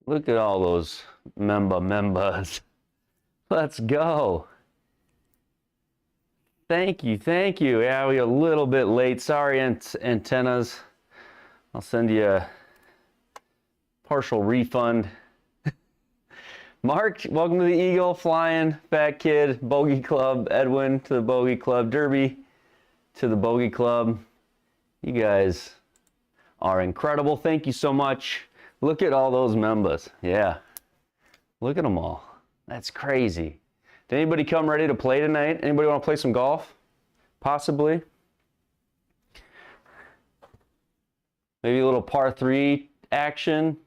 Look at all those membas. Let's go. Thank you, thank you. Yeah, we're a little bit late. Sorry, antennas. I'll send you a partial refund. Mark, welcome to the Eagle, Flying, Fat Kid, Bogey Club, Edwin to the Bogey Club, Derby to the Bogey Club. You guys are incredible. Thank you so much. Look at all those members. Yeah. Look at them all. That's crazy. Did anybody come ready to play tonight? Anybody want to play some golf? Possibly. Maybe a little par 3 action.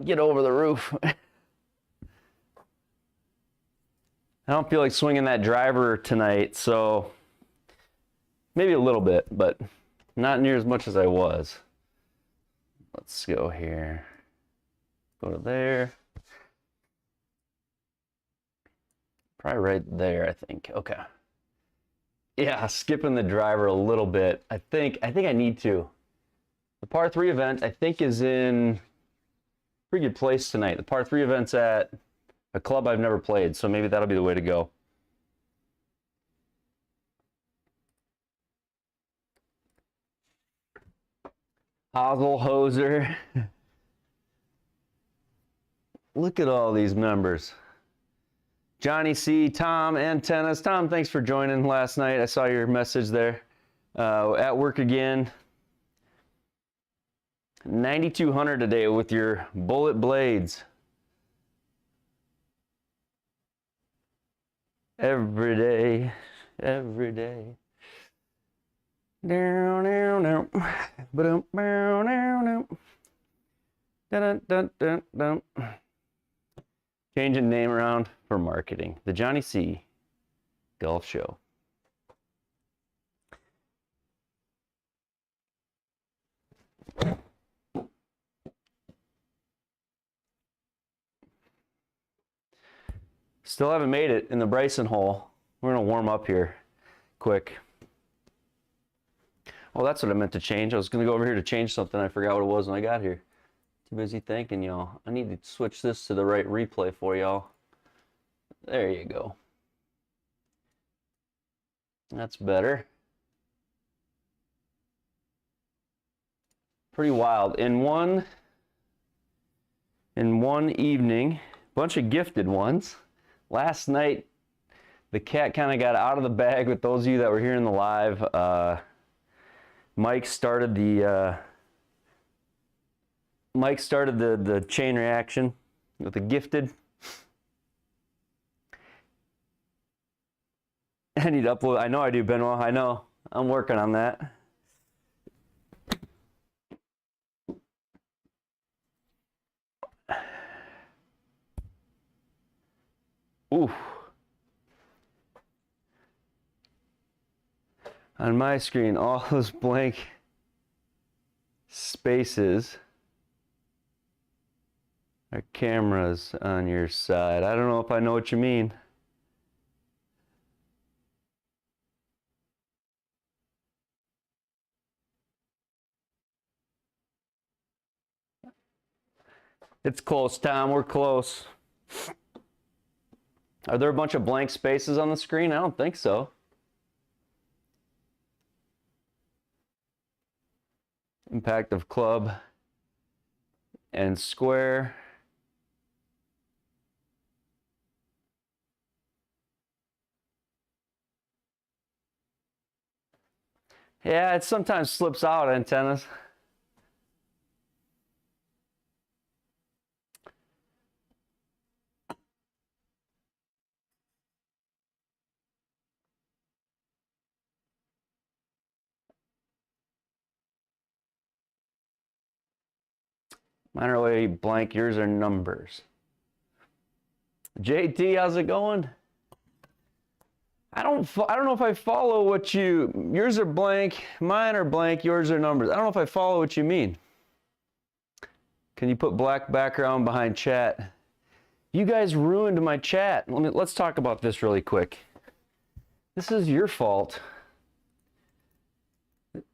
Get over the roof. I don't feel like swinging that driver tonight, so maybe a little bit, but not near as much as I was. Let's go here. Go to there. Probably right there, I think. Okay. Yeah, skipping the driver a little bit. I think I need to. The par 3 event, I think, is in pretty good place tonight. The par 3 event's at a club I've never played, so maybe that'll be the way to go. Hoser. Look at all these members. Johnny C, Tom, Antennas. Tom, thanks for joining last night. I saw your message there. At work again. 9,200 today with your bullet blades. Every day, every day. Down, down, down. Ba-dum, down, down, down. Dun, dun, dun, dun. Changing name around for marketing. The Johnny C Golf Show. Still haven't made it in the Bryson hole. We're gonna warm up here quick. Oh, that's what I meant to change. I was gonna go over here to change something. I forgot what it was when I got here. Too busy thanking y'all. I need to switch this to the right replay for y'all. There you go. That's better. Pretty wild. In one evening, bunch of gifted ones. Last night, the cat kind of got out of the bag with those of you that were here in the live. Mike started the chain reaction with the gifted. I need to upload. I know I do, Benoit. I know. I'm working on that. Oof. On my screen, all those blank spaces are cameras on your side. I don't know if I know what you mean. It's close, Tom. We're close. Are there a bunch of blank spaces on the screen? I don't think so. Impact of club and square. Yeah, it sometimes slips out, Antennas. Mine are already blank. Yours are numbers. JT, how's it going? I don't know if I follow what you. Yours are blank. Mine are blank. Yours are numbers. I don't know if I follow what you mean. Can you put black background behind chat? You guys ruined my chat. Let's talk about this really quick. This is your fault.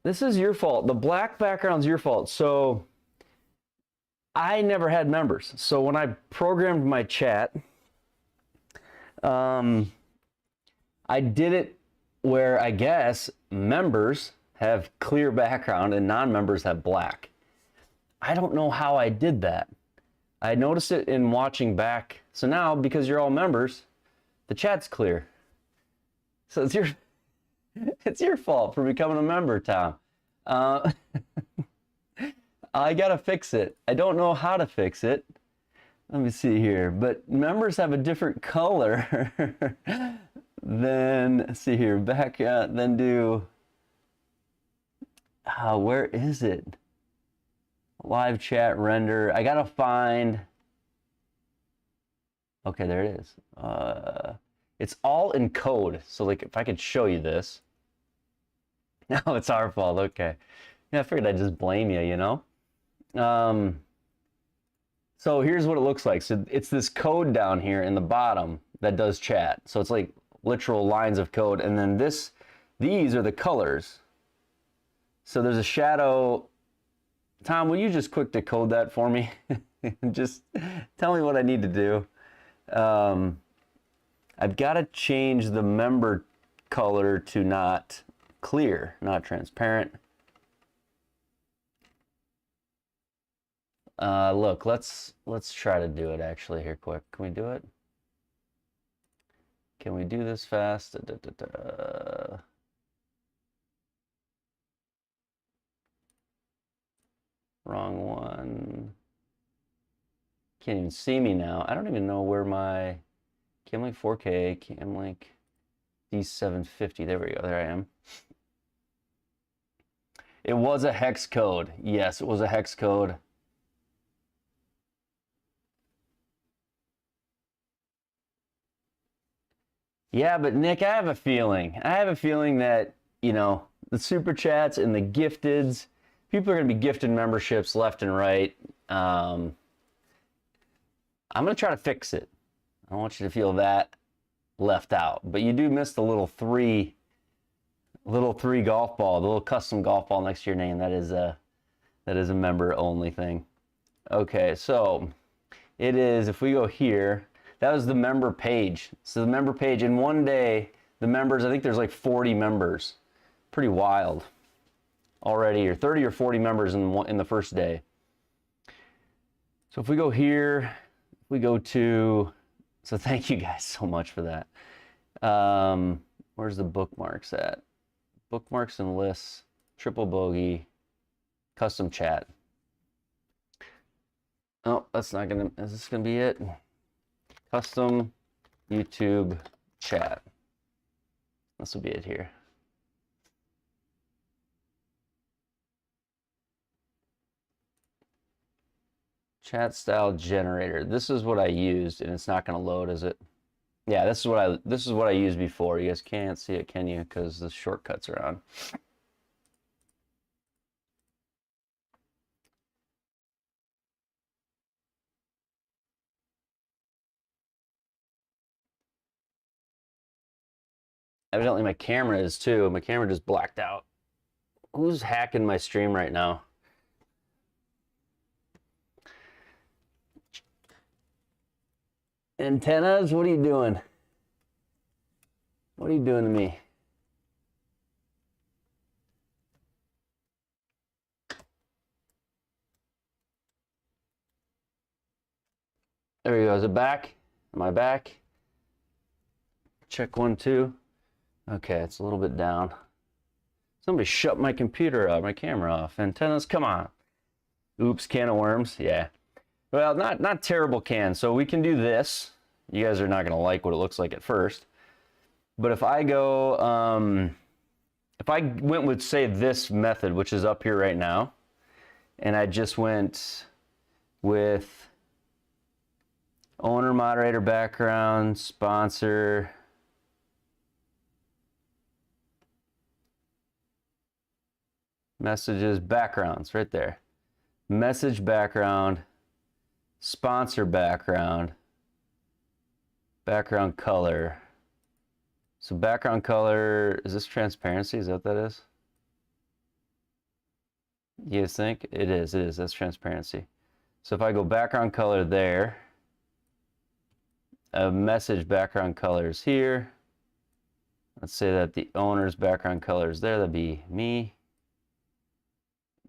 This is your fault. The black background's your fault. So I never had members. So when I programmed my chat, I did it where I guess members have clear background and non-members have black. I don't know how I did that. I noticed it in watching back. So now, because you're all members, the chat's clear. So it's your fault for becoming a member, Tom. I gotta fix it. I don't know how to fix it. Let me see here. But members have a different color than, let's see here, back, then do, where is it? Live chat render. I gotta find, okay, there it is. It's all in code. So like if I could show you this. No, it's our fault. Okay. Yeah, I figured I'd just blame you, you know? So here's what it looks like. So it's this code down here in the bottom that does chat. So it's like literal lines of code. And then these are the colors. So there's a shadow. Tom, will you just quick decode that for me? Just tell me what I need to do. I've got to change the member color to not clear, not transparent. Look, let's try to do it actually here quick. Can we do it? Can we do this fast? Wrong one. Can't even see me now. I don't even know where my Camlink 4K, Camlink D750. There we go. There I am. It was a hex code. Yes, it was a hex code. Yeah, but Nick, I have a feeling. I have a feeling that, you know, the super chats and the gifteds, people are going to be gifted memberships left and right. I'm going to try to fix it. I don't want you to feel that left out. But you do miss the little three golf ball, the little custom golf ball next to your name. That is a member only thing. Okay, so it is, if we go here, that was the member page. So the member page, in one day, the members, I think there's like 40 members. Pretty wild already, or 30 or 40 members in the first day. So if we go here, we go to, so thank you guys so much for that. Where's the bookmarks at? Bookmarks and lists, triple bogey, custom chat. Oh, that's not gonna, is this gonna be it? Custom YouTube chat. This will be it here. Chat style generator. This is what I used, and it's not going to load, is it? Yeah, this is what I used before. You guys can't see it, can you? Because the shortcuts are on. Evidently my camera is too. My camera just blacked out. Who's hacking my stream right now? Antennas, what are you doing? What are you doing to me? There we go. Is it back? Am I back? Check 1, 2. Okay, it's a little bit down. Somebody shut my computer off, my camera off. Antennas, come on. Oops, can of worms. Yeah. Well, not terrible can. So we can do this. You guys are not going to like what it looks like at first. But if I go, if I went with, say, this method, which is up here right now, and I just went with owner, moderator, background, sponsor, messages, backgrounds, right there. Message background, sponsor background, background color. So background color, is this transparency? Is that what that is? You guys think? It is, that's transparency. So if I go background color there, a message background color is here. Let's say that the owner's background color is there, that'd be me.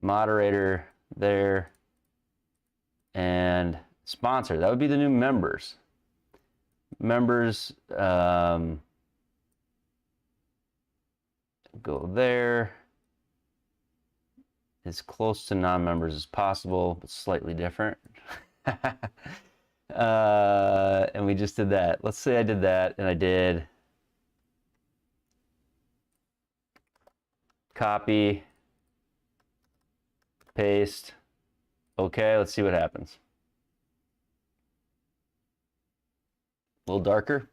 Moderator there. And sponsor, that would be the new members. Members, go there. As close to non-members as possible, but slightly different. And we just did that. Let's say I did that, and I did copy, paste. Okay, let's see what happens. A little darker.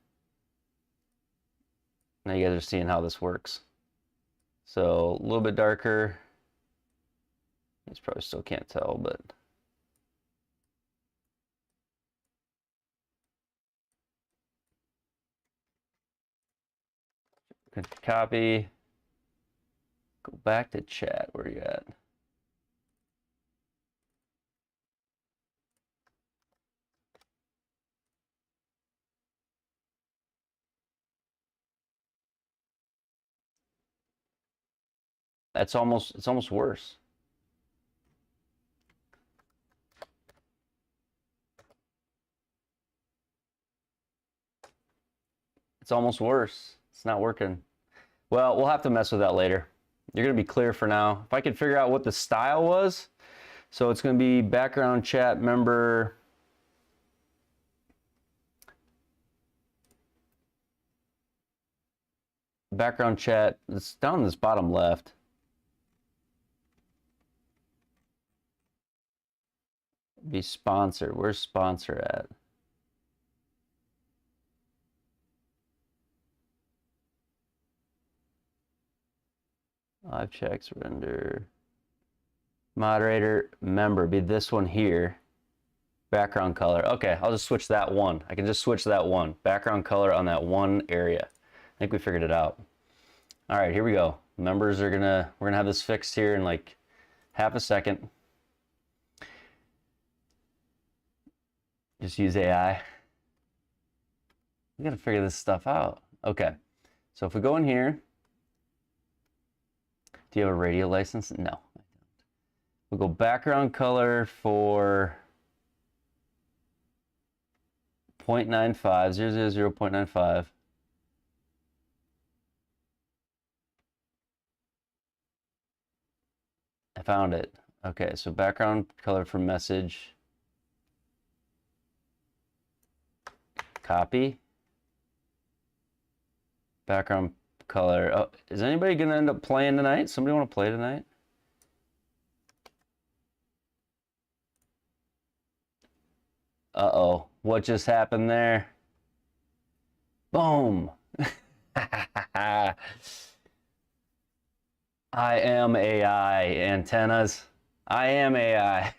Now you guys are seeing how this works. So a little bit darker. You probably still can't tell, but copy, go back to chat. Where are you at? It's almost worse. It's almost worse. It's not working. Well, we'll have to mess with that later. You're going to be clear for now. If I could figure out what the style was. So it's going to be background chat member. Background chat. It's down in this bottom left. Be sponsor. Where's sponsor at? Live checks, render. Moderator, member, be this one here. Background color. Okay, I'll just switch that one. I can just switch that one. Background color on that one area. I think we figured it out. All right, here we go. Members are we're gonna have this fixed here in like half a second. Just use AI. We gotta figure this stuff out. Okay, so if we go in here, do you have a radio license? No, I don't. We'll go background color for 0.95, 0.95. I found it. Okay, so background color for message. Copy. Background color. Oh, is anybody gonna end up playing tonight? Somebody want to play tonight? Uh-oh, what just happened there? Boom. I am AI, antennas. I am AI.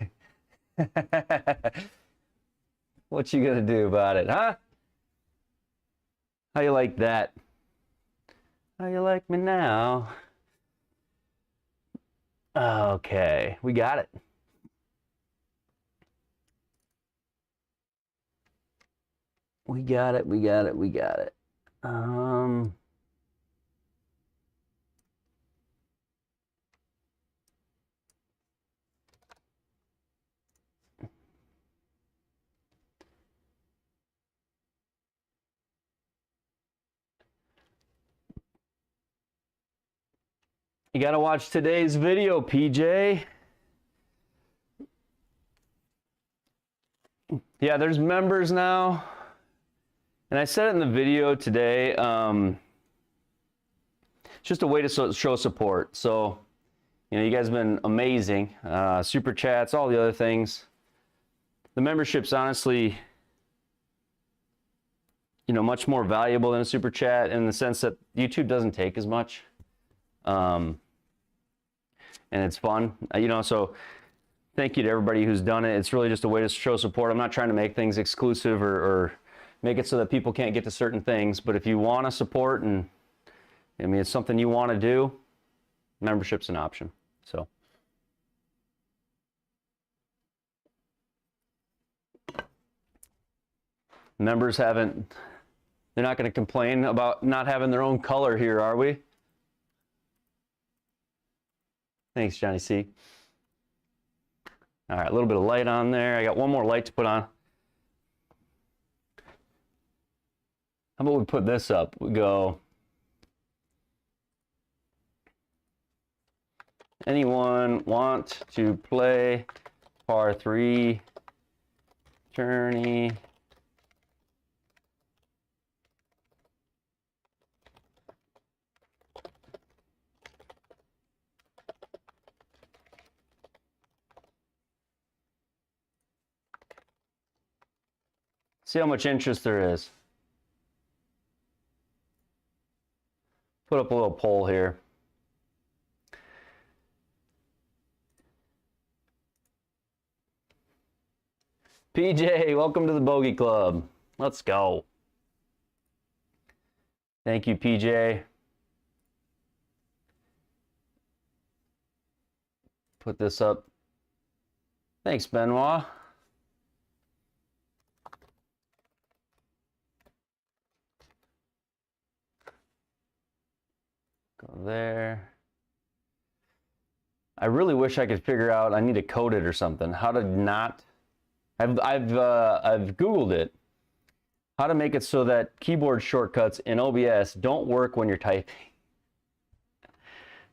What you gonna do about it, huh? How you like that? How you like me now? Okay, we got it. We got it. You gotta watch today's video, PJ. Yeah, there's members now. And I said it in the video today. It's just a way to show support. So, you know, you guys have been amazing. Super chats, all the other things. The membership's honestly, you know, much more valuable than a super chat in the sense that YouTube doesn't take as much. And it's fun, you know, so thank you to everybody who's done it. It's really just a way to show support. I'm not trying to make things exclusive or make it so that people can't get to certain things, but if you want to support and I mean, it's something you want to do, membership's an option. So Members haven't, they're not going to complain about not having their own color here, are we? Thanks, Johnny C. All right, a little bit of light on there. I got one more light to put on. How about we put this up? We go, anyone want to play par 3 tourney? See how much interest there is. Put up a little poll here. PJ, welcome to the Bogey Club. Let's go. Thank you, PJ. Put this up. Thanks, Benoit. Go there. I really wish I could figure out, I need to code it or something. How to not, I've Googled it. How to make it so that keyboard shortcuts in OBS don't work when you're typing. I'm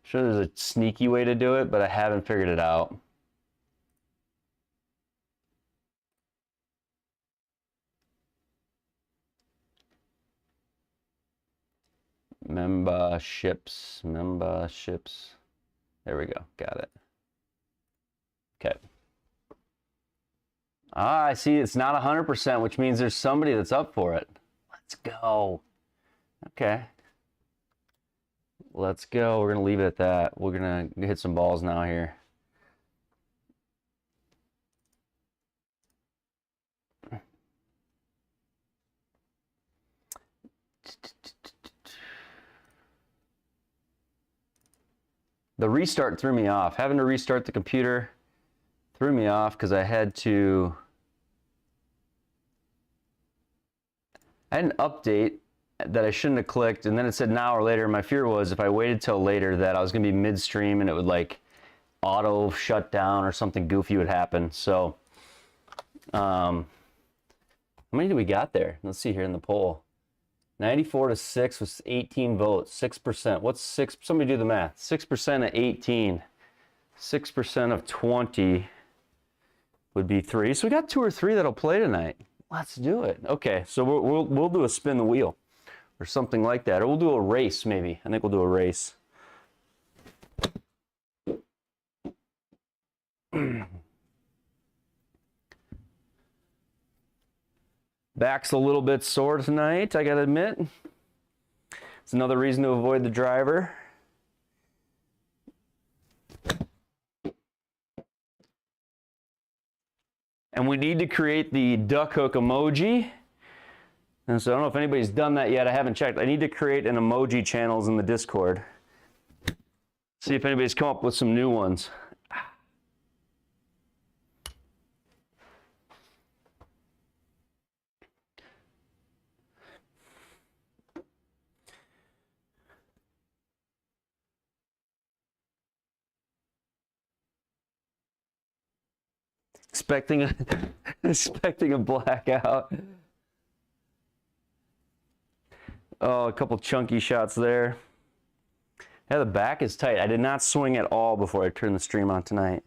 sure there's a sneaky way to do it, but I haven't figured it out. Memberships. There we go. Got it. Okay. Ah, I see it's not 100%, which means there's somebody that's up for it. Let's go. Okay. Let's go. We're going to leave it at that. We're going to hit some balls now here. The restart threw me off. Having to restart the computer threw me off because I had an update that I shouldn't have clicked, and then it said an hour later. My fear was if I waited till later that I was going to be midstream and it would like auto shut down or something goofy would happen. So how many do we got there? Let's see here in the poll. 94 to 6 was 18 votes, 6%. What's 6? Somebody do the math. 6% of 18. 6% of 20 would be 3. So we got 2 or 3 that'll play tonight. Let's do it. Okay, so we'll do a spin the wheel or something like that. Or we'll do a race maybe. I think we'll do a race. Back's a little bit sore tonight, I gotta admit. It's another reason to avoid the driver. And we need to create the duck hook emoji. And so I don't know if anybody's done that yet. I haven't checked. I need to create an emoji channels in the Discord. See if anybody's come up with some new ones. Expecting a blackout. Oh, a couple chunky shots there. Yeah, the back is tight. I did not swing at all before I turned the stream on tonight.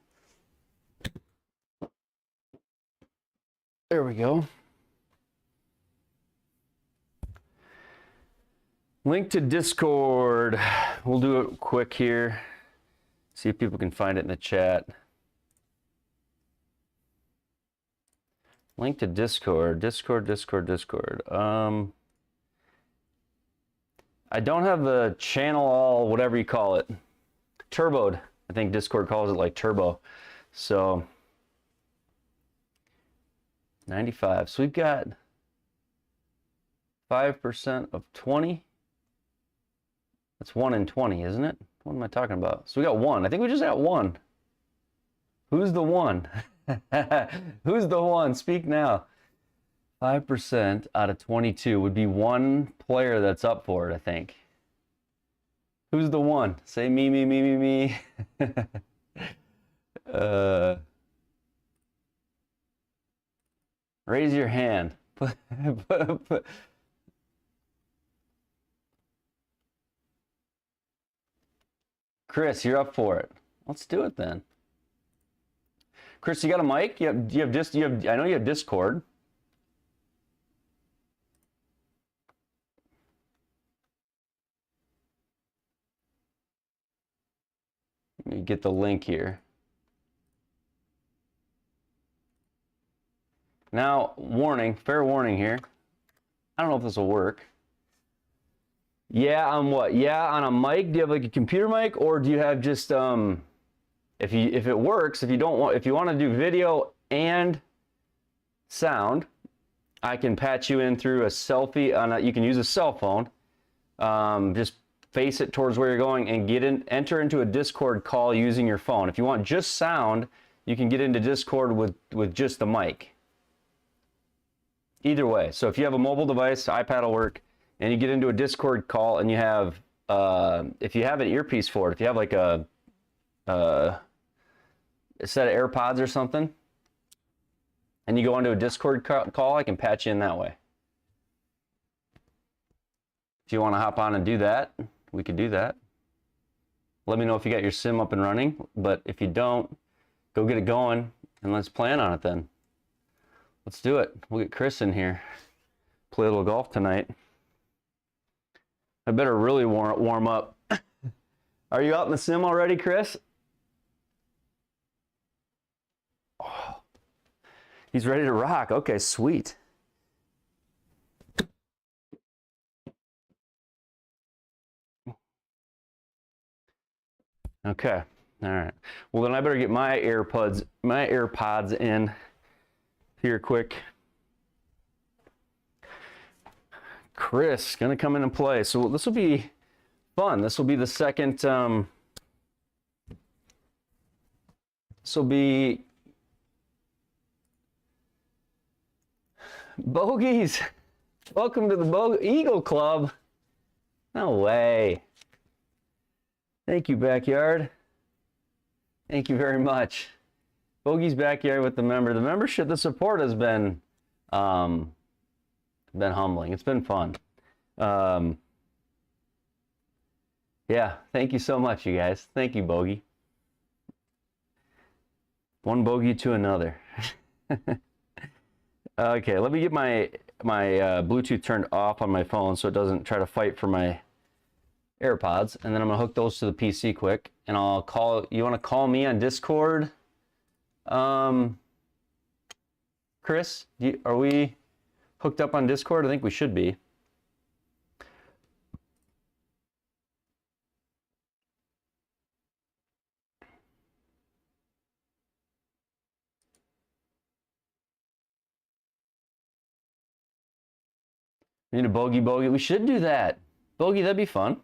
There we go. Link to Discord. We'll do it quick here. See if people can find it in the chat. Link to Discord. Discord. I don't have the channel all, whatever you call it, turboed. I think Discord calls it like turbo. So 95. So we've got 5% of 20. That's 1 in 20, isn't it? What am I talking about? So we got 1. I think we just got 1. Who's the 1? Who's the 1? Speak now. 5% out of 22 would be one player that's up for it, I think. Who's the one? Say me, me, me, me, me. Raise your hand. Chris, you're up for it. Let's do it then. Chris, you got a mic? I know you have Discord. Let me get the link here. Now, warning, fair warning here. I don't know if this will work. Yeah, on what? Yeah, on a mic. Do you have like a computer mic, or do you have just if it works, if you want to do video and sound, I can patch you in through a selfie on you can use a cell phone. Just face it towards where you're going and enter into a Discord call using your phone. If you want just sound, you can get into Discord with just the mic. Either way. So if you have a mobile device, iPad will work, and you get into a Discord call and you have if you have an earpiece for it, if you have like a set of AirPods or something, and you go into a Discord call, I can patch you in that way. If you want to hop on and do that, we could do that. Let me know if you got your sim up and running, but if you don't, go get it going and let's plan on it then. Let's do it. We'll get Chris in here. Play a little golf tonight. I better really warm up. Are you out in the sim already, Chris? Oh, he's ready to rock. Okay, sweet. Okay. All right. Well, then I better get my AirPods in here quick. Chris gonna come in and play. So this will be fun. This will be the second. This will be Bogeys. Welcome to the Eagle Club. No way. Thank you, Backyard. Thank you very much. Bogey's Backyard with the member. The membership, the support has been humbling. It's been fun. Yeah, thank you so much, you guys. Thank you, Bogey. One bogey to another. Okay, let me get my Bluetooth turned off on my phone so it doesn't try to fight for my AirPods, and then I'm gonna hook those to the PC quick, and I'll call. You want to call me on Discord, Chris? Are we hooked up on Discord? I think we should be. We need a bogey. We should do that. Bogey, that'd be fun.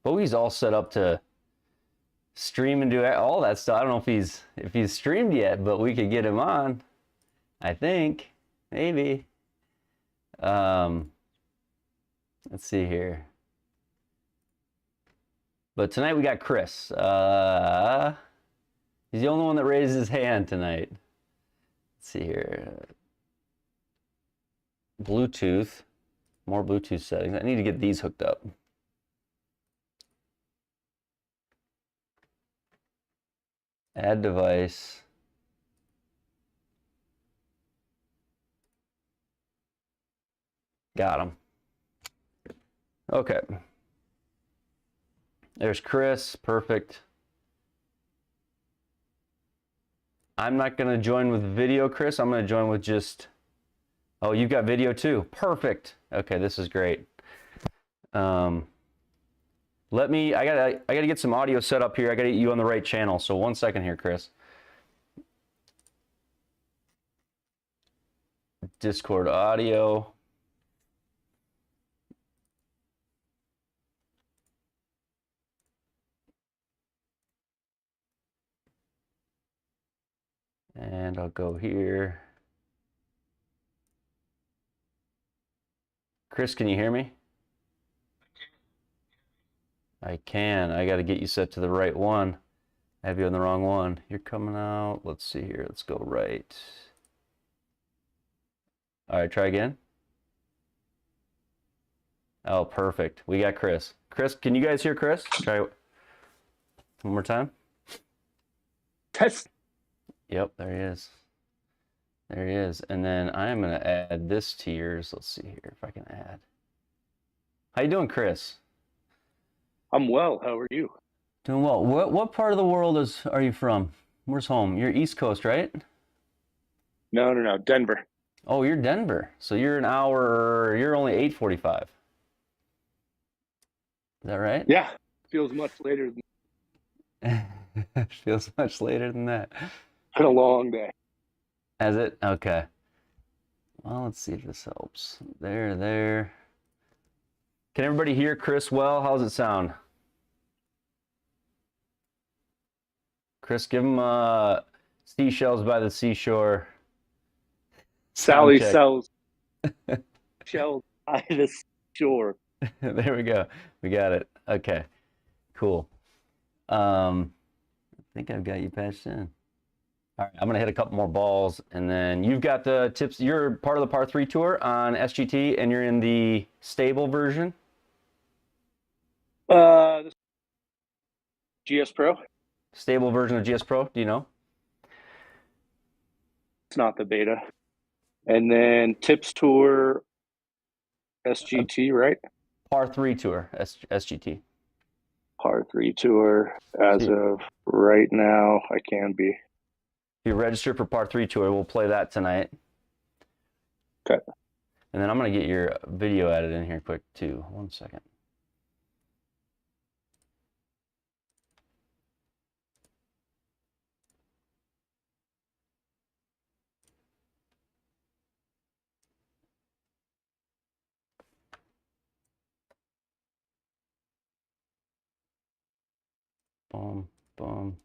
Bogey's all set up to stream and do all that stuff. I don't know if he's streamed yet, but we could get him on. I think maybe. Let's see here. But tonight we got Chris. He's the only one that raised his hand tonight. Let's see here. Bluetooth. More Bluetooth settings. I need to get these hooked up. Add device. Got him. Okay. There's Chris. Perfect. I'm not going to join with video, Chris. I'm going to join with just... Oh, you've got video too. Perfect. Okay, this is great. I gotta get some audio set up here. I gotta get you on the right channel. So 1 second here, Chris. Discord audio. And and I'll go here. Chris, can you hear me? I can. I got to get you set to the right one. I have you on the wrong one. You're coming out. Let's see here. Let's go right. All right, try again. Oh, perfect. We got Chris. Chris, can you guys hear Chris? Try one more time. Test. Yep, there he is. There he is. And then I'm going to add this to yours. Let's see here if I can add. How you doing, Chris? I'm well. How are you? Doing well. What part of the world are you from? Where's home? You're East Coast, right? No. Denver. Oh, you're Denver. So you're an hour, you're only 8:45. Is that right? Yeah. Feels much later than Feels much later than that. been a long day. Has it? Okay. Well, let's see if this helps. There. Can everybody hear Chris well? How's it sound? Chris, give him seashells by the seashore. Sally sells shells by the shore. There we go. We got it. Okay. Cool. I think I've got you patched in. All right, I'm gonna hit a couple more balls, and then you've got the tips. You're part of the Par 3 tour on SGT, and you're in the stable version. GS Pro. Stable version of GS Pro. Do you know? It's not the beta. And then Tips Tour SGT, right? Par 3 tour SGT. Par 3 tour. As of right now, I can be. If you register for Par 3 tour, we'll play that tonight. Okay. And then I'm gonna get your video added in here quick too. 1 second. Boom, boom.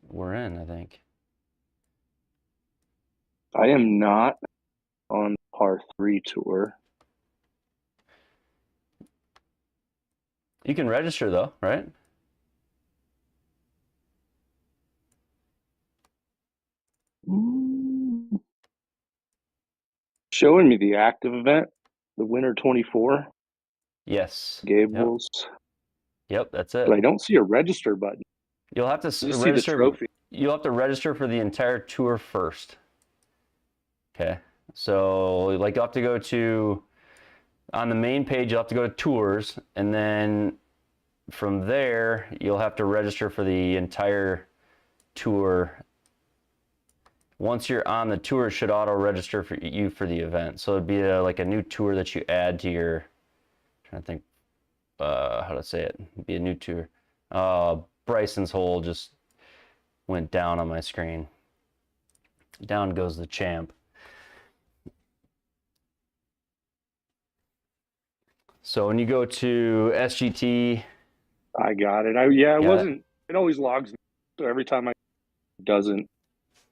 We're in, I think. I am not on Par 3 tour. You can register though, right? Showing me the active event, the Winter 24. Yes. Gables. Yep, that's it. But I don't see a register button. You'll have to Just register. see the trophy. You'll have to register for the entire tour first. Okay. So, like, you'll have to go to, on the main page, you'll have to go to tours, and then from there, you'll have to register for the entire tour. Once you're on the tour, it should auto-register for you for the event. So it'd be like a new tour that you add to your, I'm trying to think how to say it. It'd be a new tour. Bryson's hole just went down on my screen. Down goes the champ. So when you go to SGT, I got it. It always logs me. So every time it doesn't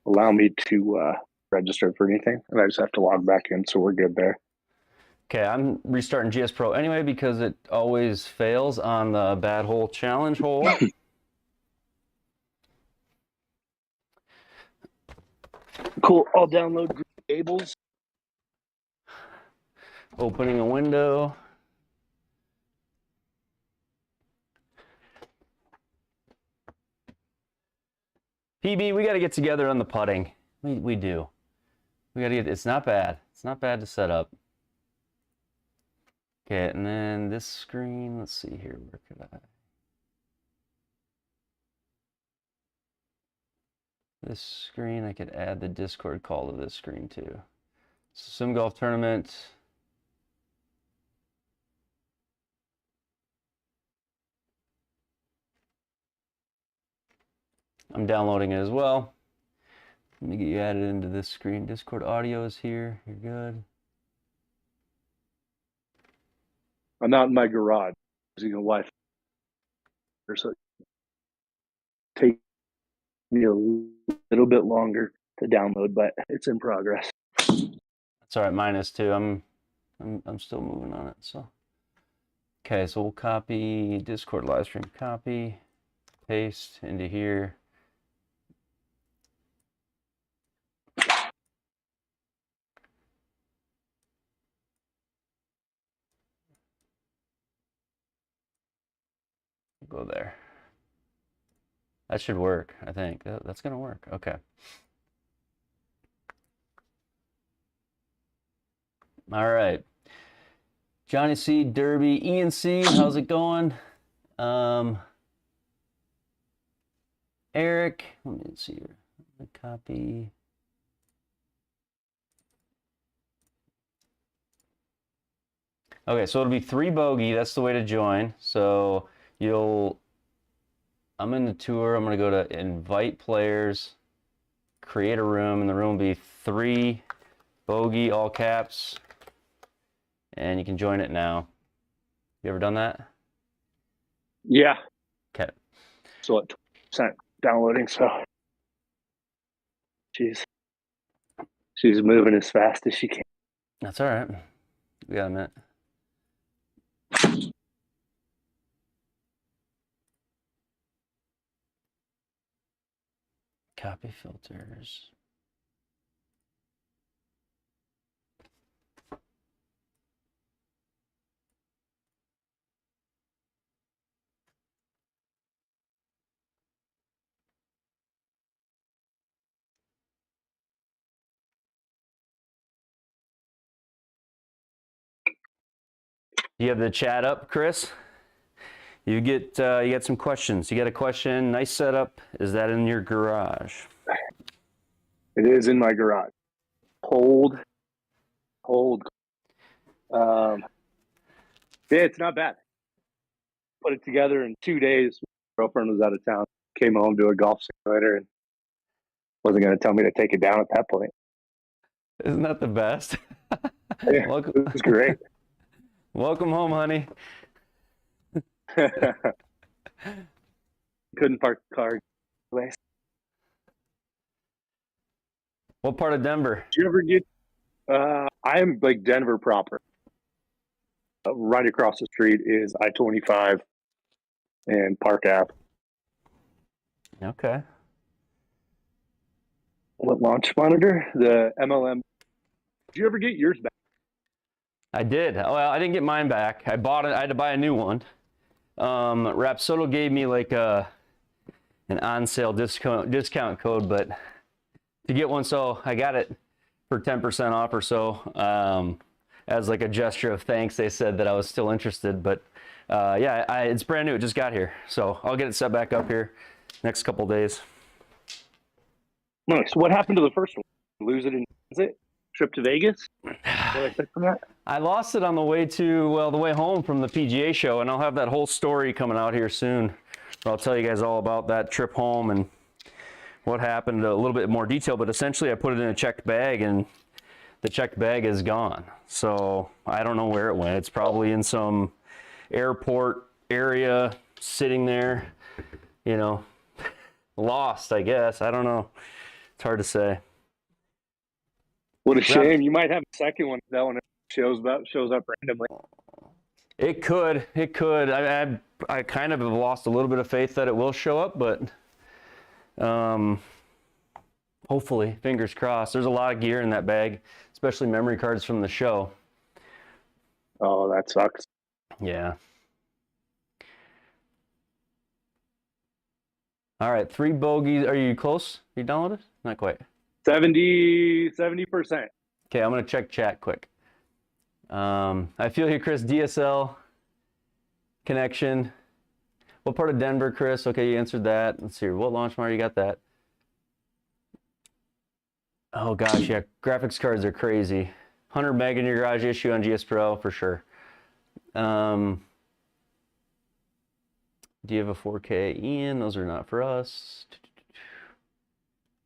allow me to register for anything, and I just have to log back in, so we're good there. Okay, I'm restarting GS Pro anyway because it always fails on the bad hole challenge hole. Cool. I'll download Gables. Opening a window. PB, we got to get together on the putting. We do. We got to get, it's not bad. It's not bad to set up. Okay, and then this screen, let's see here, where could I? This screen, I could add the Discord call to this screen too. Sim Golf Tournament. I'm downloading it as well. Let me get you added into this screen. Discord audio is here. You're good. I'm out in my garage using a Wi-Fi, so it takes me a little bit longer to download, but it's in progress. That's all right. Mine is too. I'm still moving on it. So, okay. So we'll copy Discord live stream. Copy, paste into here. Go there. That should work, I think. That's gonna work. Okay. All right. Johnny C, Derby, Ian C, how's it going? Eric, let me see here. Copy. Okay, so it'll be 3 bogey. That's the way to join. So I'm in the tour. I'm gonna go to invite players, create a room, and the room will be 3 bogey, all caps, and you can join it now. You ever done that? Yeah. Okay. So at 20% downloading, so she's moving as fast as she can. That's all right. We got a minute. Copy filters. You have the chat up, Chris? You got some questions. You got a question? Nice setup. Is that in your garage? It is in my garage. Cold. Yeah, it's not bad. Put it together in 2 days. My girlfriend was out of town. Came home to a golf simulator and wasn't going to tell me to take it down at that point. Isn't that the best? Yeah, Welcome. it was great. Welcome home, honey. Couldn't park the car. What part of Denver? Did you ever get? I am like Denver proper. Right across the street is I-25 and Park Ave. Okay. What launch monitor? The MLM. Did you ever get yours back? I did. Well, I didn't get mine back. I bought it. I had to buy a new one. Rapsodo gave me like an on-sale discount code, but to get one, so I got it for 10% off or so. As like a gesture of thanks, they said that I was still interested, but yeah, it's brand new. It just got here, so I'll get it set back up here next couple days. Nice. What happened to the first one? Lose it in transit? Trip to Vegas? I lost it on the way the way home from the PGA show, and I'll have that whole story coming out here soon. I'll tell you guys all about that trip home and what happened, a little bit more detail, but essentially I put it in a checked bag and the checked bag is gone. So I don't know where it went. It's probably in some airport area sitting there, you know, lost, I guess. I don't know. It's hard to say. What a shame. You might have a second one. That one shows up randomly. It could. I kind of have lost a little bit of faith that it will show up, but hopefully, fingers crossed. There's a lot of gear in that bag, especially memory cards from the show. Oh, that sucks. Yeah. All right, 3 bogeys. Are you close? Are you downloaded? Not quite. 70%. Okay, I'm gonna check chat quick. I feel you, Chris. DSL connection. What part of Denver, Chris? Okay, you answered that. Let's see. What launch monitor? You got that. Oh gosh, yeah. Graphics cards are crazy. 100 meg in your garage issue on GS Pro for sure. Do you have a 4K? Ian, those are not for us.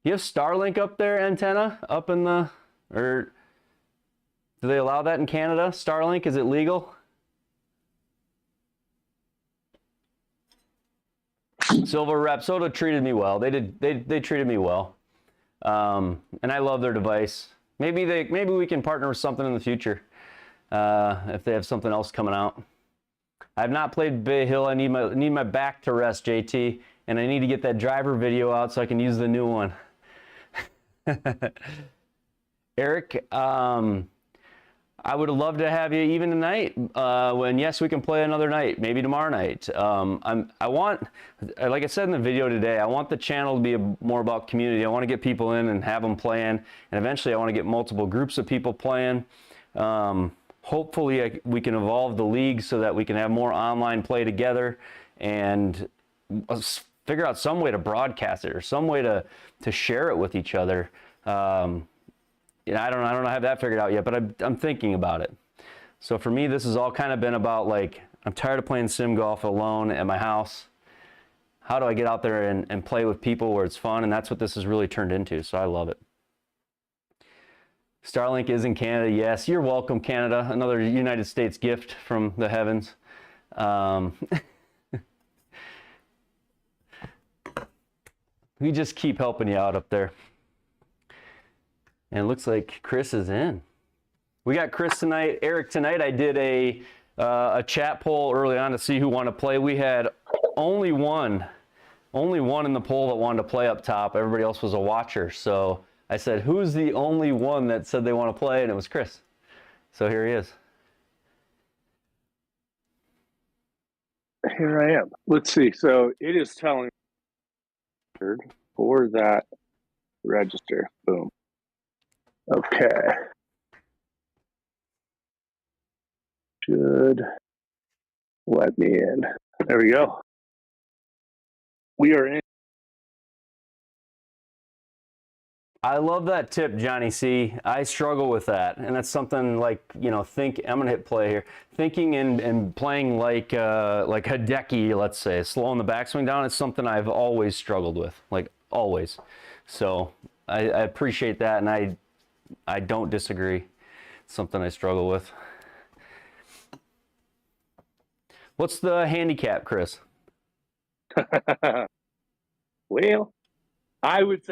Do you have Starlink up there, antenna? Up in the, or do they allow that in Canada? Starlink, is it legal? Silver Rapsoda treated me well. They treated me well. And I love their device. Maybe we can partner with something in the future. If they have something else coming out. I've not played Bay Hill. I need my back to rest, JT, and I need to get that driver video out so I can use the new one. Eric, I would love to have you even tonight. When yes, we can play another night, maybe tomorrow night. I want, like I said in the video today, I want the channel to be more about community. I want to get people in and have them playing, and eventually I want to get multiple groups of people playing. Hopefully we can evolve the league so that we can have more online play together and figure out some way to broadcast it or some way to share it with each other. I don't have that figured out yet, but I'm thinking about it. So for me, this has all kind of been about, like, I'm tired of playing sim golf alone at my house. How do I get out there and play with people where it's fun? And that's what this has really turned into. So I love it. Starlink is in Canada. Yes, you're welcome, Canada. Another United States gift from the heavens. We just keep helping you out up there. And it looks like Chris is in. We got Chris tonight. Eric, tonight I did a chat poll early on to see who wanted to play. We had only one in the poll that wanted to play up top. Everybody else was a watcher. So I said, who's the only one that said they want to play? And it was Chris. So here he is. Here I am. Let's see. So it is telling for that register. Boom. Okay. Should let me in. There we go. We are in. I love that tip, Johnny C. I struggle with that, and that's something like, I'm gonna hit play here. Thinking and playing like Hideki, let's say, slowing the backswing down is something I've always struggled with, like always. So I appreciate that, and I don't disagree. It's something I struggle with. What's the handicap, Chris? Well, I would say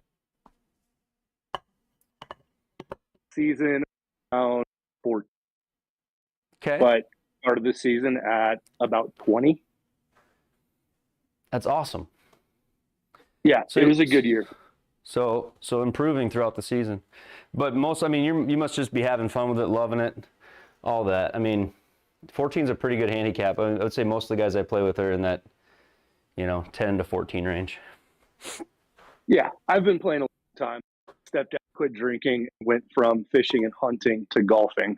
season around 14. Okay. But started the season at about 20. That's awesome. Yeah, so it was a good year. So improving throughout the season. But you must just be having fun with it, loving it, all that. I mean, 14 is a pretty good handicap. I would say most of the guys I play with are in that, 10 to 14 range. Yeah, I've been playing a long time. Stepped down, quit drinking, went from fishing and hunting to golfing,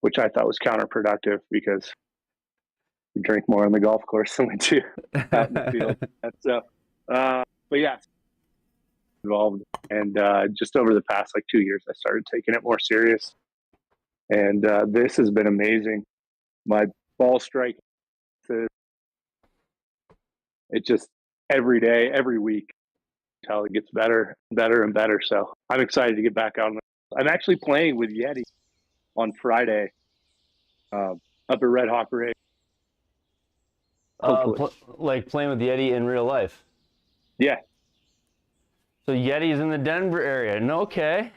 which I thought was counterproductive because we drink more on the golf course than we do out in the field. So, but yeah, involved. And just over the past 2 years, I started taking it more serious. And this has been amazing. My ball strike, it just every day, every week, until it gets better, better, and better. So I'm excited to get back out. I'm actually playing with Yeti on Friday up at Red Hawk Ridge. Like playing with Yeti in real life? Yeah. So Yeti's in the Denver area. No, okay.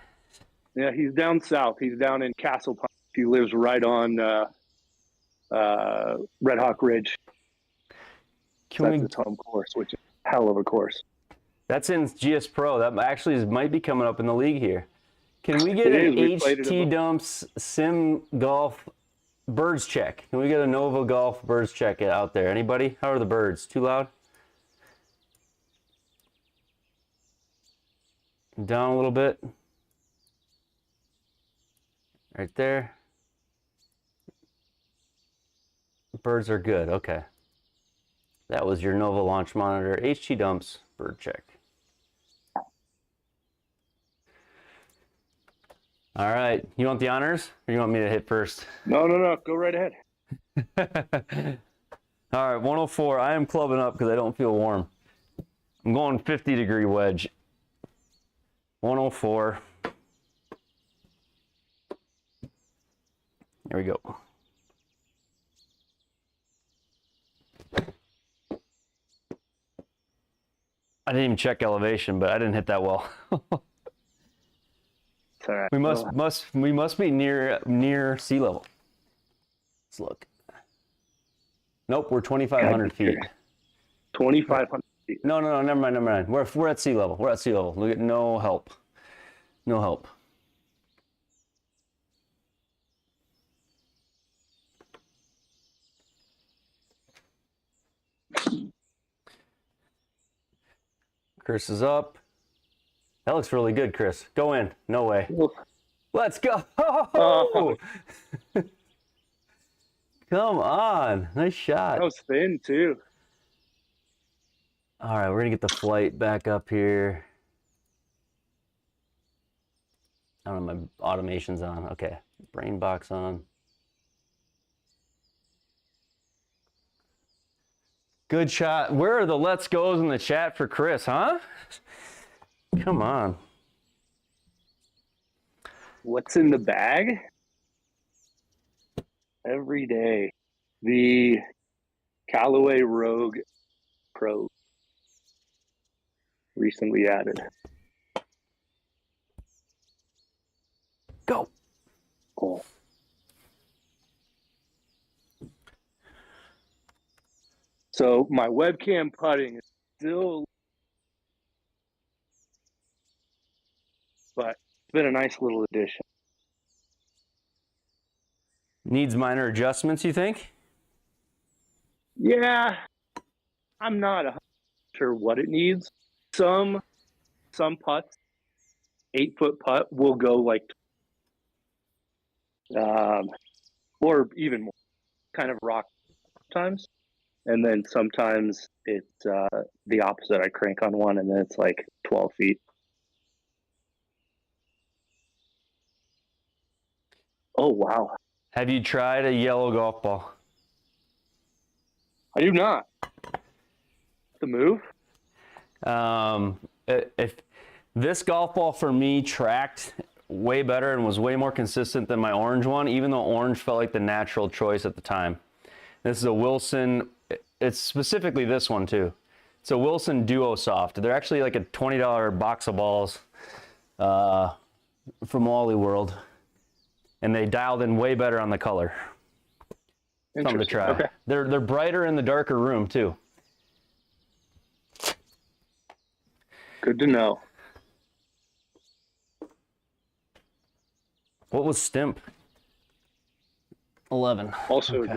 Yeah, he's down south. He's down in Castle Pine. He lives right on Red Hawk Ridge. That's his home course, which is a hell of a course. That's in GS Pro. That actually might be coming up in the league here. Can we get an HT Dumps Sim Golf birds check? Can we get a Nova Golf birds check out there? Anybody? How are the birds? Too loud? Down a little bit. Right there. Birds are good. Okay. That was your Nova launch monitor. HT Dumps bird check. All right. You want the honors or you want me to hit first? No. Go right ahead. All right. 104. I am clubbing up because I don't feel warm. I'm going 50-degree wedge. 104. There we go. I didn't even check elevation, but I didn't hit that well. It's all right. We must be near sea level. Let's look. Nope, we're 2,500 feet. 2,500 feet. No, never mind. We're at sea level. We're at sea level. Look at no help. No help. Chris is up. That looks really good, Chris. Go in. No way. Let's go. Oh! Come on. Nice shot. That was thin, too. All right, we're going to get the flight back up here. I don't know, my automation's on. Okay, brain box on. Good shot. Where are the let's goes in the chat for Chris, huh? Come on. What's in the bag? Every day. The Callaway Rogue Pro. Recently added. Go. Cool. So my webcam putting is still, but it's been a nice little addition. Needs minor adjustments, you think? Yeah, I'm not 100% sure what it needs. Some putts, 8-foot putt will go like, or even more, kind of rock sometimes. And then sometimes it's the opposite. I crank on one and then it's like 12 feet. Oh, wow. Have you tried a yellow golf ball? I do not. The move? If this golf ball for me tracked way better and was way more consistent than my orange one, even though orange felt like the natural choice at the time. This is a Wilson, it's specifically this one too. It's a Wilson Duo Soft. They're actually like a $20 box of balls from Wally World. And they dialed in way better on the color. Something to try. Okay. They're brighter in the darker room too. Good to know. What was Stimp? 11. Also, okay.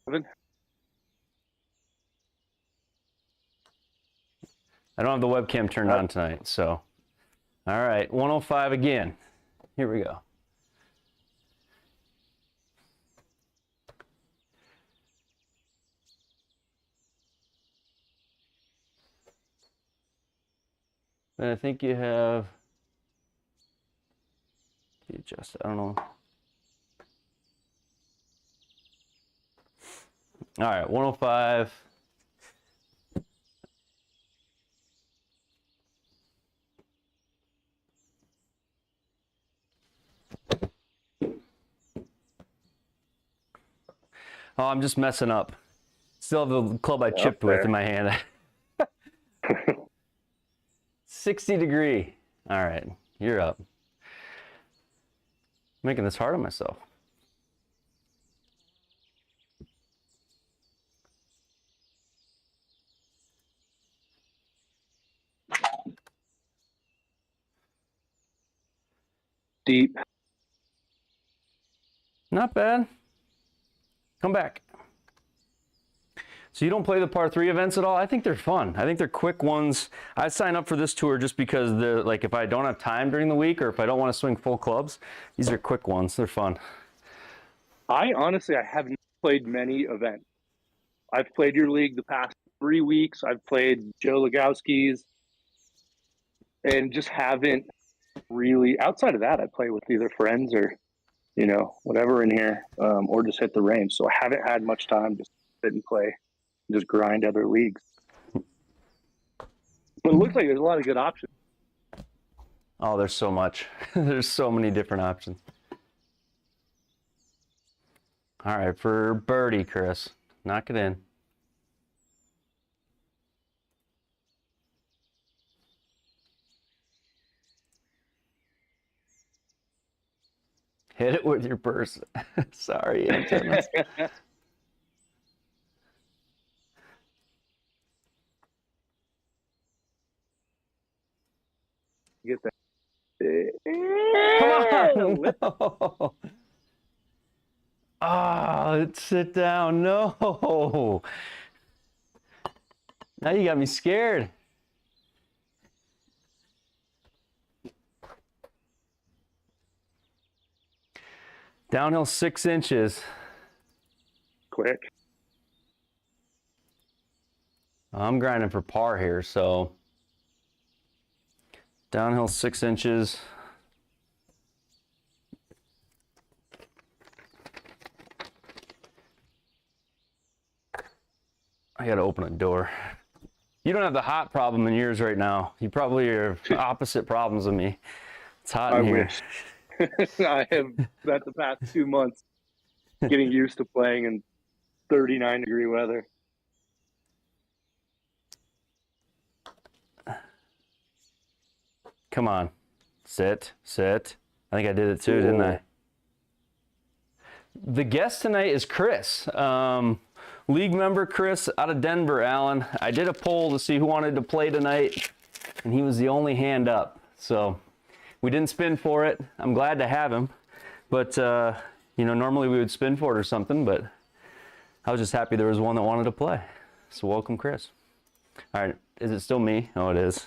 11? I don't have the webcam turned on tonight, so. All right, 105 again. Here we go. And I think you have, adjust, I don't know. All right, 105. Oh, I'm just messing up. Still have the club I chipped with in my hand. 60 degree. All right, you're up. Making this hard on myself. Deep. Not bad. Come back. So you don't play the par 3 events at all? I think they're fun. I think they're quick ones. I sign up for this tour just because they're like, if I don't have time during the week or if I don't want to swing full clubs, these are quick ones. They're fun. I haven't played many events. I've played your league the past 3 weeks. I've played Joe Legowski's and just haven't really, outside of that, I play with either friends or, you know, whatever in here, or just hit the range. So I haven't had much time to sit and play, just grind other leagues. But it looks like there's a lot of good options. Oh, there's so much. There's so many different options. All right, for birdie, Chris. Knock it in. Hit it with your purse. Sorry, antennas. Get that. Come on. No. Ah, sit down. No. Now you got me scared. Downhill 6 inches. Quick. I'm grinding for par here, so downhill 6 inches. I gotta open a door. You don't have the hot problem in yours right now. You probably are opposite problems of me. It's hot in here. Wish. I have spent the past 2 months getting used to playing in 39-degree weather. Come on. Sit. I think I did it too, didn't I? The guest tonight is Chris. League member Chris out of Denver, Alan. I did a poll to see who wanted to play tonight, and he was the only hand up. So we didn't spin for it. I'm glad to have him. But, you know, normally we would spin for it or something, but I was just happy there was one that wanted to play. So welcome, Chris. All right, is it still me? Oh, it is.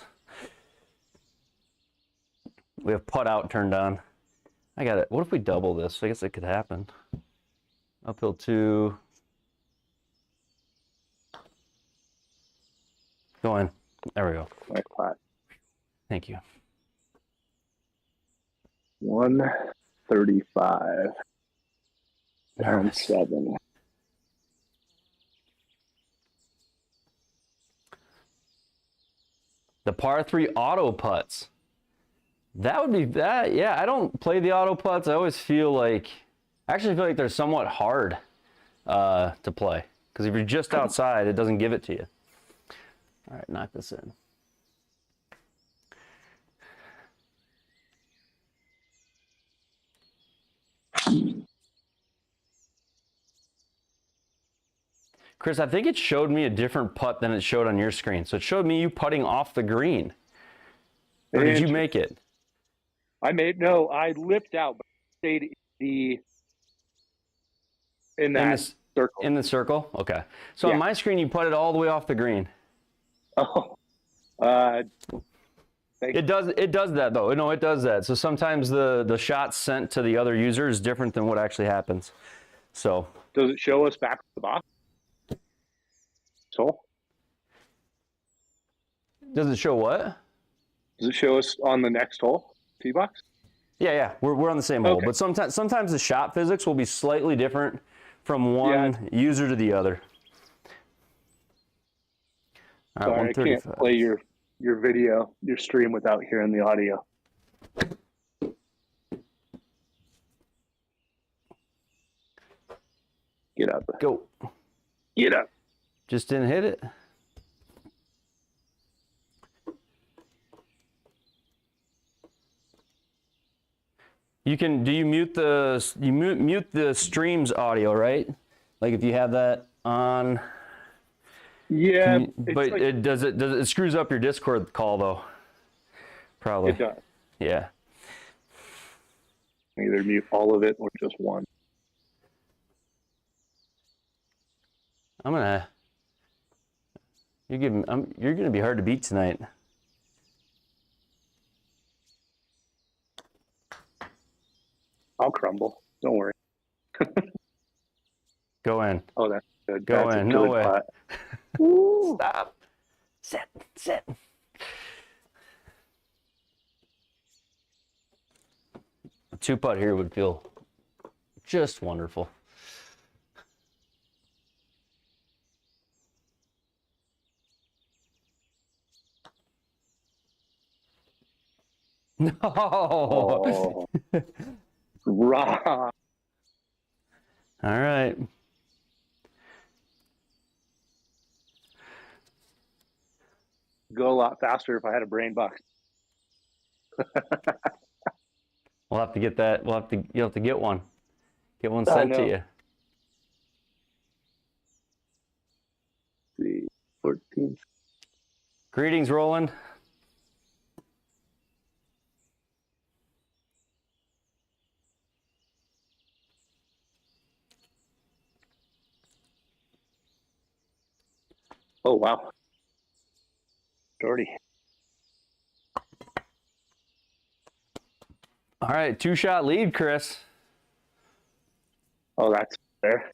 We have putt out turned on. I got it. What if we double this? I guess it could happen. Uphill 2. Go in. There we go. Nice putt. Thank you. 135. Pound Nice. 7. The par 3 auto putts. That would be that. Yeah, I don't play the auto putts. I always feel like, I actually feel like they're somewhat hard to play. Because if you're just outside, it doesn't give it to you. All right, knock this in. Chris, I think it showed me a different putt than it showed on your screen. So it showed me you putting off the green. Or did you make it? I lipped out, but stayed in that circle. In the circle? Okay. So Yeah. on my screen, you put it all the way off the green. Oh. It does that though. No, it does that. So sometimes the shot sent to the other user is different than what actually happens. So Does it show us back to the box? So does it show what? does it show us on the next hole? Tee box? Yeah. We're on the same hole. Okay. But sometimes the shot physics will be slightly different from one user to the other. All right, Sorry, I can't 135. play your video, your stream without hearing the audio. Get up. Go. Get up. Just didn't hit it. You can, do you mute the stream's audio, right? Like if you have that on. Yeah, But like, it screws up your Discord call though. Probably. it does. Yeah. Either mute all of it or just one. You're gonna be hard to beat tonight. I'll crumble. Don't worry. Go in. Oh, that's good. Go That's in. a No good way. putt. Woo. Stop. Sit. A 2-putt here would feel just wonderful. No. Oh. Raw. All right. Go a lot faster if I had a brain box. We'll have to get that. You'll have to get one. Get one I sent to know. you. Let's see, 14. Greetings, Roland. Oh wow, dirty. All right, 2-shot lead, Chris. Oh, that's fair.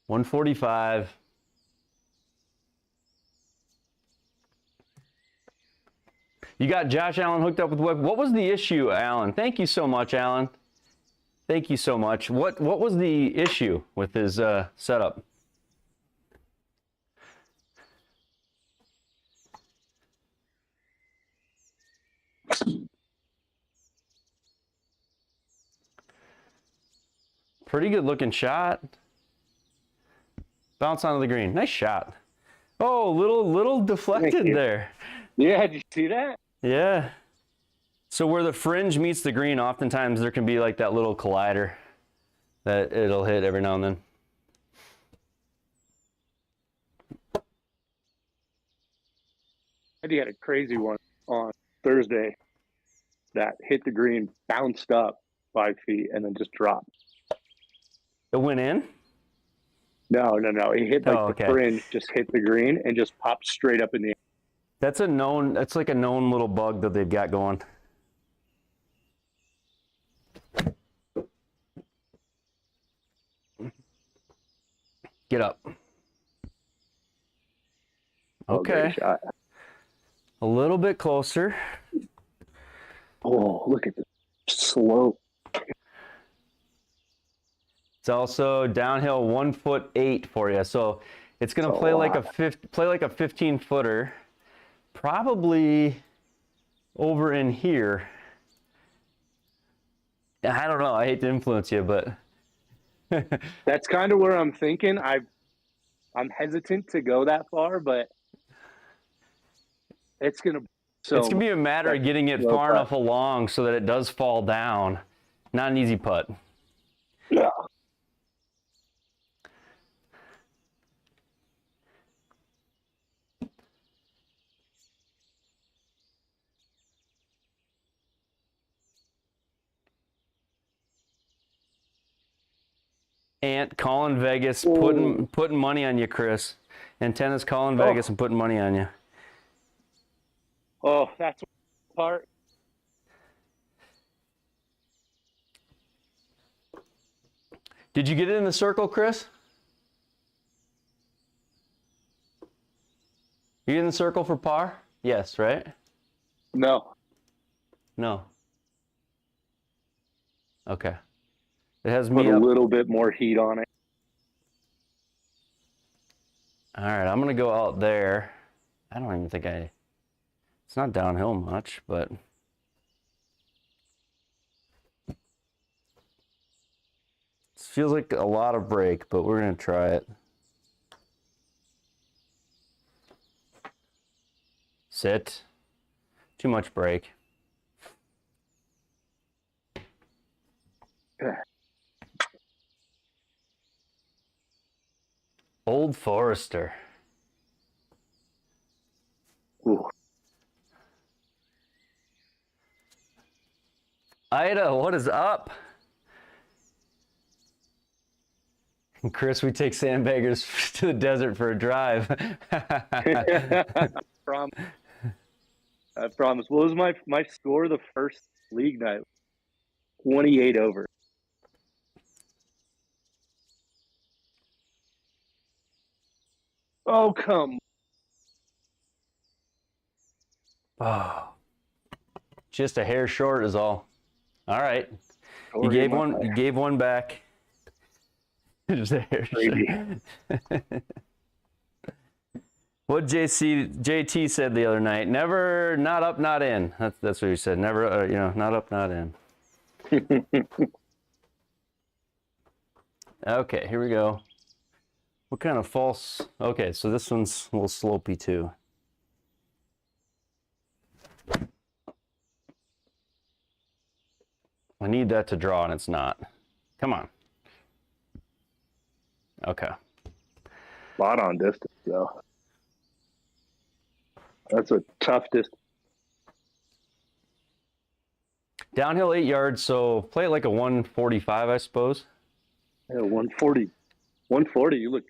$145. You got Josh Allen hooked up with web. What was the issue, Alan? Thank you so much, Alan. Thank you so much. What was the issue with his setup? Pretty good looking shot. Bounce onto the green. Nice shot. Oh, little deflected there. Yeah, did you see that? Yeah. So where the fringe meets the green, oftentimes there can be like that little collider that it'll hit every now and then. Eddie had a crazy one on Thursday that hit the green, bounced up 5 feet, and then just dropped. It went in? No. It hit like the fringe, just hit the green, and just popped straight up in the air. That's like a known little bug that they've got going. Get up. Okay. Shot. A little bit closer. Oh, look at the slope. It's also downhill 1'8" for you, so it's gonna play like a 15-footer, probably over in here. I don't know. I hate to influence you, but That's kind of where I'm thinking. I'm hesitant to go that far, but it's gonna. it's gonna be a matter of getting it far enough along so that it does fall down. Not an easy putt. Yeah. Ant calling Vegas, putting money on you, Chris. Antenna's calling Vegas and putting money on you. Oh, that's the part. Did you get it in the circle, Chris? You in the circle for par? Yes, right? No. No. Okay. It has Put me a up. little bit more heat on it. All right, I'm gonna go out there. I don't even think it's not downhill much, but it feels like a lot of break, but we're gonna try it. Sit. Too much break. Old Forester. Ooh. Ida, what is up? Chris, we take sandbaggers to the desert for a drive. I promise. What was my score the first league night? 28 over. Oh, come. Oh, just a hair short is all. All right, you gave one back. Just a hair short. What JT said the other night? Never, not up, not in. That's what he said. Never, not up, not in. Okay, here we go. What kind of false? Okay, so this one's a little slopey too. I need that to draw, and it's not. Come on. Okay. Spot on distance, though. That's a tough distance. Downhill 8 yards, so play it like a 145, I suppose. Yeah, 140. 140, you look.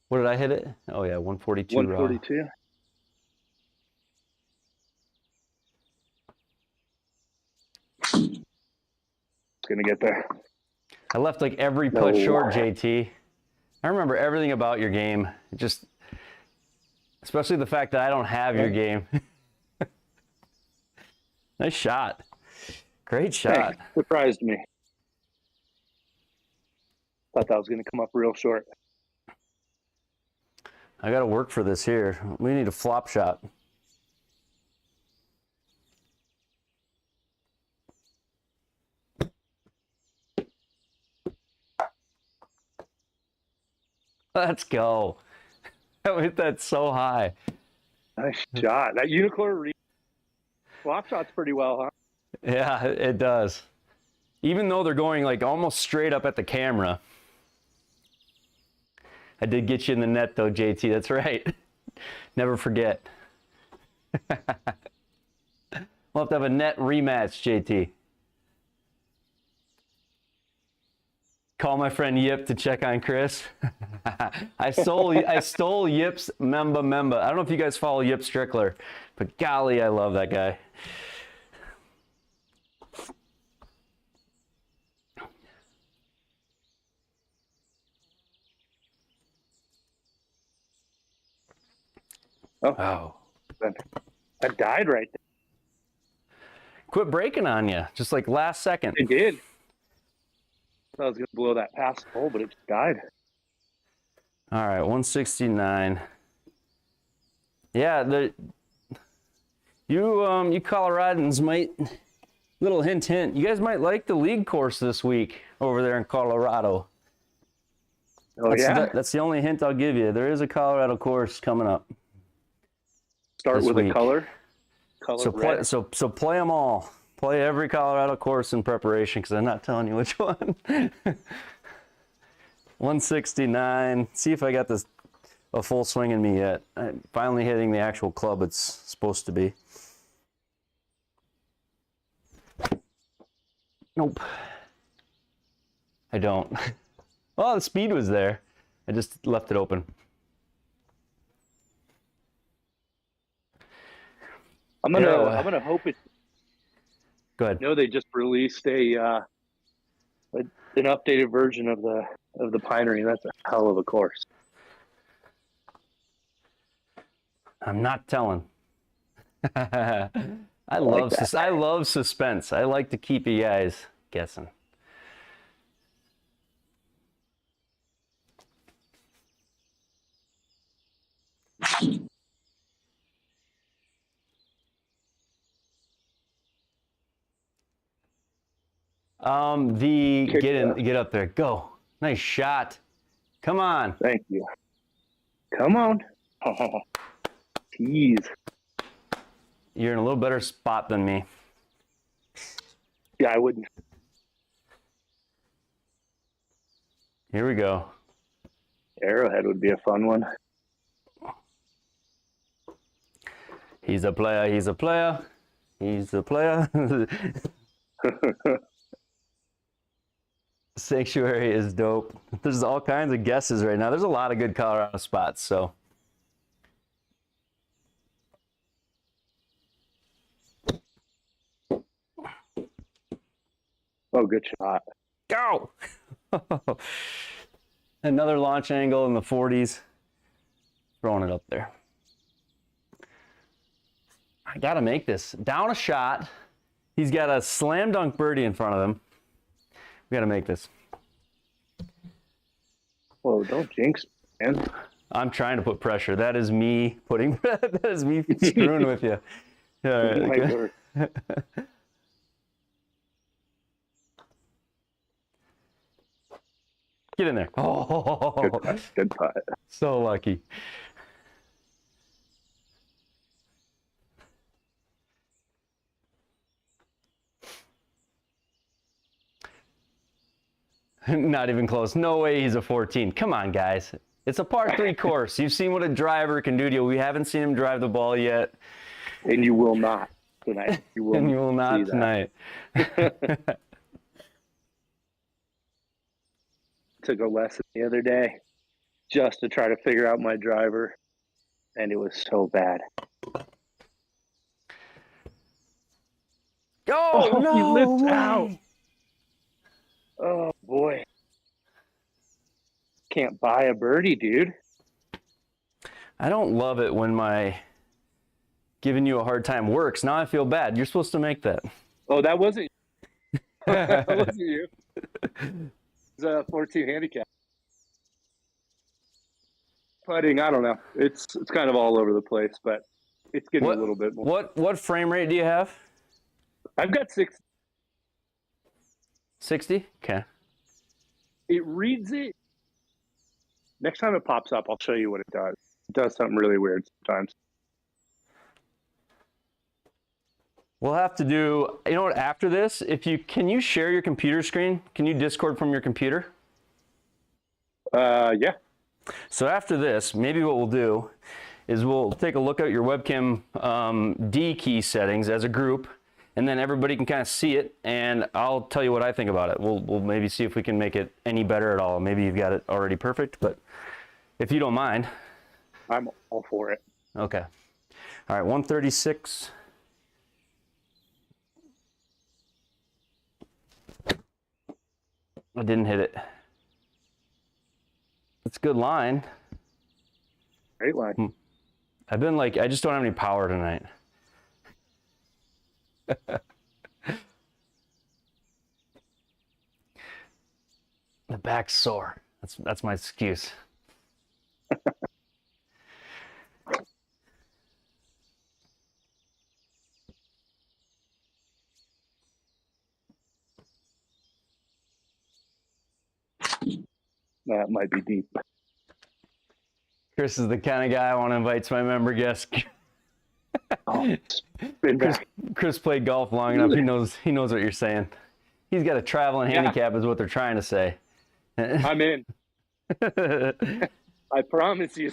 What did I hit it? Oh, yeah, 142. 142. It's going to get there. I left like every putt short, JT. I remember everything about your game. Just, especially the fact that I don't have your game. Nice shot. Great shot. Hey, surprised me. Thought that was going to come up real short. I got to work for this here. We need a flop shot. Let's go. I hit that so high. Nice shot. That unicorn flop shot's pretty well, huh? Yeah, it does. Even though they're going like almost straight up at the camera. I did get you in the net though, JT. That's right. Never forget. We'll have to have a net rematch, JT. Call my friend Yip to check on Chris. I stole Yip's Memba. I don't know if you guys follow Yip Strickler, but golly, I love that guy. Oh, wow. That died right there. Quit breaking on you, just like last second. It did. I was going to blow that past the hole, but it just died. All right, 169. Yeah, you Coloradans might, little hint, you guys might like the league course this week over there in Colorado. Oh, That's the only hint I'll give you. There is a Colorado course coming up. Start with a color. So red. so play them all. Play every Colorado course in preparation because I'm not telling you which one. 169. See if I got this a full swing in me yet. I'm finally hitting the actual club it's supposed to be. Nope. I don't. Well, the speed was there. I just left it open. I'm gonna hope it. Go ahead. I know they just released an updated version of the Pinery. That's a hell of a course. I'm not telling. I love suspense. I like to keep you guys guessing. Get up there. Go. Nice shot. Come on. Thank you. Come on. Oh, jeez. You're in a little better spot than me. Yeah, I wouldn't. Here we go. Arrowhead would be a fun one. He's a player. He's a player. He's a player. Sanctuary is dope. There's all kinds of guesses right now. There's a lot of good Colorado spots, so. Oh, good shot. Go! Another launch angle in the 40s. Throwing it up there. I gotta make this. Down a shot. He's got a slam dunk birdie in front of him. We gotta make this. Whoa, don't jinx, man. I'm trying to put pressure. That is me putting, that is me screwing with you. All right. Get in there. Oh, good putt. So lucky. Not even close. No way he's a 14. Come on, guys. It's a par 3 course. You've seen what a driver can do to you. We haven't seen him drive the ball yet. And you will not tonight. You will, And you will not see tonight. Took a lesson the other day just to try to figure out my driver, and it was so bad. Oh, no he lipped way. out. Oh, boy. Can't buy a birdie, dude. I don't love it when my giving you a hard time works. Now I feel bad. You're supposed to make that. Oh, that wasn't that wasn't you. It's a 14 handicap. Putting, I don't know. It's kind of all over the place, but it's getting a little bit more. What frame rate do you have? I've got 60. 60? Okay. It reads it. Next time it pops up, I'll show you what it does. It does something really weird sometimes. We'll have to do, you know what, after this, can you share your computer screen? Can you Discord from your computer? Yeah. So after this, maybe what we'll do is we'll take a look at your webcam D key settings as a group, and then everybody can kind of see it, and I'll tell you what I think about it. We'll maybe see if we can make it any better at all. Maybe you've got it already perfect, but if you don't mind. I'm all for it. Okay. All right, 136. I didn't hit it. It's a good line. Great line. I've been like, I just don't have any power tonight. The back's sore. That's my excuse. That might be deep. Chris is the kind of guy I want to invite to my member guest. Chris played golf long enough. He knows what you're saying. He's got a traveling handicap is what they're trying to say. I'm in. I promise you.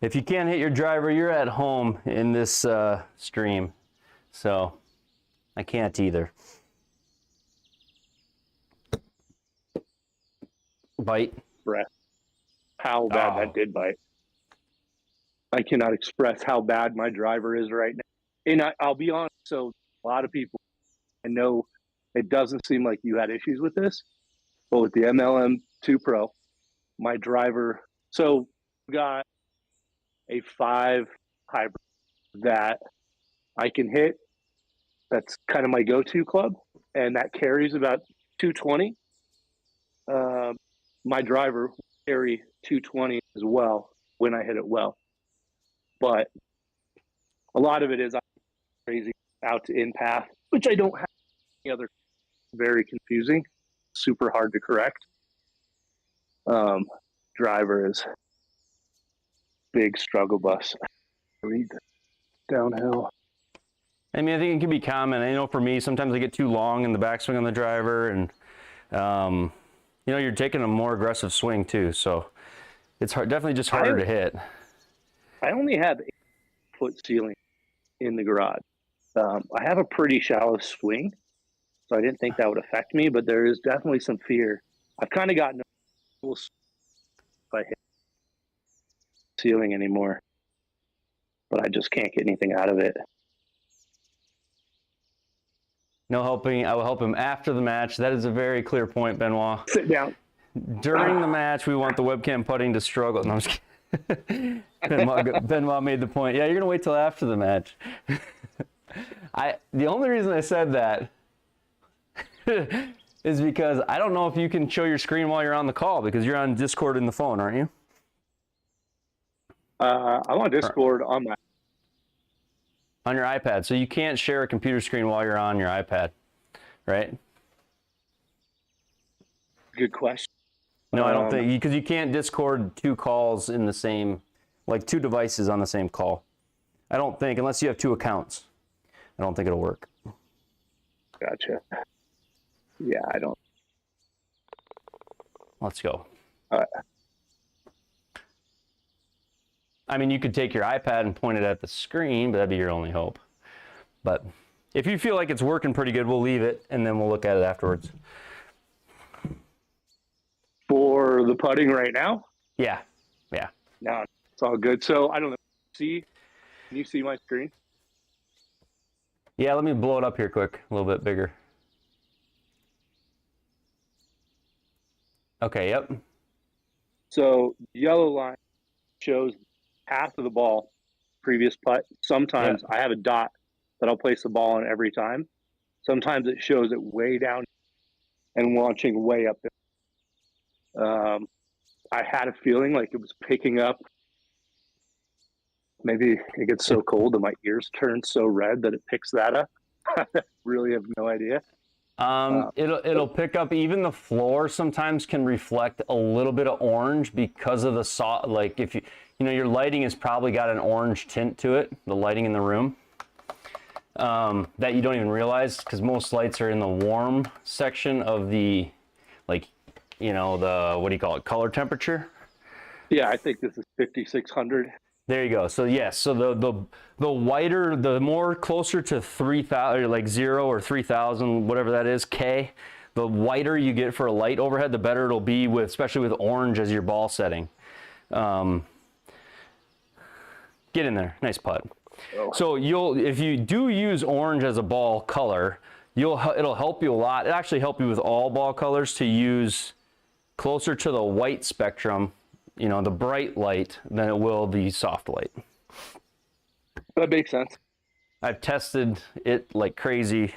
If you can't hit your driver, you're at home in this stream. So I can't either. Bite. Breath. How bad that did bite. I cannot express how bad my driver is right now. And I'll be honest, so a lot of people, I know it doesn't seem like you had issues with this, but with the MLM2 Pro, my driver, so got a 5 hybrid that I can hit. That's kind of my go-to club, and that carries about 220. My driver will carry 220 as well when I hit it well. But a lot of it is crazy out to in path, which I don't have any other. Very confusing, super hard to correct. Driver is big struggle bus. Read downhill. I mean, I think it can be common. I know for me, sometimes I get too long in the backswing on the driver, and you know, you're taking a more aggressive swing too, so it's hard, definitely just harder to hit. I only have 8-foot ceiling in the garage. I have a pretty shallow swing, so I didn't think that would affect me, but there is definitely some fear. I've kind of gotten if I hit ceiling anymore, but I just can't get anything out of it. No helping. I will help him after the match. That is a very clear point, Benoit. Sit down. During the match, we want the webcam putting to struggle. No, I'm just kidding. Benoit made the point. Yeah, you're gonna wait till after the match. The only reason I said that is because I don't know if you can show your screen while you're on the call, because you're on Discord in the phone, aren't you? I'm on Discord on my your iPad, so you can't share a computer screen while you're on your iPad, right? Good question. No, I don't think, because you can't Discord 2 calls in the same, like 2 devices on the same call. I don't think, unless you have 2 accounts, I don't think it'll work. Gotcha. Yeah, I don't. Let's go. All right. I mean, you could take your iPad and point it at the screen, but that'd be your only hope. But if you feel like it's working pretty good, we'll leave it, and then we'll look at it afterwards. For the putting right now? Yeah, yeah. No, it's all good. So I don't know. Can you see my screen? Yeah, let me blow it up here quick, a little bit bigger. Okay, yep. So yellow line shows half of the ball, previous putt. Sometimes I have a dot that I'll place the ball on every time. Sometimes it shows it way down and launching way up there. I had a feeling like it was picking up. Maybe it gets so cold that my ears turn so red that it picks that up. I really have no idea. It'll pick up, even the floor sometimes can reflect a little bit of orange because of the like if you know your lighting has probably got an orange tint to it, the lighting in the room, that you don't even realize, because most lights are in the warm section of the, like, you know, the, what do you call it, color temperature. Yeah, I think this is 5600. There you go. So yes, so the whiter, the more closer to 3000, like 0 or 3000, whatever that is, K, the whiter you get for a light overhead, the better it'll be, with, especially with orange as your ball setting. Get in there, nice putt. Oh. So if you do use orange as a ball color, it'll help you a lot. It actually help you with all ball colors to use closer to the white spectrum, you know, the bright light, than it will the soft light. That makes sense. I've tested it like crazy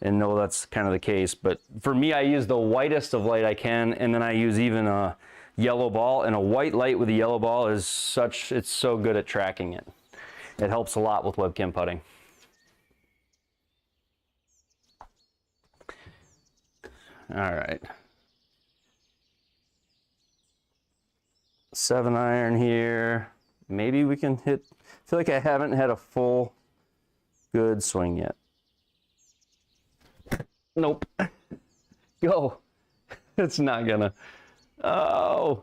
and know that's kind of the case. But for me, I use the whitest of light I can, and then I use even a yellow ball. And a white light with a yellow ball is it's so good at tracking it. It helps a lot with webcam putting. All right. 7-iron here. Maybe we can hit, I feel like I haven't had a full good swing yet. Nope. Go. It's not gonna. Oh.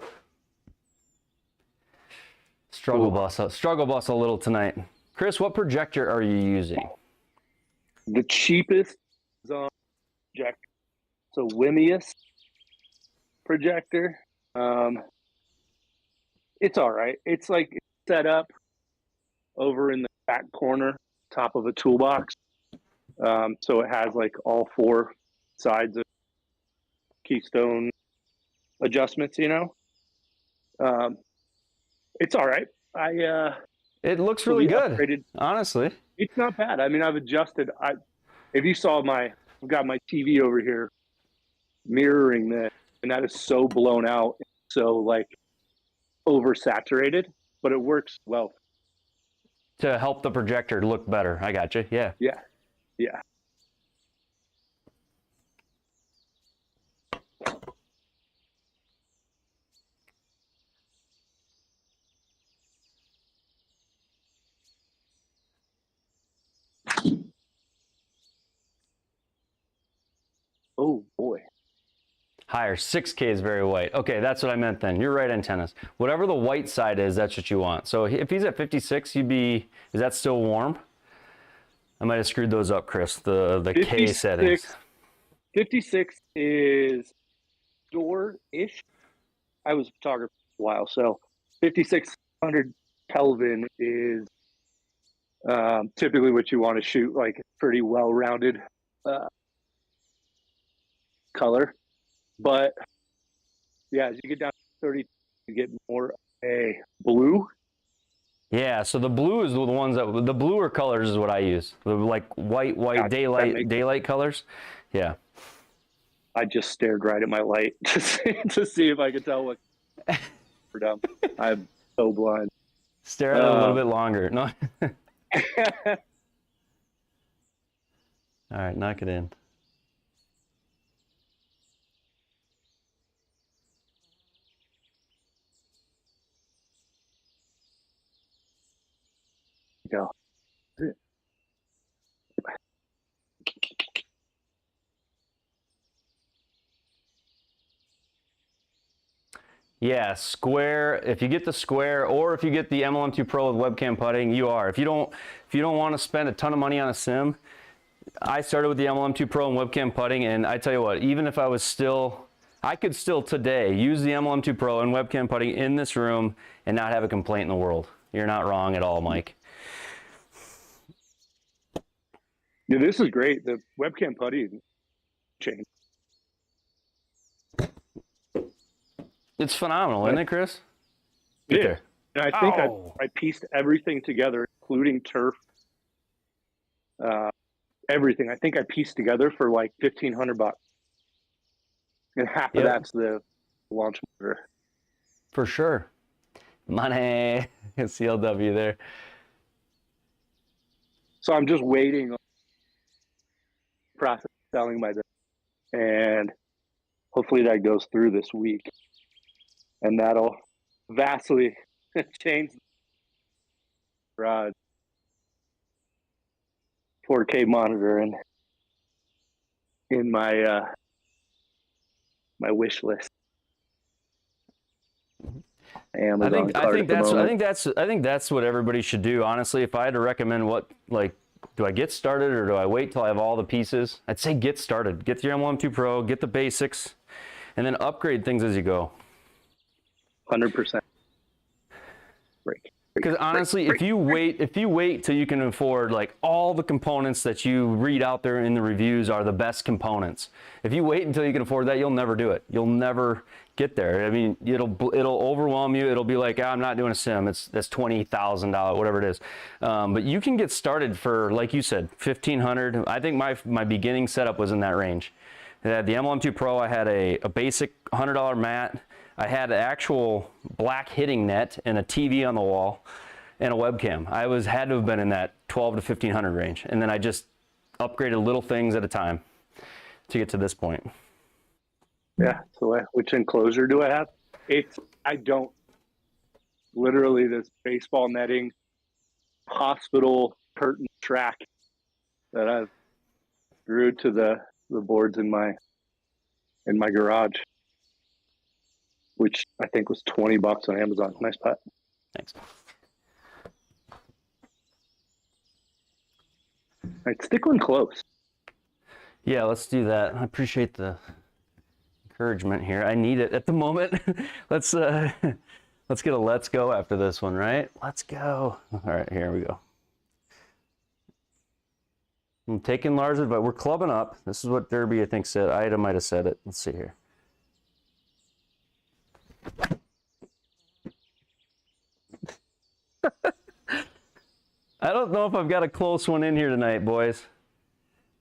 Struggle bus a little tonight. Chris, what projector are you using? The cheapest is on projector. So Wimius projector. It's all right. It's like set up over in the back corner, top of a toolbox. So it has like all 4 sides of keystone adjustments, you know. It's all right. It looks really good, honestly. It's not bad. I mean, I've adjusted. If you saw I've got my TV over here mirroring this, and that is so blown out, so like oversaturated, but it works well. To help the projector look better. I got you. Yeah. Yeah. Yeah. Oh boy. Higher. 6K is very white. Okay, that's what I meant then. You're right, antennas. Whatever the white side is, that's what you want. So if he's at 56, is that still warm? I might have screwed those up, Chris, the K settings. 56 is door-ish. I was a photographer for a while, so 5600 Kelvin is typically what you want to shoot, like pretty well-rounded color. But yeah, as you get down to 30, you get more a blue. Yeah, so the blue is the ones that, the bluer colors is what I use. The like white, daylight colors. Yeah. I just stared right at my light to see if I could tell what we're done. I'm so blind. Stare at it a little bit longer. No. All right, knock it in. go. Yeah, square. If you get the square, or if you get the MLM2 Pro with webcam putting, you are. If you don't want to spend a ton of money on a sim, I started with the MLM2 Pro and webcam putting, and I tell you what, even if I was still, I could still today use the MLM2 Pro and webcam putting in this room and not have a complaint in the world. You're not wrong at all, Mike. Yeah, this is great. The webcam putting changed. It's phenomenal, isn't it, Chris? Get there. And I think Oh. I pieced everything together, including turf, everything. I think I pieced together for like $1,500, and half of that's the launch motor. For sure. Money. CLW there. So I'm just waiting on the process of selling my, and hopefully that goes through this week, and that'll vastly change the garage. 4K monitor and in my my wish list. Amazon I think that's what everybody should do. Honestly, if I had to recommend what, like, do I get started or do I wait till I have all the pieces? I'd say get started. Get your MLM2 Pro, get the basics, and then upgrade things as you go. 100%. Break. Because honestly, if you wait till you can afford, like, all the components that you read out there in the reviews are the best components. If you wait until you can afford that, you'll never do it. You'll never get there. I mean, it'll overwhelm you. It'll be like, I'm not doing a sim. That's $20,000, whatever it is. But you can get started for, like you said, $1,500. I think my beginning setup was in that range. I had the MLM2 Pro. I had a basic $100 mat. I had an actual black hitting net and a TV on the wall and a webcam. I had to have been in that $1,200 to $1,500 range. And then I just upgraded little things at a time to get to this point. Yeah. So which enclosure do I have? I don't. Literally this baseball netting, hospital curtain track that I've glued to the boards in my garage, which I think was $20 on Amazon. Nice putt. Thanks. All right, stick one close. Yeah, let's do that. I appreciate the encouragement here. I need it at the moment. Let's get a let's go after this one, right? Let's go. All right, here we go. I'm taking Lars' advice. We're clubbing up. This is what Derby, I think, said. Ida might have said it. Let's see here. I don't know if I've got a close one in here tonight, boys.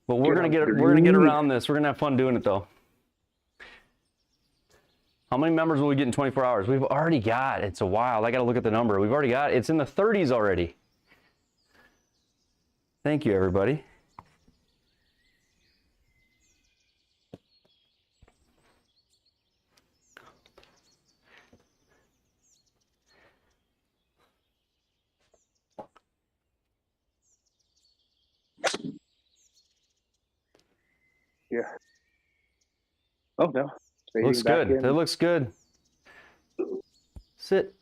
But we're gonna get around this. We're gonna have fun doing it though. How many members will we get in 24 hours? We've already got, it's a while. I gotta look at the number. We've already got, it's in the 30s already. Thank you, everybody. Yeah. Oh no. Looks good. It looks good. Sit.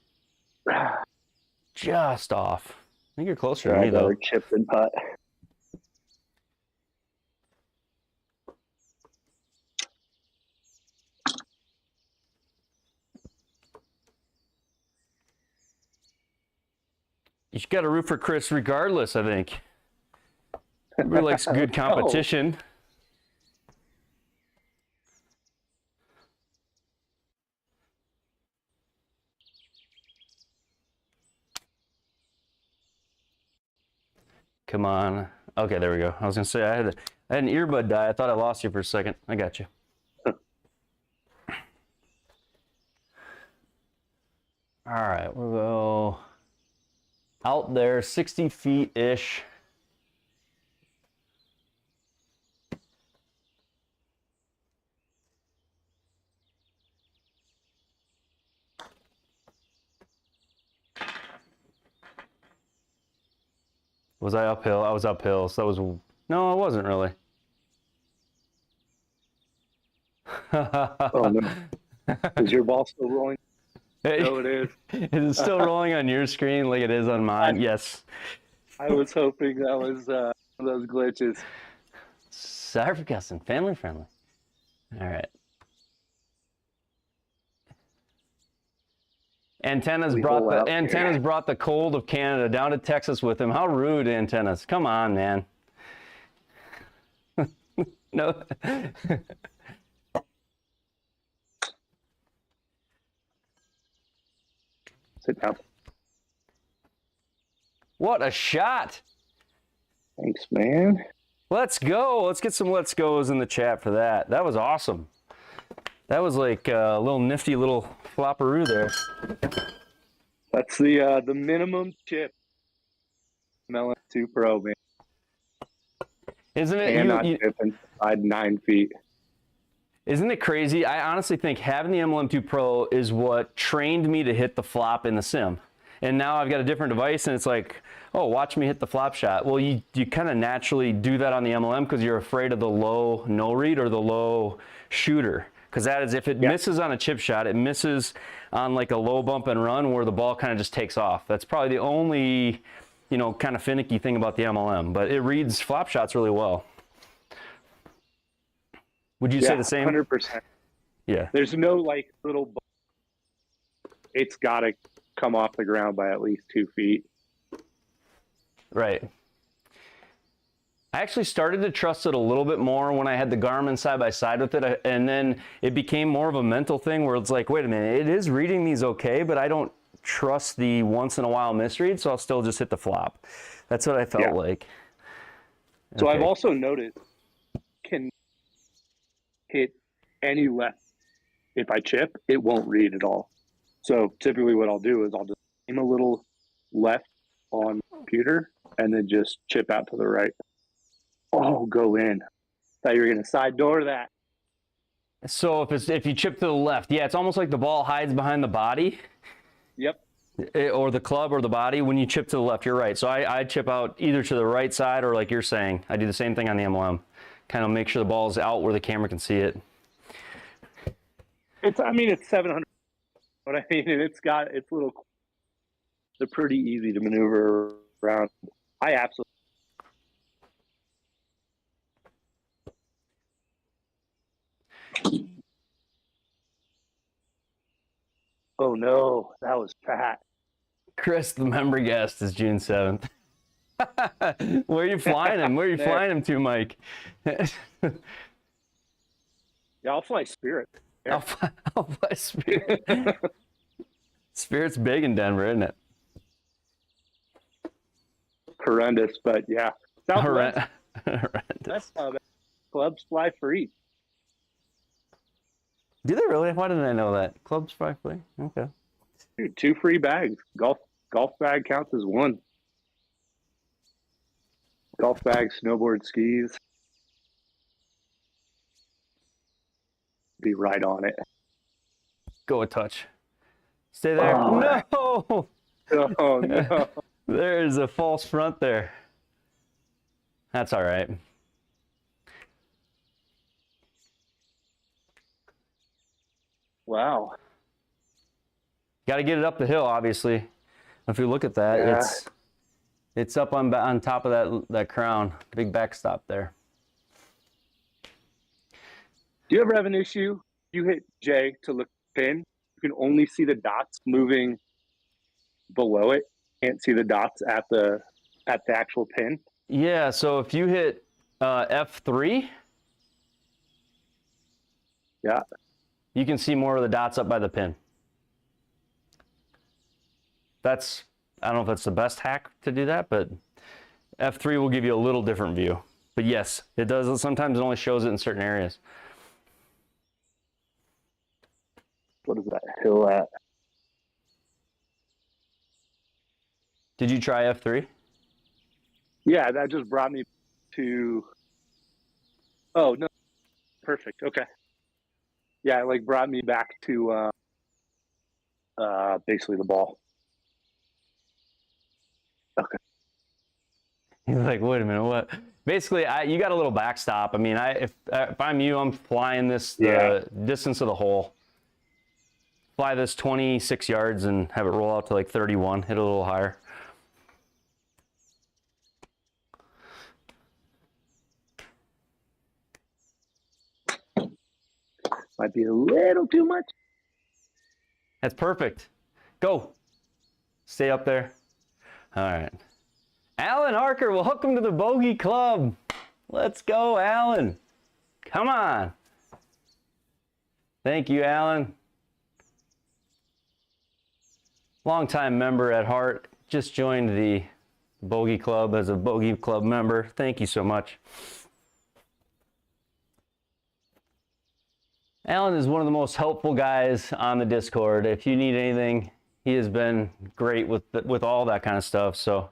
Just off. I think you're closer to me though. Chip and putt. You got to root for Chris regardless, I think. He really likes good competition. Come on. Okay, there we go. I was going to say, I had an earbud die. I thought I lost you for a second. I got you. All right, we'll go out there, 60 feet-ish. Was I uphill? I was uphill, so that was... No, I wasn't really. Oh, no. Is your ball still rolling? No, it is. Is it still rolling on your screen like it is on mine? Yes. I was hoping that was one of those glitches. Sarcasm, family friendly. All right. Antennas brought the cold of Canada down to Texas with him. How rude, Antennas. Come on, man. No. Sit down. What a shot. Thanks, man. Let's go. Let's get some let's goes in the chat for that. That was awesome. That was like a little nifty little flopperoo there. That's the minimum chip. Melon 2 Pro, man. Isn't it? And not chipping. I had 9 feet. Isn't it crazy? I honestly think having the MLM2 Pro is what trained me to hit the flop in the sim. And now I've got a different device and it's like, oh, watch me hit the flop shot. Well, you kind of naturally do that on the MLM because you're afraid of the low no read or the low shooter. Because that is, if it misses on a chip shot, it misses on like a low bump and run where the ball kind of just takes off. That's probably the only, you know, kind of finicky thing about the MLM, but it reads flop shots really well. Would you say the same? 100%. Yeah. There's no like little ball. It's got to come off the ground by at least 2 feet. Right. I actually started to trust it a little bit more when I had the Garmin side by side with it, and then it became more of a mental thing where it's like, wait a minute, it is reading these okay, but I don't trust the once in a while misread, so I'll still just hit the flop. That's what I felt like. So I've also noticed can hit any left. If I chip, it won't read at all. So typically what I'll do is I'll just aim a little left on the computer and then just chip out to the right. Oh, go in. Thought you were going to side door that. So if you chip to the left, yeah, it's almost like the ball hides behind the body. Yep. Or the club or the body when you chip to the left. You're right. So I chip out either to the right side or like you're saying. I do the same thing on the MLM. Kind of make sure the ball's out where the camera can see it. It's 700. But I mean, it's little. They're pretty easy to maneuver around. I absolutely. Oh no, that was fat. Chris, the member guest, is June 7th. Where are you flying him? Where are you flying him to, Mike? Yeah, I'll fly Spirit. Yeah. I'll fly Spirit. Spirit's big in Denver, isn't it? Horrendous, but yeah. Horrendous. That's how clubs fly free. Do they really? Why didn't I know that? Clubs fly free? Okay. Dude, 2 free bags. Golf bag counts as 1. Golf bag, snowboard, skis. Be right on it. Go a touch. Stay there. Oh. No! Oh, no. There's a false front there. That's all right. Wow. Got to get it up the hill, obviously. If you look at that, it's up on top of that crown. Big backstop there. Do you ever have an issue? You hit J to look at the pin. You can only see the dots moving below it. Can't see the dots at the actual pin. Yeah. So if you hit F3, yeah, you can see more of the dots up by the pin. I don't know if that's the best hack to do that, but F3 will give you a little different view. But yes, it does. Sometimes it only shows it in certain areas. What is that hill at? Did you try F3? Yeah, that just brought me to. Oh no, perfect. Okay. Yeah, it brought me back to basically the ball. Okay. He's like, wait a minute, what? Basically, you got a little backstop. I mean, if I'm you, I'm flying this the distance of the hole. Fly this 26 yards and have it roll out to like 31, hit a little higher. Might be a little too much. That's perfect. Go. Stay up there. All right. Alan Harker, welcome to the Bogey Club. Let's go, Alan. Come on. Thank you, Alan. Longtime member at heart. Just joined the Bogey Club as a Bogey Club member. Thank you so much. Alan is one of the most helpful guys on the Discord. If you need anything, he has been great with all that kind of stuff. So,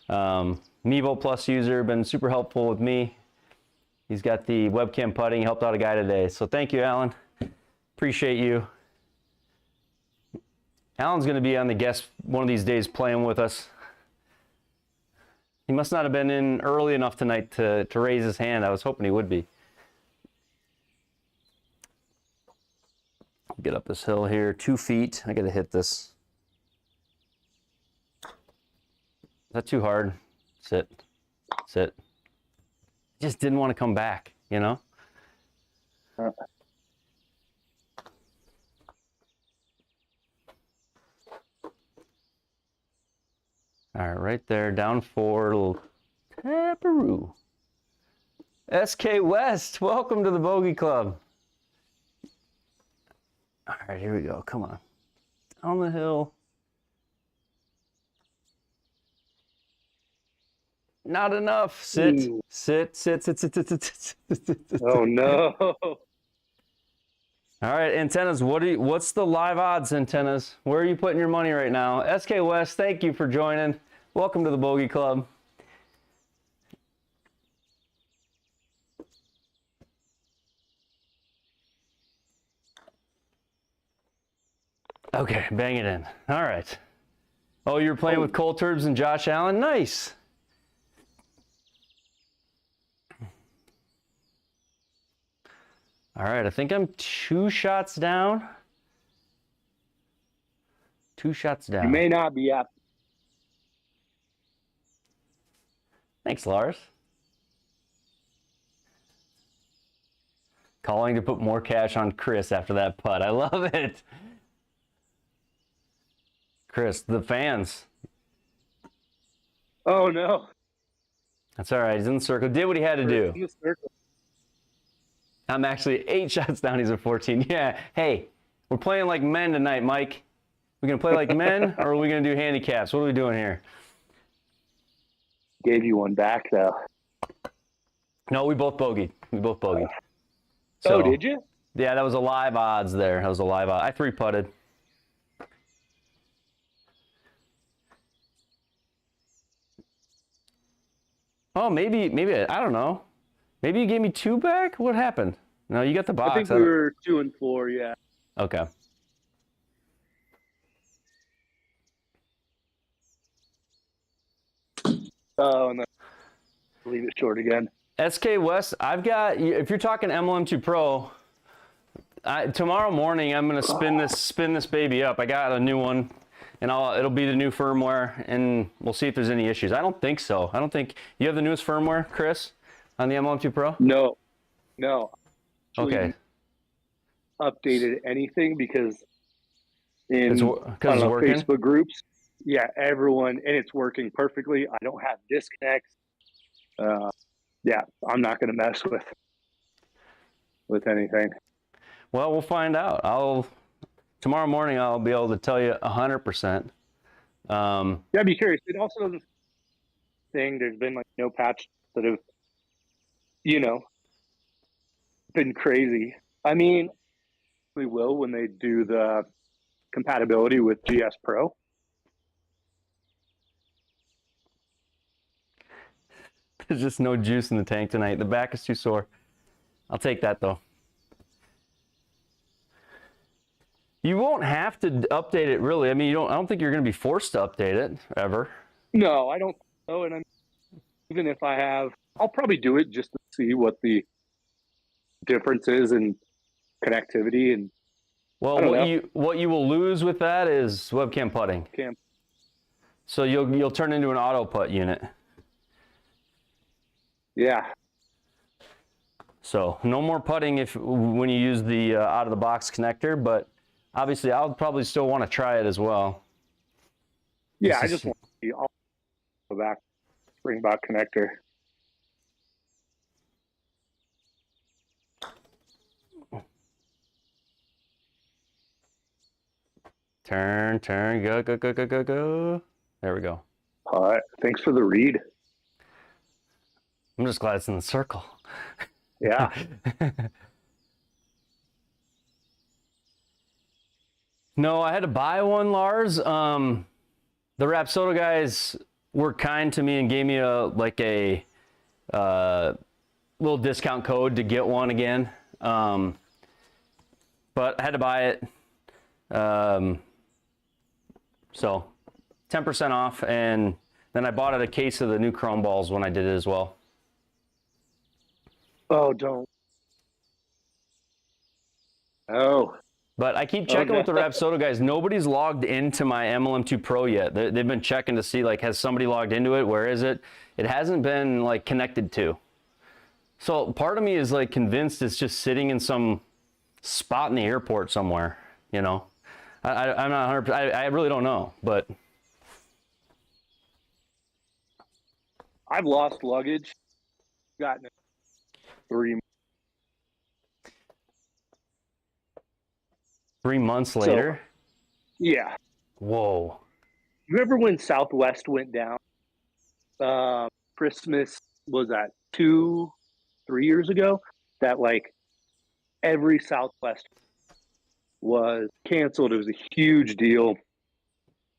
Mevo Plus user, been super helpful with me. He's got the webcam putting, helped out a guy today. So thank you, Alan. Appreciate you. Alan's going to be on the guest one of these days playing with us. He must not have been in early enough tonight to raise his hand. I was hoping he would be. Get up this hill here, 2 feet. I got to hit this. Is that too hard? Sit. Sit. Just didn't want to come back, you know? All right, right there, down 4, little taparoo. SK West, welcome to the Bogey Club. All right, here we go. Come on. Down the hill. Not enough. Sit. Sit. Oh no. All right, antennas. What's the live odds, antennas? Where are you putting your money right now? SK West, thank you for joining. Welcome to the Bogey Club. Okay, bang it in. All right. Oh, you're playing with Cole Turbs and Josh Allen? Nice. All right, I think I'm 2 shots down. 2 shots down. You may not be up. Thanks, Lars. Calling to put more cash on Chris after that putt. I love it. Chris, the fans. Oh no. That's all right. He's in the circle. Did what he had to do. In the circle. I'm actually 8 shots down. He's at 14. Yeah. Hey, we're playing like men tonight, Mike. We gonna play like men, or are we gonna do handicaps? What are we doing here? Gave you one back though. No, we both bogeyed. We both bogeyed. Oh, did you? Yeah, that was a live odds there. That was a live odd. I 3-putted. Oh, maybe I don't know. Maybe you gave me 2 back? What happened? No, you got the box. I think we were 2 and 4, yeah. Okay. Oh, and then leave it short again. SK West, I've got, if you're talking MLM2 Pro, tomorrow morning I'm going to spin this baby up. I got a new one, and it'll be the new firmware, and we'll see if there's any issues. I don't think so. I don't think you have the newest firmware, Chris, on the MLM2 Pro? No. Okay. Updated anything because in it's working? Facebook groups, yeah, everyone, and it's working perfectly. I don't have disconnects. Yeah, I'm not going to mess with anything. Well, we'll find out. Tomorrow morning I'll be able to tell you 100%. Yeah, I'd be curious. It also doesn't thing. There's been like no patch that have, been crazy. I mean, we will when they do the compatibility with GS Pro. There's just no juice in the tank tonight. The back is too sore. I'll take that though. You won't have to update it really. I mean, I don't think you're going to be forced to update it ever. No, I don't know. And even if I'll probably do it just to see what the difference is in connectivity. And Well, what you will lose with that is webcam putting. So you'll turn into an auto putt unit. Yeah. So no more putting when you use the out of the box connector, but obviously I'll probably still want to try it as well. Yeah, I just want to go back, bring back connector. Turn, go, go, go, go, go, go. There we go. All right. Thanks for the read. I'm just glad it's in the circle. Yeah. No, I had to buy one, Lars. The Rapsodo guys were kind to me and gave me a little discount code to get one again. But I had to buy it. So 10% off, and then I bought it a case of the new chrome balls when I did it as well. Oh, don't. Oh. But I keep checking with the Rapsodo guys. Nobody's logged into my MLM2 Pro yet. They've been checking to see, like, has somebody logged into it? Where is it? It hasn't been, like, connected to. So part of me is, like, convinced it's just sitting in some spot in the airport somewhere, you know? I'm not 100%. I really don't know, but. I've lost luggage. Gotten it 3 months later? So, yeah. Whoa. You remember when Southwest went down? Christmas, was that 2-3 years ago? That, like, every Southwest was canceled. It was a huge deal.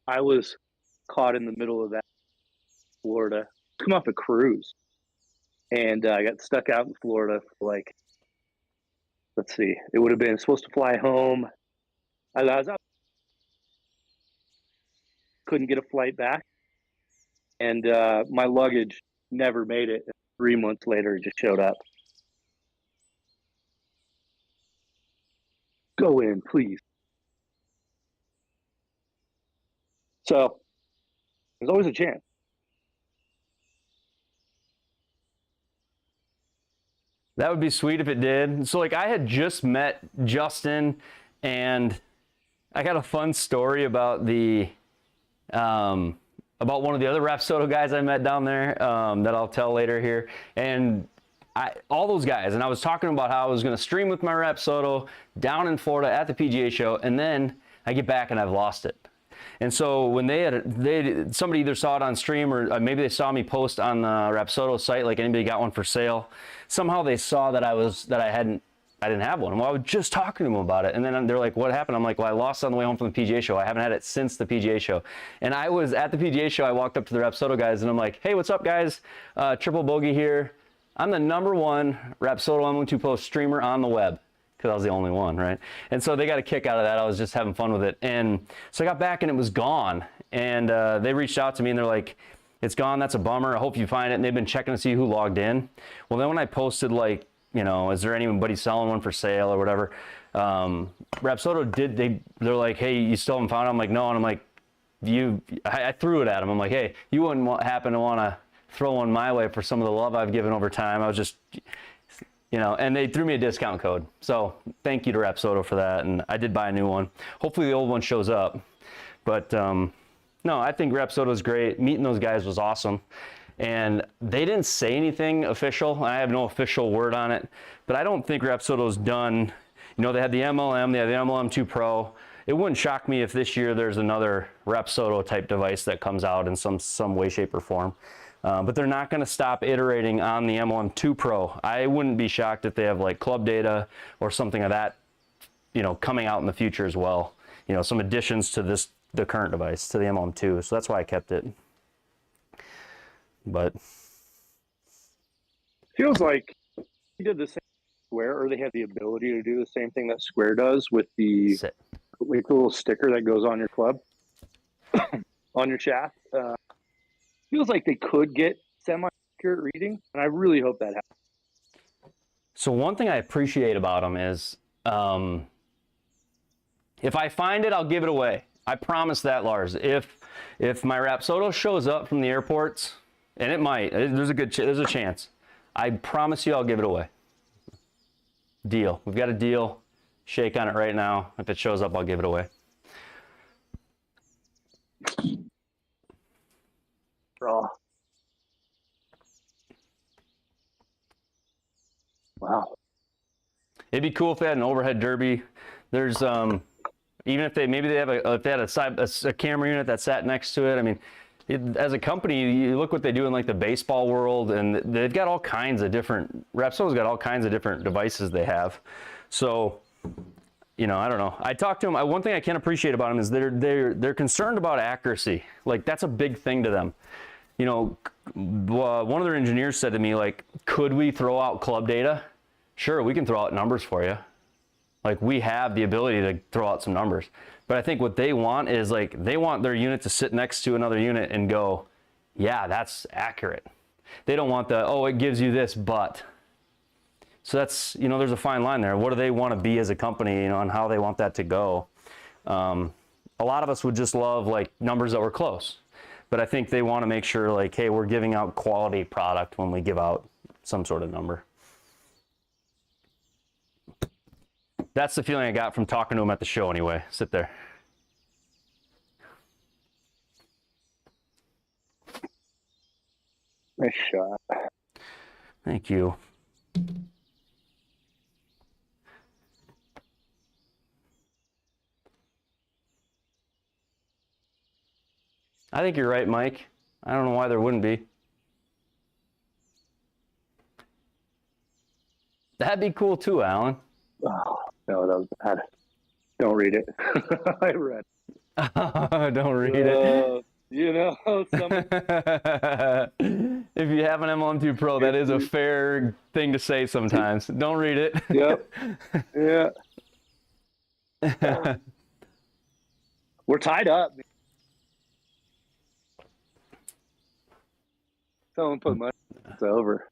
I was caught in the middle of that in Florida. Come off a cruise. And I got stuck out in Florida for, like, let's see, it would have been supposed to fly home. I was out, couldn't get a flight back, and my luggage never made it. 3 months later, it just showed up. Go in, please. So there's always a chance. That would be sweet if it did. So, like, I had just met Justin, and I got a fun story about about one of the other Rapsodo guys I met down there that I'll tell later here. And all those guys, and I was talking about how I was going to stream with my Rapsodo down in Florida at the PGA show, and then I get back and I've lost it. And so when somebody either saw it on stream or maybe they saw me post on the Rapsodo site, like anybody got one for sale. Somehow they saw that I didn't have one. Well, I was just talking to them about it, and then they're like, "What happened?" I'm like, "Well, I lost it on the way home from the PGA show. I haven't had it since the PGA show." And I was at the PGA show. I walked up to the Rapsodo guys, and I'm like, "Hey, what's up, guys? Triple Bogey here. I'm the #1 Rapsodo M12 Pro streamer on the web." Because I was the only one, right? And so they got a kick out of that. I was just having fun with it. And so I got back and it was gone. And they reached out to me and they're like, "It's gone. That's a bummer. I hope you find it." And they've been checking to see who logged in. Well, then when I posted, like, you know, is there anybody selling one for sale or whatever? Rapsodo they're like, "Hey, you still haven't found it?" I'm like, "No." And I'm like, I threw it at them. I'm like, "Hey, you wouldn't happen to want to throw one my way for some of the love I've given over time." I was just, you know, and they threw me a discount code. So thank you to Rapsodo for that. And I did buy a new one. Hopefully the old one shows up. But no, I think Rapsodo is great. Meeting those guys was awesome. And they didn't say anything official. I have no official word on it. But I don't think Rapsodo's done. You know, they had the MLM, they had the MLM2 Pro. It wouldn't shock me if this year there's another Rapsodo type device that comes out in some way, shape, or form. But they're not going to stop iterating on the M12 Pro. I wouldn't be shocked if they have like club data or something of that, you know, coming out in the future as well. You know, some additions to the current device, to the M12. So that's why I kept it. But feels like he did the same Square, or they have the ability to do the same thing that Square does with the little sticker that goes on your club, on your shaft. Feels like they could get semi-accurate accurate reading, and I really hope that happens. So one thing I appreciate about them is, if I find it, I'll give it away. I promise that, Lars. If my Rapsodo shows up from the airports, and it might, there's a chance. I promise you, I'll give it away. Deal. We've got a deal. Shake on it right now. If it shows up, I'll give it away. Oh. Wow. It'd be cool if they had an overhead derby. There's even if they had a camera unit that sat next to it. I mean, as a company, you look what they do in like the baseball world, and they've got all kinds of different. Rapsodo's got all kinds of different devices they have. So, you know, I don't know. I talked to them. One thing I can appreciate about them is they're concerned about accuracy. Like, that's a big thing to them. You know, one of their engineers said to me, like, could we throw out club data? Sure, we can throw out numbers for you. Like, we have the ability to throw out some numbers. But I think what they want is, like, they want their unit to sit next to another unit and go, yeah, that's accurate. They don't want the, oh, it gives you this, but. So that's, you know, there's a fine line there. What do they want to be as a company, you know, and how they want that to go? A lot of us would just love, like, numbers that were close. But I think they want to make sure, like, hey, we're giving out quality product when we give out some sort of number. That's the feeling I got from talking to him at the show anyway. Sit there. Nice shot. Thank you. I think you're right, Mike. I don't know why there wouldn't be. That'd be cool too, Alan. Oh, no, that was bad. Don't read it. I read it. Don't read it. You know, if you have an MLM2 Pro, that is a fair thing to say sometimes. Don't read it. Yep. Yeah. We're tied up. Someone put money. It's over.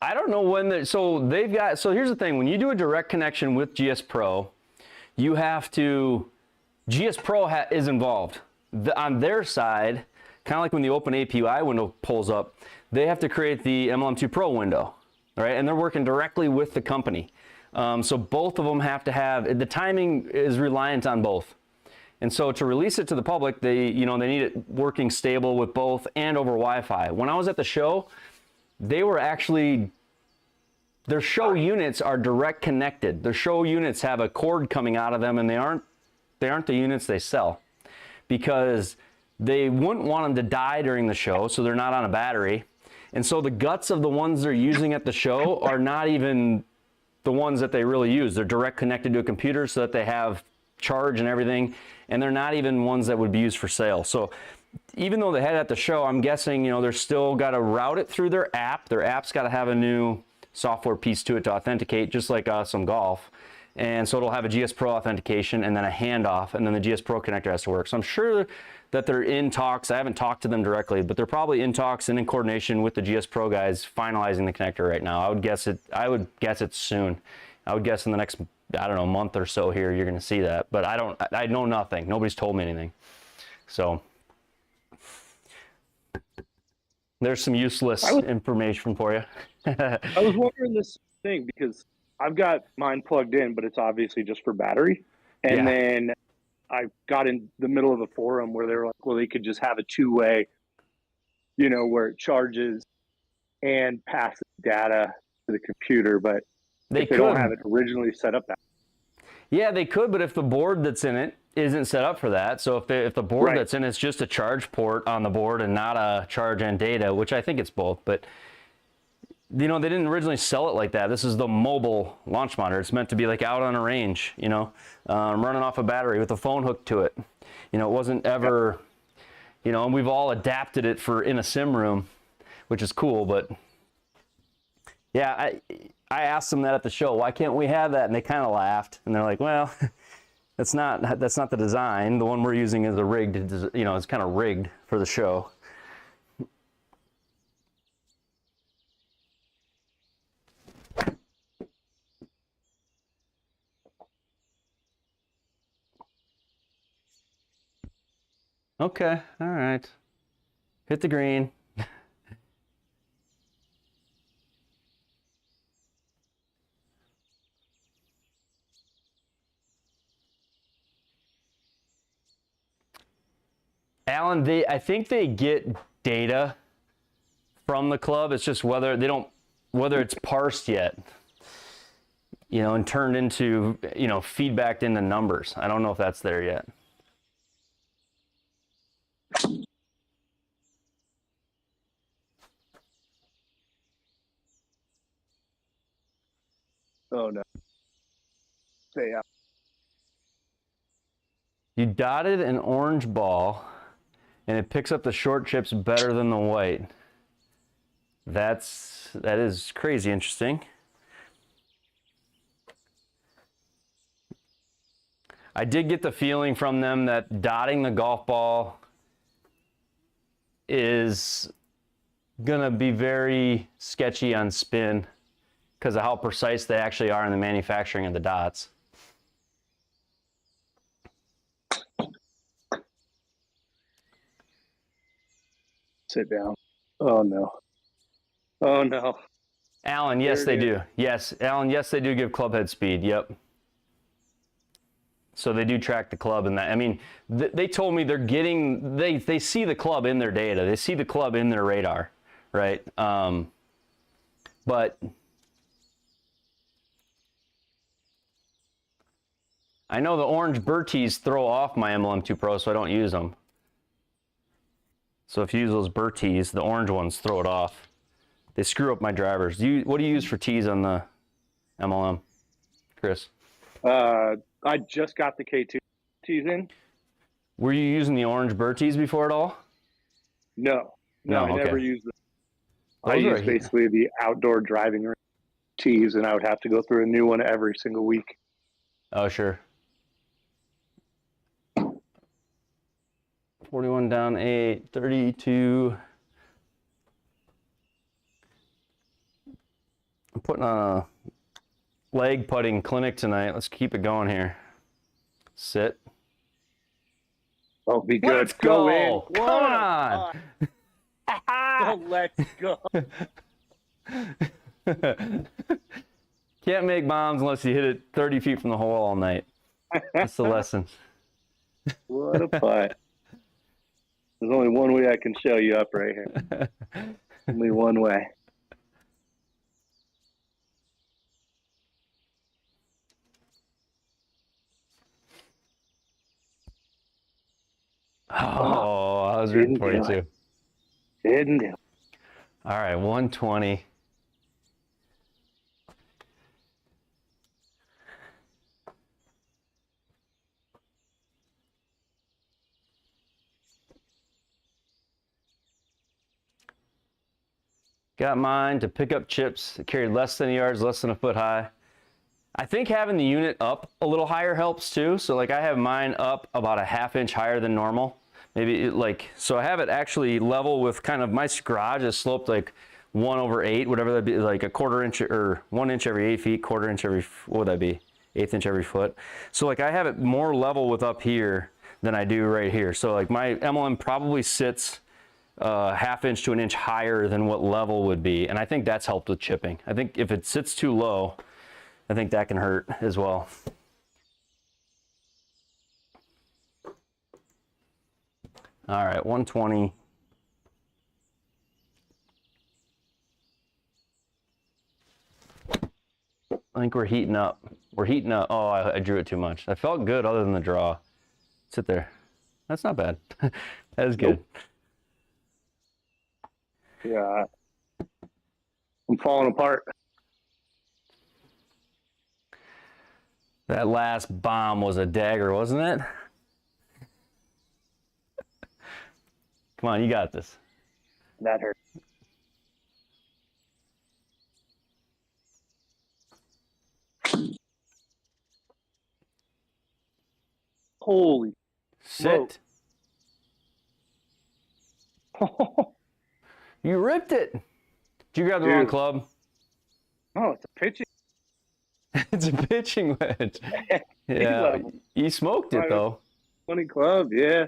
I don't know when so here's the thing. When you do a direct connection with GS Pro, you have to, GS Pro is involved. On their side, kind of like when the Open API window pulls up, they have to create the MLM2 Pro window, right? And they're working directly with the company. So both of them have to have, the timing is reliant on both. And so to release it to the public, they need it working stable with both and over Wi-Fi. When I was at the show, they were actually, their show units are direct connected. Their show units have a cord coming out of them, and they aren't the units they sell, because they wouldn't want them to die during the show, so they're not on a battery. And so the guts of the ones they're using at the show are not even the ones that they really use. They're direct connected to a computer so that they have charge and everything, and they're not even ones that would be used for sale. So even though they had it at the show, I'm guessing, they're still got to route it through their app. Their app's got to have a new software piece to it to authenticate, just like some golf. And so it'll have a GS Pro authentication and then a handoff, and then the GS Pro connector has to work. So I'm sure that they're in talks. I haven't talked to them directly, but they're probably in talks and in coordination with the GS Pro guys finalizing the connector right now. I would guess it's soon. I would guess in the next, I don't know, month or so here, you're going to see that. But I know nothing. Nobody's told me anything. So there's some useless information for you. I was wondering this thing because I've got mine plugged in, but it's obviously just for battery. And then I got in the middle of a forum where they were like, well, they could just have a two-way, where it charges and passes data to the computer. But they don't have it originally set up that. Yeah, they could, but if the board that's in it isn't set up for that, so if the board that's in it's just a charge port on the board and not a charge and data, which I think it's both, but they didn't originally sell it like that. This is the mobile launch monitor. It's meant to be like out on a range, running off a battery with a phone hooked to it. It wasn't ever, and we've all adapted it for in a sim room, which is cool, but yeah, I asked them that at the show, why can't we have that? And they kind of laughed, and they're like, well, That's not the design. The one we're using is a rigged, you know, it's kind of rigged for the show. Okay, all right. Hit the green. Alan, I think they get data from the club. It's just whether it's parsed yet, you know, and turned into, you know, feedbacked into numbers. I don't know if that's there yet. Oh no. Stay out. You dotted an orange ball and it picks up the short chips better than the white. That is crazy interesting. I did get the feeling from them that dotting the golf ball is gonna be very sketchy on spin because of how precise they actually are in the manufacturing of the dots. Sit down. Oh no. Oh no. Alan, yes, they do. Yes, Alan, yes, they do give club head speed. Yep. So they do track the club in that. I mean, they told me they're getting, they see the club in their data. They see the club in their radar, right? But I know the orange Berties throw off my MLM2 Pro, so I don't use them. So if you use those Berties, the orange ones throw it off. They screw up my drivers. What do you use for tees on the MLM, Chris? I just got the K2 tees in. Were you using the orange Berties before at all? No, I okay. never used them. I use basically the outdoor driving tees, and I would have to go through a new one every single week. Oh, sure. 41 down 8, 32. I'm putting on a leg putting clinic tonight. Let's keep it going here. Sit. Oh, be good. Let's go. In. Come on. Oh, let's go. Can't make bombs unless you hit it 30 feet from the hole all night. That's the lesson. What a putt. There's only one way I can show you up right here. Only one way. Oh, I was rooting for you too. Didn't do it. All right, 120. Got mine to pick up chips. It carried less than yards, less than a foot high. I think having the unit up a little higher helps too. So like I have mine up about a ½ inch higher than normal. Maybe so I have it actually level with kind of, my garage is sloped like 1/8, whatever that'd be, like a 1/4 inch or 1 inch every 8 feet, 1/4 inch every, what would that be? 1/8 inch every foot. So like I have it more level with up here than I do right here. So like my MLM probably sits ½ inch to an inch higher than what level would be. And I think that's helped with chipping. I think if it sits too low, I think that can hurt as well. All right, 120. I think we're heating up. We're heating up. Oh, I drew it too much. I felt good other than the draw. Sit there. That's not bad. That is good. Nope. Yeah. I'm falling apart. That last bomb was a dagger, wasn't it? Come on, you got this. That hurt. Holy Sit. smoke. You ripped it. Did you grab the wrong club? Oh, it's a pitching. It's a pitching wedge. Yeah, level. you smoked it though. 20 club, yeah.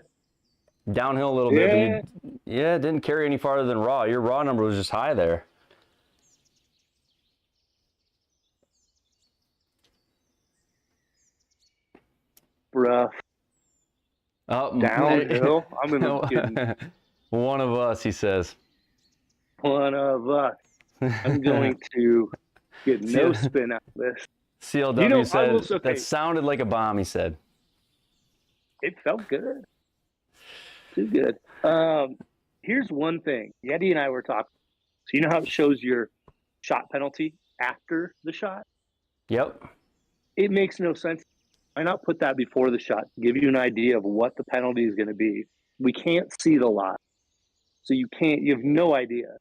Downhill a little bit, but it didn't carry any farther than raw. Your raw number was just high there. Rough. Oh, Downhill. I'm gonna get one of us, he says. one of us. I'm going to get no spin out of this. CLW said that sounded like a bomb, he said. It felt good. Too good. Here's one thing. Yeti and I were talking. So you know how it shows your shot penalty after the shot? Yep. It makes no sense. Why not put that before the shot to give you an idea of what the penalty is going to be? We can't see the lot. So you have no idea.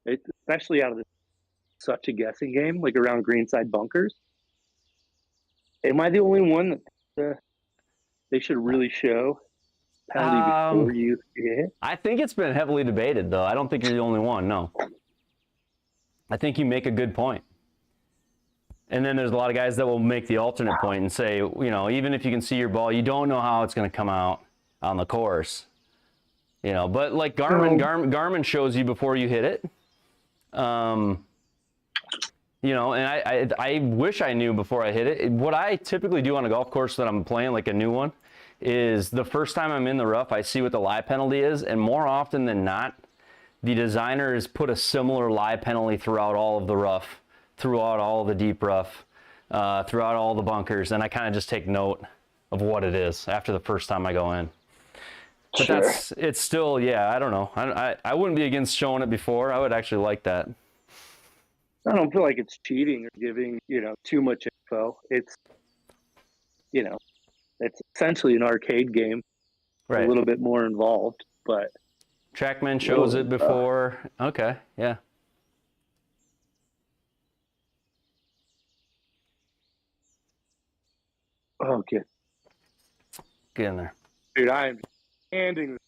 Especially out of such a guessing game, like around greenside bunkers. Am I the only one that they should really show penalty before you hit? I think it's been heavily debated, though. I don't think you're the only one, no. I think you make a good point. And then there's a lot of guys that will make the alternate point and say, you know, even if you can see your ball, you don't know how it's going to come out on the course. You know, but like Garmin shows you before you hit it. You know, and I wish I knew before I hit it. What I typically do on a golf course that I'm playing, like a new one, is the first time I'm in the rough, I see what the lie penalty is, and more often than not, the designer has put a similar lie penalty throughout all of the rough, throughout all of the deep rough, throughout all the bunkers, and I kind of just take note of what it is after the first time I go in. But sure. It's still, yeah, I don't know. I wouldn't be against showing it before. I would actually like that. I don't feel like it's cheating or giving, you know, too much info. It's, you know, it's essentially an arcade game, right? A little bit more involved, but TrackMan shows it before. Okay, yeah. Oh, get in there, dude. I am handing.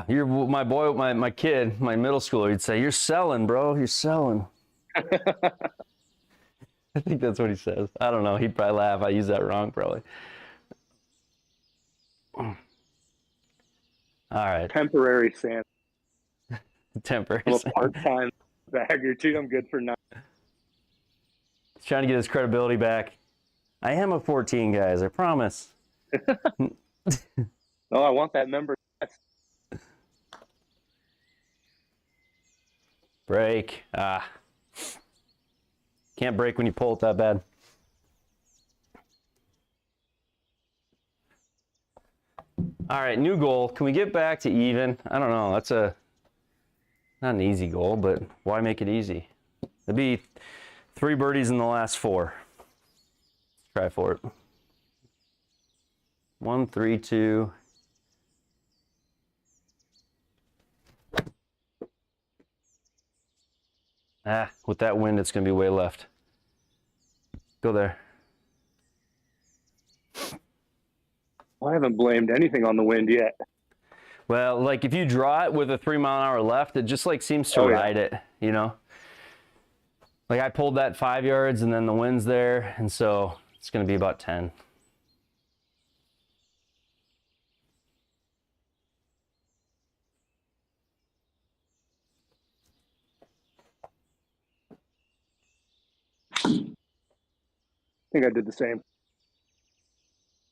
You're my boy, my kid, my middle schooler. He'd say, "You're selling, bro. You're selling." I think that's what he says. I don't know. He'd probably laugh. I use that wrong, probably. All right. Temporary Santa. Temporary. A part-time bagger too. I'm good for now. He's trying to get his credibility back. I am a 14, guys. I promise. Oh, I want that member. Break. Can't break when you pull it that bad. All right, new goal. Can we get back to even? I don't know. That's not an easy goal, but why make it easy? It'd be 3 birdies in the last 4. Let's try for it. 1, 3, 2. With that wind, it's going to be way left. Go there. Well, I haven't blamed anything on the wind yet. Well, like if you draw it with a 3-mile-an-hour left, it just like seems to ride it, you know? Like I pulled that 5 yards and then the wind's there, and so it's going to be about 10. I think I did the same.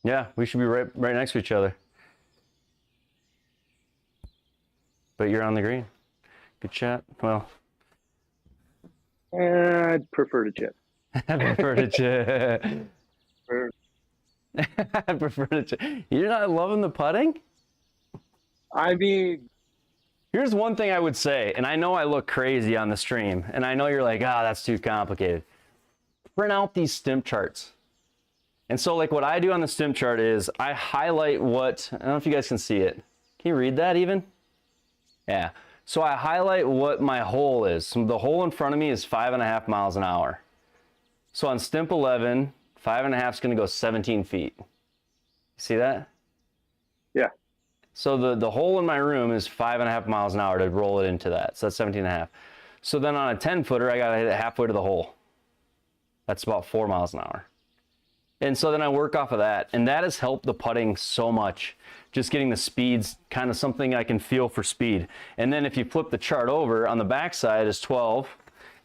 Yeah, we should be right next to each other. But you're on the green. Good shot. Well, I'd prefer to chip. I prefer to chip. I prefer to chip. You're not loving the putting? I mean, here's one thing I would say, and I know I look crazy on the stream, and I know you're like, that's too complicated. Print out these stimp charts. And so like what I do on the stimp chart is I highlight what, I don't know if you guys can see it. Can you read that even? Yeah. So I highlight what my hole is. So the hole in front of me is 5.5 miles an hour. So on stimp 11, 5.5 is going to go 17 feet. See that? Yeah. So the hole in my room is 5.5 miles an hour to roll it into that. So that's 17.5. So then on a 10-footer, I got to hit it halfway to the hole. That's about 4 miles an hour. And so then I work off of that. And that has helped the putting so much. Just getting the speeds, kind of something I can feel for speed. And then if you flip the chart over, on the back side is 12.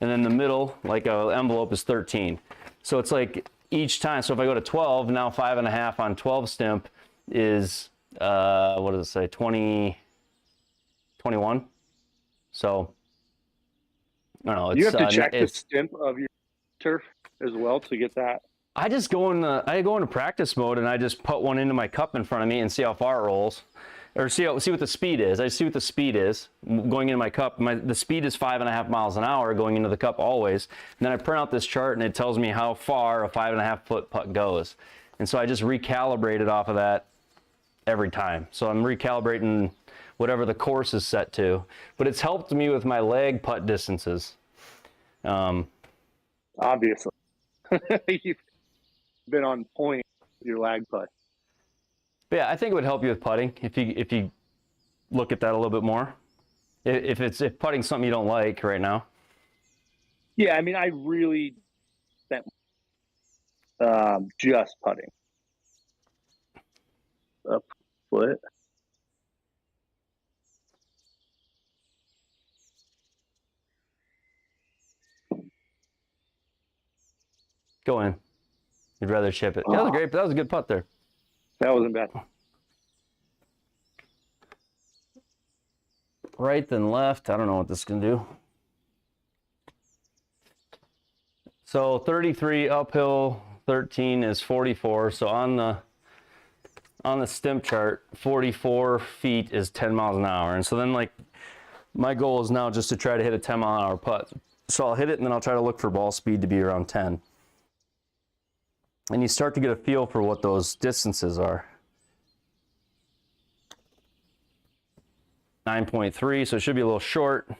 And then the middle, like a envelope, is 13. So it's like each time. So if I go to 12, now 5.5 on 12 stimp is, what does it say, 20, 21? So, I don't know. It's, you have to check the stimp of your turf as well to get that. I just go into practice mode and I just put one into my cup in front of me and see how far it rolls, or see what the speed is. I see what the speed is going into my cup. The speed is 5.5 miles an hour going into the cup always. And then I print out this chart and it tells me how far a 5.5 foot putt goes. And so I just recalibrate it off of that every time. So I'm recalibrating whatever the course is set to. But it's helped me with my leg putt distances. Obviously. You've been on point with your lag putt. But yeah, I think it would help you with putting if you look at that a little bit more. If putting's something you don't like right now. Yeah, I mean, I really spent just putting. A foot. Go in. You'd rather chip it. That was great. That was a good putt there. That wasn't bad. Right then left. I don't know what this is going to do. So 33 uphill, 13 is 44. So on the stimp chart, 44 feet is 10 miles an hour. And so then, like, my goal is now just to try to hit a 10 mile an hour putt. So I'll hit it and then I'll try to look for ball speed to be around 10. And you start to get a feel for what those distances are. 9.3, so it should be a little short.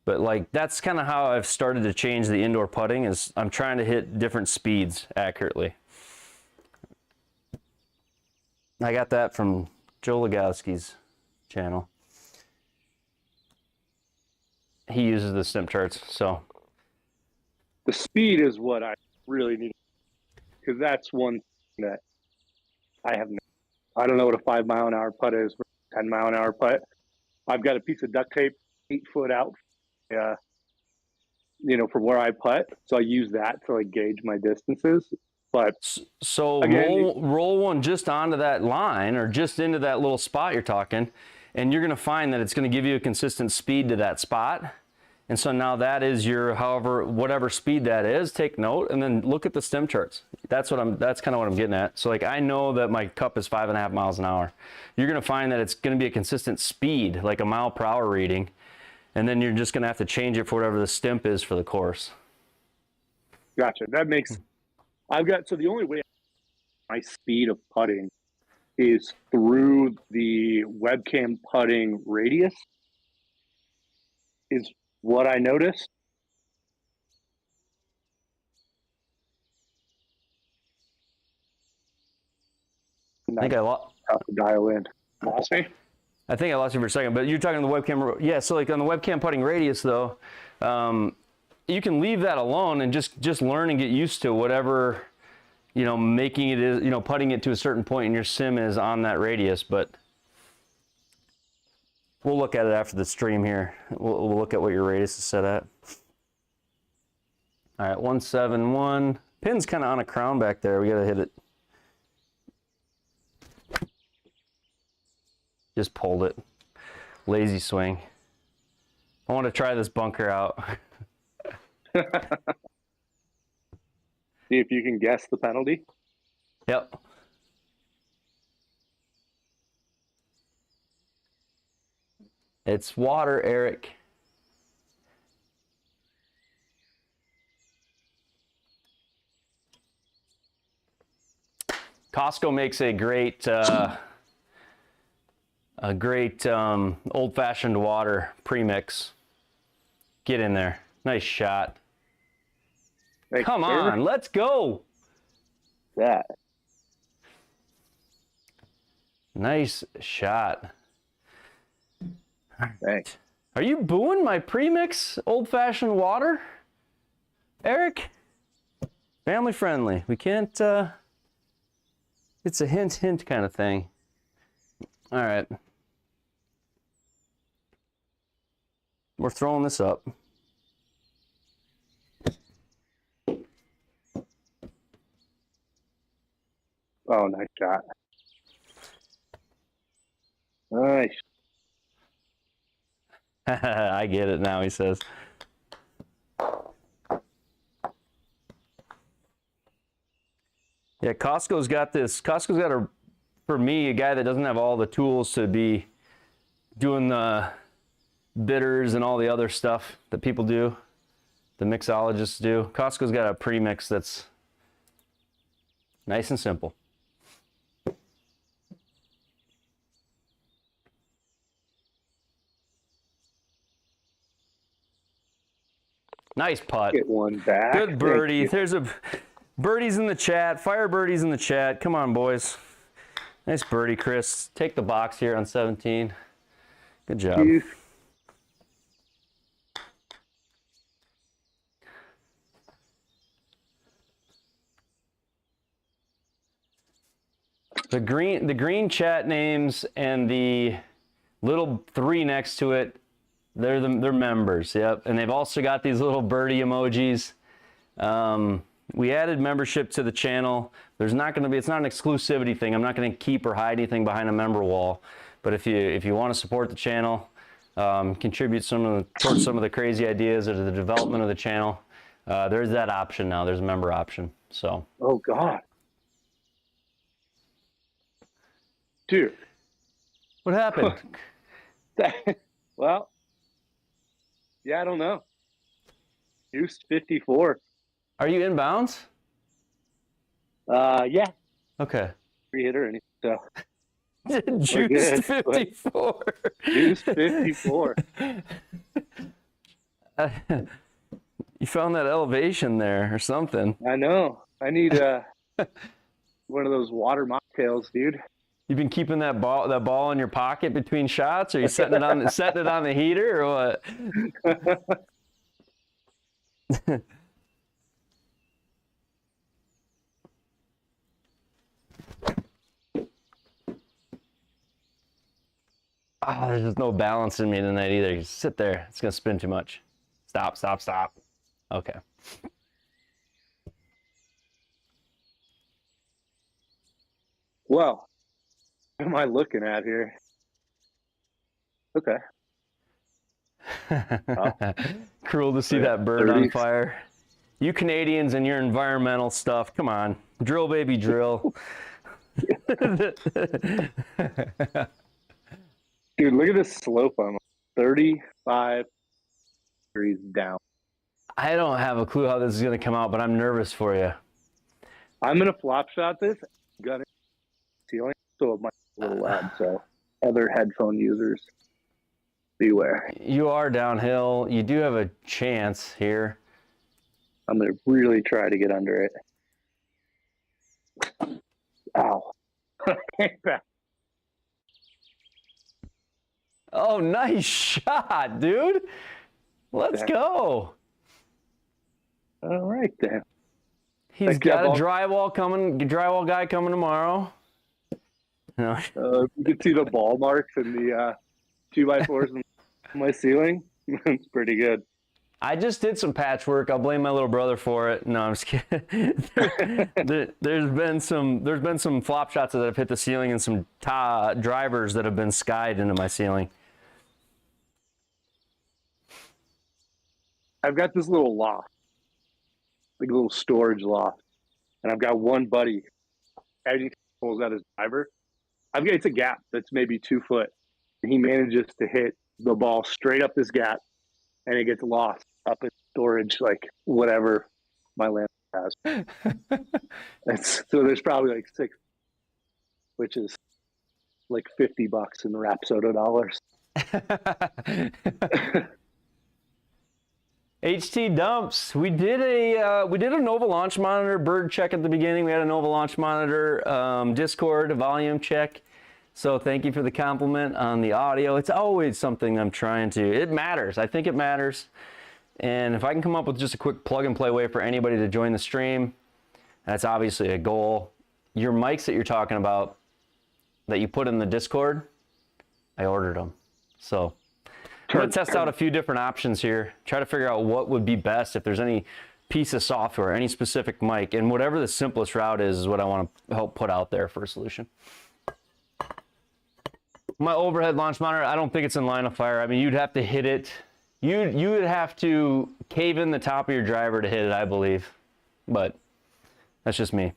But like, that's kind of how I've started to change the indoor putting, is I'm trying to hit different speeds accurately. I got that from Joe Legowski's channel. He uses the stimp charts, so. The speed is what I really need, because that's one thing that I have. I don't know what a 5 mile an hour putt is, 10 mile an hour putt. I've got a piece of duct tape 8 foot out, from where I putt. So I use that to like gauge my distances. But so again, roll one just onto that line or just into that little spot you're talking, and you're going to find that it's going to give you a consistent speed to that spot. And so now that is your, whatever speed that is, take note and then look at the stimp charts. That's kind of what I'm getting at. So like, I know that my cup is 5.5 miles an hour. You're going to find that it's going to be a consistent speed, like a mile per hour reading. And then you're just going to have to change it for whatever the stimp is for the course. Gotcha. That makes, so the only way my speed of putting is through the webcam putting radius is what I noticed. I think I lost. Tough to dial in. Lost me? I think I lost you for a second, but you're talking the webcam. Yeah, so like on the webcam putting radius though, you can leave that alone and just learn and get used to whatever, making it is, putting it to a certain point in your sim is on that radius. But we'll look at it after the stream here. We'll look at what your radius is set at. All right, 171. Pin's kind of on a crown back there. We got to hit it. Just pulled it. Lazy swing. I want to try this bunker out. See if you can guess the penalty. Yep. It's water, Eric. Costco makes a great old-fashioned water premix. Get in there. Nice shot. Thanks, Come on, let's go. that. Nice shot. Thanks. Are you booing my premix old-fashioned water, Eric? Family friendly. We can't, it's a hint kind of thing. All right. We're throwing this up. Oh, nice shot. Nice. I get it now, he says. Yeah, Costco's got this. Costco's got a, for me, a guy that doesn't have all the tools to be doing the bitters and all the other stuff that people do, the mixologists do. Costco's got a premix that's nice and simple. Nice putt. Get one back. Good birdie. There's a birdies in the chat. Fire birdies in the chat. Come on, boys. Nice birdie, Chris. Take the box here on 17. Good job. The green chat names and the little 3 next to it, they're members. Yep, and they've also got these little birdie emojis. We added membership to the channel. There's not going to be, it's not an exclusivity thing. I'm not going to keep or hide anything behind a member wall. But if you want to support the channel, contribute towards some of the crazy ideas or the development of the channel, there's that option now. There's a member option. So. Oh God. Dude. What happened? Well, yeah, I don't know. Juiced 54. Are you inbounds? Yeah. Okay. Free hitter and so. Juiced 54. Juiced 54. You found that elevation there or something. I know. I need one of those water mocktails, dude. You've been keeping that ball in your pocket between shots, or are you setting it on the heater, or what? Oh, there's just no balance in me tonight either. You sit there. It's going to spin too much. Stop, stop, stop. Okay. Well, what am I looking at here? Okay. Oh. Cruel to see that bird 30. on fire. You Canadians and your environmental stuff. Come on. Drill, baby, drill. Dude, look at this slope. I'm 35 degrees down. I don't have a clue how this is going to come out, but I'm nervous for you. I'm going to flop shot this. Gun it ceiling. So it might be a little loud. So other headphone users, beware. You are downhill. You do have a chance here. I'm going to really try to get under it. Ow. Oh, nice shot, dude. Let's go. All right, then. He's got a drywall guy coming tomorrow. No. You can see the ball marks and the 2x4s on my ceiling. It's pretty good. I just did some patchwork. I'll blame my little brother for it. No, I'm just kidding. There's been some flop shots that have hit the ceiling and some drivers that have been skied into my ceiling. I've got this little loft, like a little storage loft, and I've got one buddy. As he pulls out his driver, it's a gap that's maybe 2 foot. And he manages to hit the ball straight up this gap, and it gets lost up in storage, like whatever my land has. So there's probably like 6, which is like $50 in Rapsodo dollars. HT dumps. We did a Nova launch monitor bird check at the beginning. We had a Nova launch monitor Discord volume check. So thank you for the compliment on the audio. It's always something I'm trying to. It matters. I think it matters. And if I can come up with just a quick plug and play way for anybody to join the stream, that's obviously a goal. Your mics that you're talking about that you put in the Discord, I ordered them. So I'm going to test out a few different options here, try to figure out what would be best if there's any piece of software, any specific mic, and whatever the simplest route is what I want to help put out there for a solution. My overhead launch monitor, I don't think it's in line of fire. I mean, you'd have to hit it. You would have to cave in the top of your driver to hit it, I believe. But that's just me.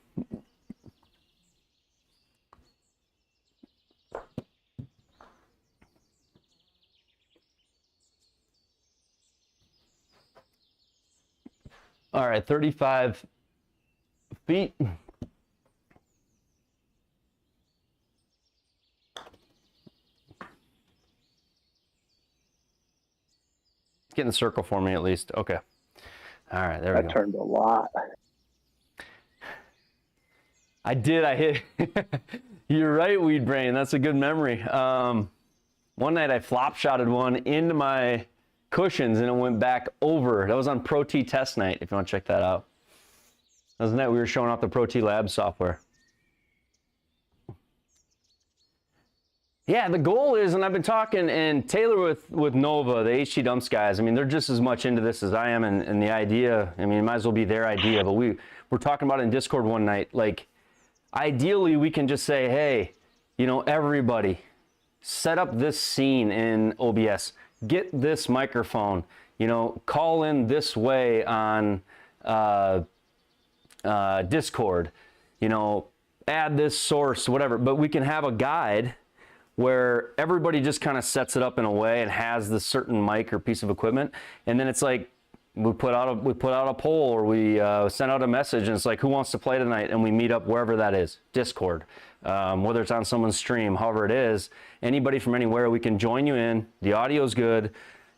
All right, 35 feet. Get in the circle for me at least. Okay. All right, there we go. That turned a lot. I did. I hit. You're right, Weed Brain. That's a good memory. One night I flop shotted one into my cushions and it went back over. That was on Pro T test night, if you want to check that out. That was the night we were showing off the Pro T Lab software. Yeah, the goal is, and I've been talking, and Taylor with Nova, the HT Dumps guys, I mean, they're just as much into this as I am, and the idea, I mean, it might as well be their idea, but we're talking about it in Discord one night, like, ideally we can just say, hey, you know, everybody, set up this scene in OBS. Get this microphone, you know, call in this way on Discord, you know, add this source, whatever. But we can have a guide where everybody just kind of sets it up in a way and has this certain mic or piece of equipment. And then it's like, we put out a poll or we send out a message and it's like, who wants to play tonight? And we meet up wherever that is, Discord, whether it's on someone's stream, however it is, anybody from anywhere, we can join you in. The audio's good.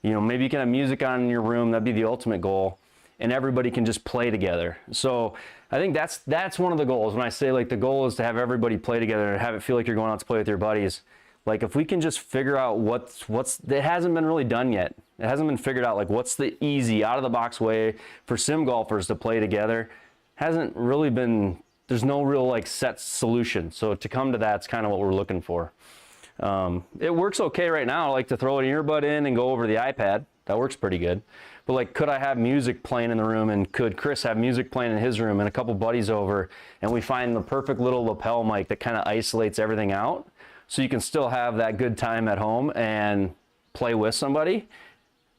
You know, maybe you can have music on in your room. That'd be the ultimate goal. And everybody can just play together. So I think that's one of the goals. When I say like the goal is to have everybody play together and have it feel like you're going out to play with your buddies. Like if we can just figure out what's it hasn't been really done yet. It hasn't been figured out, like what's the easy out of the box way for sim golfers to play together. Hasn't really been, there's no real like set solution. So to come to that's kind of what we're looking for. It works okay right now. I like to throw an earbud in and go over the iPad. That works pretty good. But like, could I have music playing in the room, and could Chris have music playing in his room and a couple buddies over, and we find the perfect little lapel mic that kind of isolates everything out so you can still have that good time at home and play with somebody.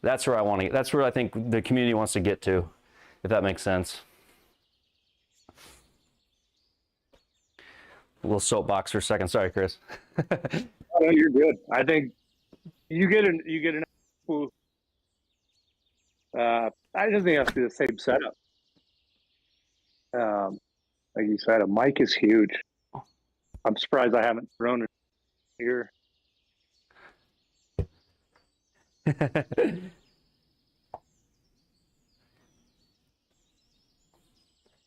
That's where I want to, that's where I think the community wants to get to, if that makes sense. A little soapbox for a second. Sorry, Chris. Oh, you're good. I think you get an I just think it has to be the same setup. Like you said, a mic is huge. I'm surprised I haven't thrown it here.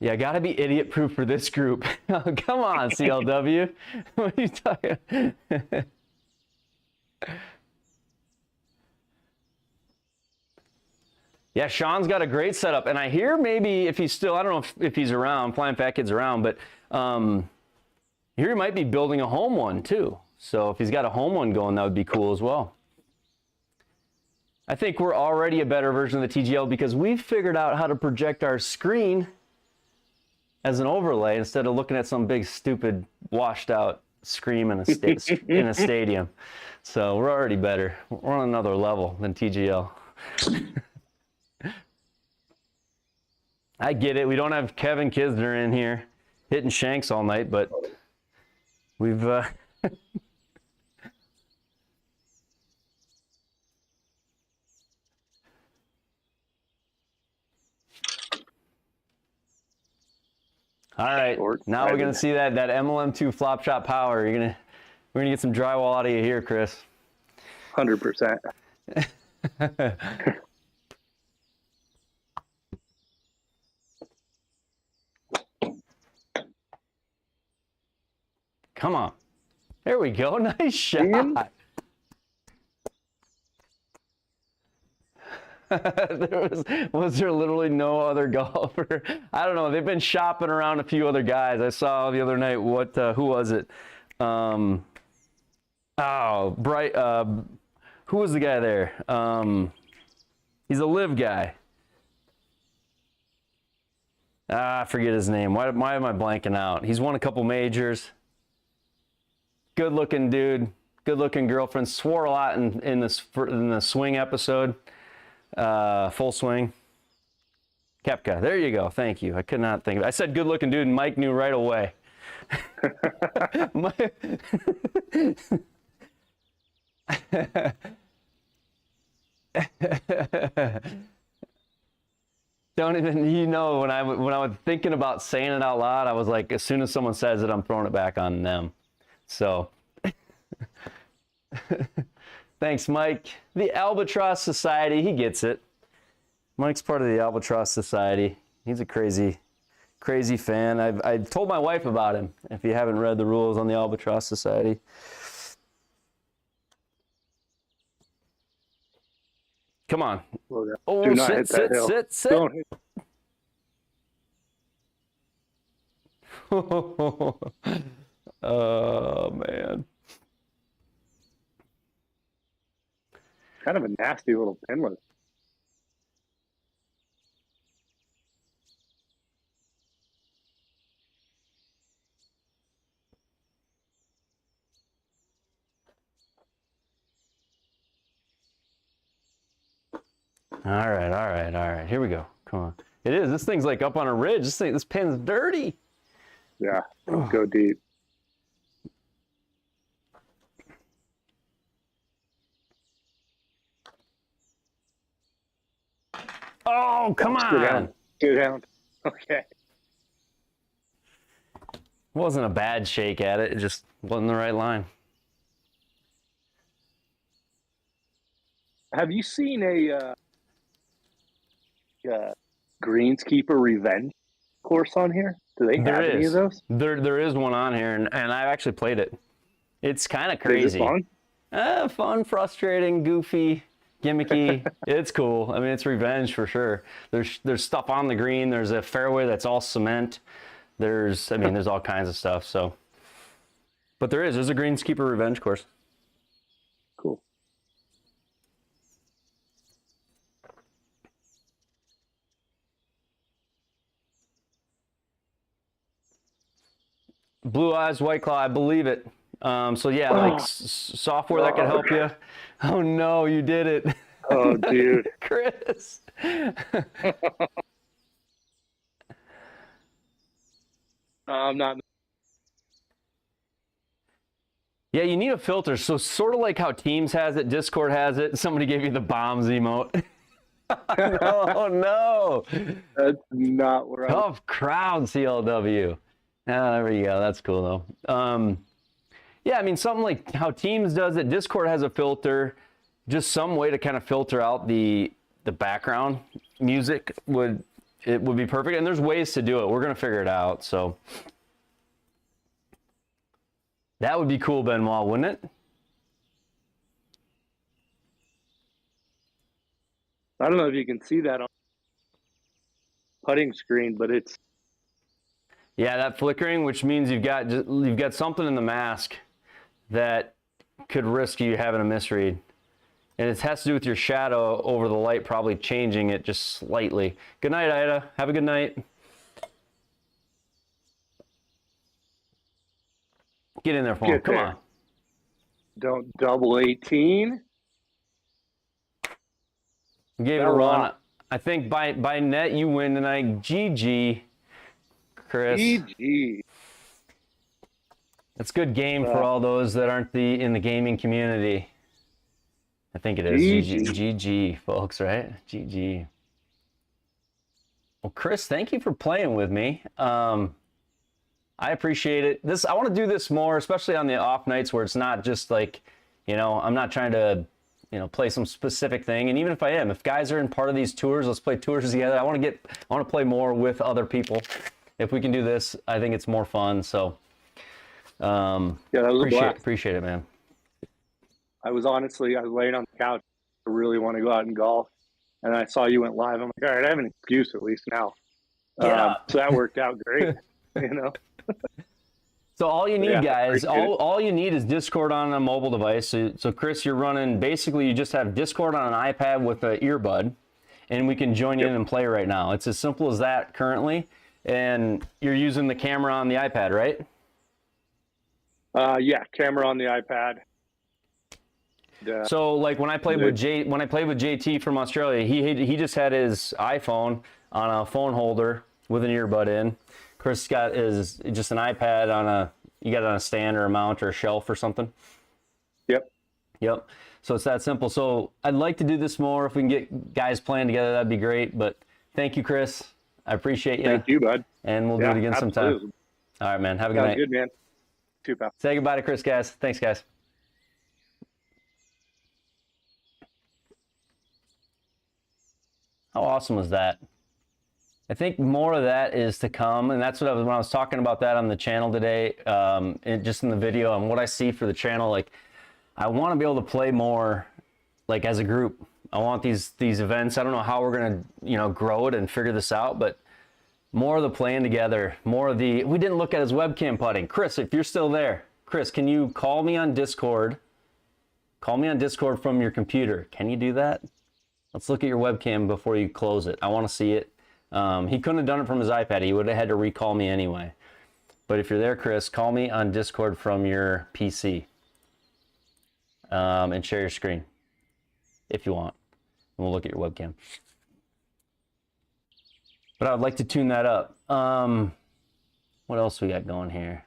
Yeah, gotta be idiot proof for this group. Oh, come on, CLW. What are you talking? Yeah, Sean's got a great setup, and I hear maybe if he's still, I don't know if he's around, Flying Fat Kid's around, but here he might be building a home one too. So if he's got a home one going, that would be cool as well. I think we're already a better version of the TGL because we've figured out how to project our screen as an overlay instead of looking at some big stupid washed out screen in a stadium. So we're already better. We're on another level than TGL. I get it. We don't have Kevin Kisner in here hitting shanks all night, but we've all right, now we're gonna see that MLM2 flop shot power. We're gonna get some drywall out of you here, Chris. 100%. Come on. There we go. Nice shot. Ian? Was there literally no other golfer? I don't know. They've been shopping around a few other guys. I saw the other night who was it? Who was the guy there? He's a live guy. I forget his name. Why am I blanking out? He's won a couple majors. Good looking dude. Good looking girlfriend. Swore a lot in the swing episode. Full swing. Kepka. There you go. Thank you. I could not think of it. I said good looking dude and Mike knew right away. Don't even, when I was thinking about saying it out loud, I was like, as soon as someone says it, I'm throwing it back on them. So thanks, Mike. The Albatross Society, he gets it. Mike's part of the Albatross Society. He's a crazy fan. I've told my wife about him, if you haven't read the rules on the Albatross Society. Come on. Oh, do not hit that hill. sit. Don't hit. Oh, man. Kind of a nasty little pinless. All right. Here we go. Come on. It is. This thing's like up on a ridge. This pin's dirty. Yeah, go deep. Oh, come on. Go down. Okay. Wasn't a bad shake at it. It just wasn't the right line. Have you seen a Greenskeeper Revenge course on here? Do they have any of those? There is one on here, and I've actually played it. It's kind of Is it crazy. fun? Fun, frustrating, goofy, gimmicky. It's cool. I mean, it's revenge for sure. There's stuff on the green. There's a fairway that's all cement. There's all kinds of stuff. So, but there's a Greenskeeper Revenge course. Cool. Blue Eyes White Claw, I believe it. So yeah, like software that could help you. Oh no, you did it. Oh, dude. Chris. I'm not. Yeah, you need a filter. So sort of like how Teams has it, Discord has it. Somebody gave you the bombs emote. Oh no. That's not where I'm. Tough crowd, CLW. There we go. That's cool though. Yeah, I mean, something like how Teams does it. Discord has a filter. Just some way to kind of filter out the background music would be perfect. And there's ways to do it. We're gonna figure it out. So that would be cool, Benoit, wouldn't it? I don't know if you can see that on putting screen, but it's. Yeah, that flickering, which means you've got something in the mask that could risk you having a misread. And it has to do with your shadow over the light probably changing it just slightly. Good night, Ida. Have a good night. Get in there for him. Come on. Don't double 18. Gave it a run. I think by net you win tonight. GG, Chris. GG. That's good game for all those that aren't in the gaming community. I think it is. GG, folks, right? GG. Well, Chris, thank you for playing with me. I appreciate it. I want to do this more, especially on the off nights where it's not just like, I'm not trying to, play some specific thing. And even if I am, if guys are in part of these tours, let's play tours together. I want to play more with other people. If we can do this, I think it's more fun. So Yeah, that was a blast. Appreciate it, man. I was laying on the couch. I really want to go out and golf. And I saw you went live. I'm like, all right, I have an excuse at least now. So that worked out great, you know? So all you need, guys, appreciate it. all you need is Discord on a mobile device. So Chris, you're running, basically you just have Discord on an iPad with an earbud, and we can join in and play right now. It's as simple as that currently. And you're using the camera on the iPad, right? Yeah, camera on the iPad. So like when I played with JT from Australia, he just had his iPhone on a phone holder with an earbud in. Chris got his just an iPad on you got it on a stand or a mount or a shelf or something. Yep. So it's that simple. So I'd like to do this more. If we can get guys playing together, that'd be great. But thank you, Chris. I appreciate you. Thank you, bud. And we'll do it again sometime. All right, man. Have a good night. Good, man. Too, pal. Say goodbye to Chris, guys. Thanks, guys. How awesome was that? I think more of that is to come, and that's what when I was talking about that on the channel today, and just in the video, and what I see for the channel. Like, I want to be able to play more, like as a group. I want these events. I don't know how we're gonna grow it and figure this out, but more of the playing together, more of the. We didn't look at his webcam putting. Chris, if you're still there, Chris, can you call me on Discord? Call me on Discord from your computer. Can you do that? Let's look at your webcam before you close it. I want to see it. He couldn't have done it from his iPad. He would have had to recall me anyway. But if you're there, Chris, call me on Discord from your PC and share your screen if you want. And we'll look at your webcam. But I would like to tune that up. What else we got going here?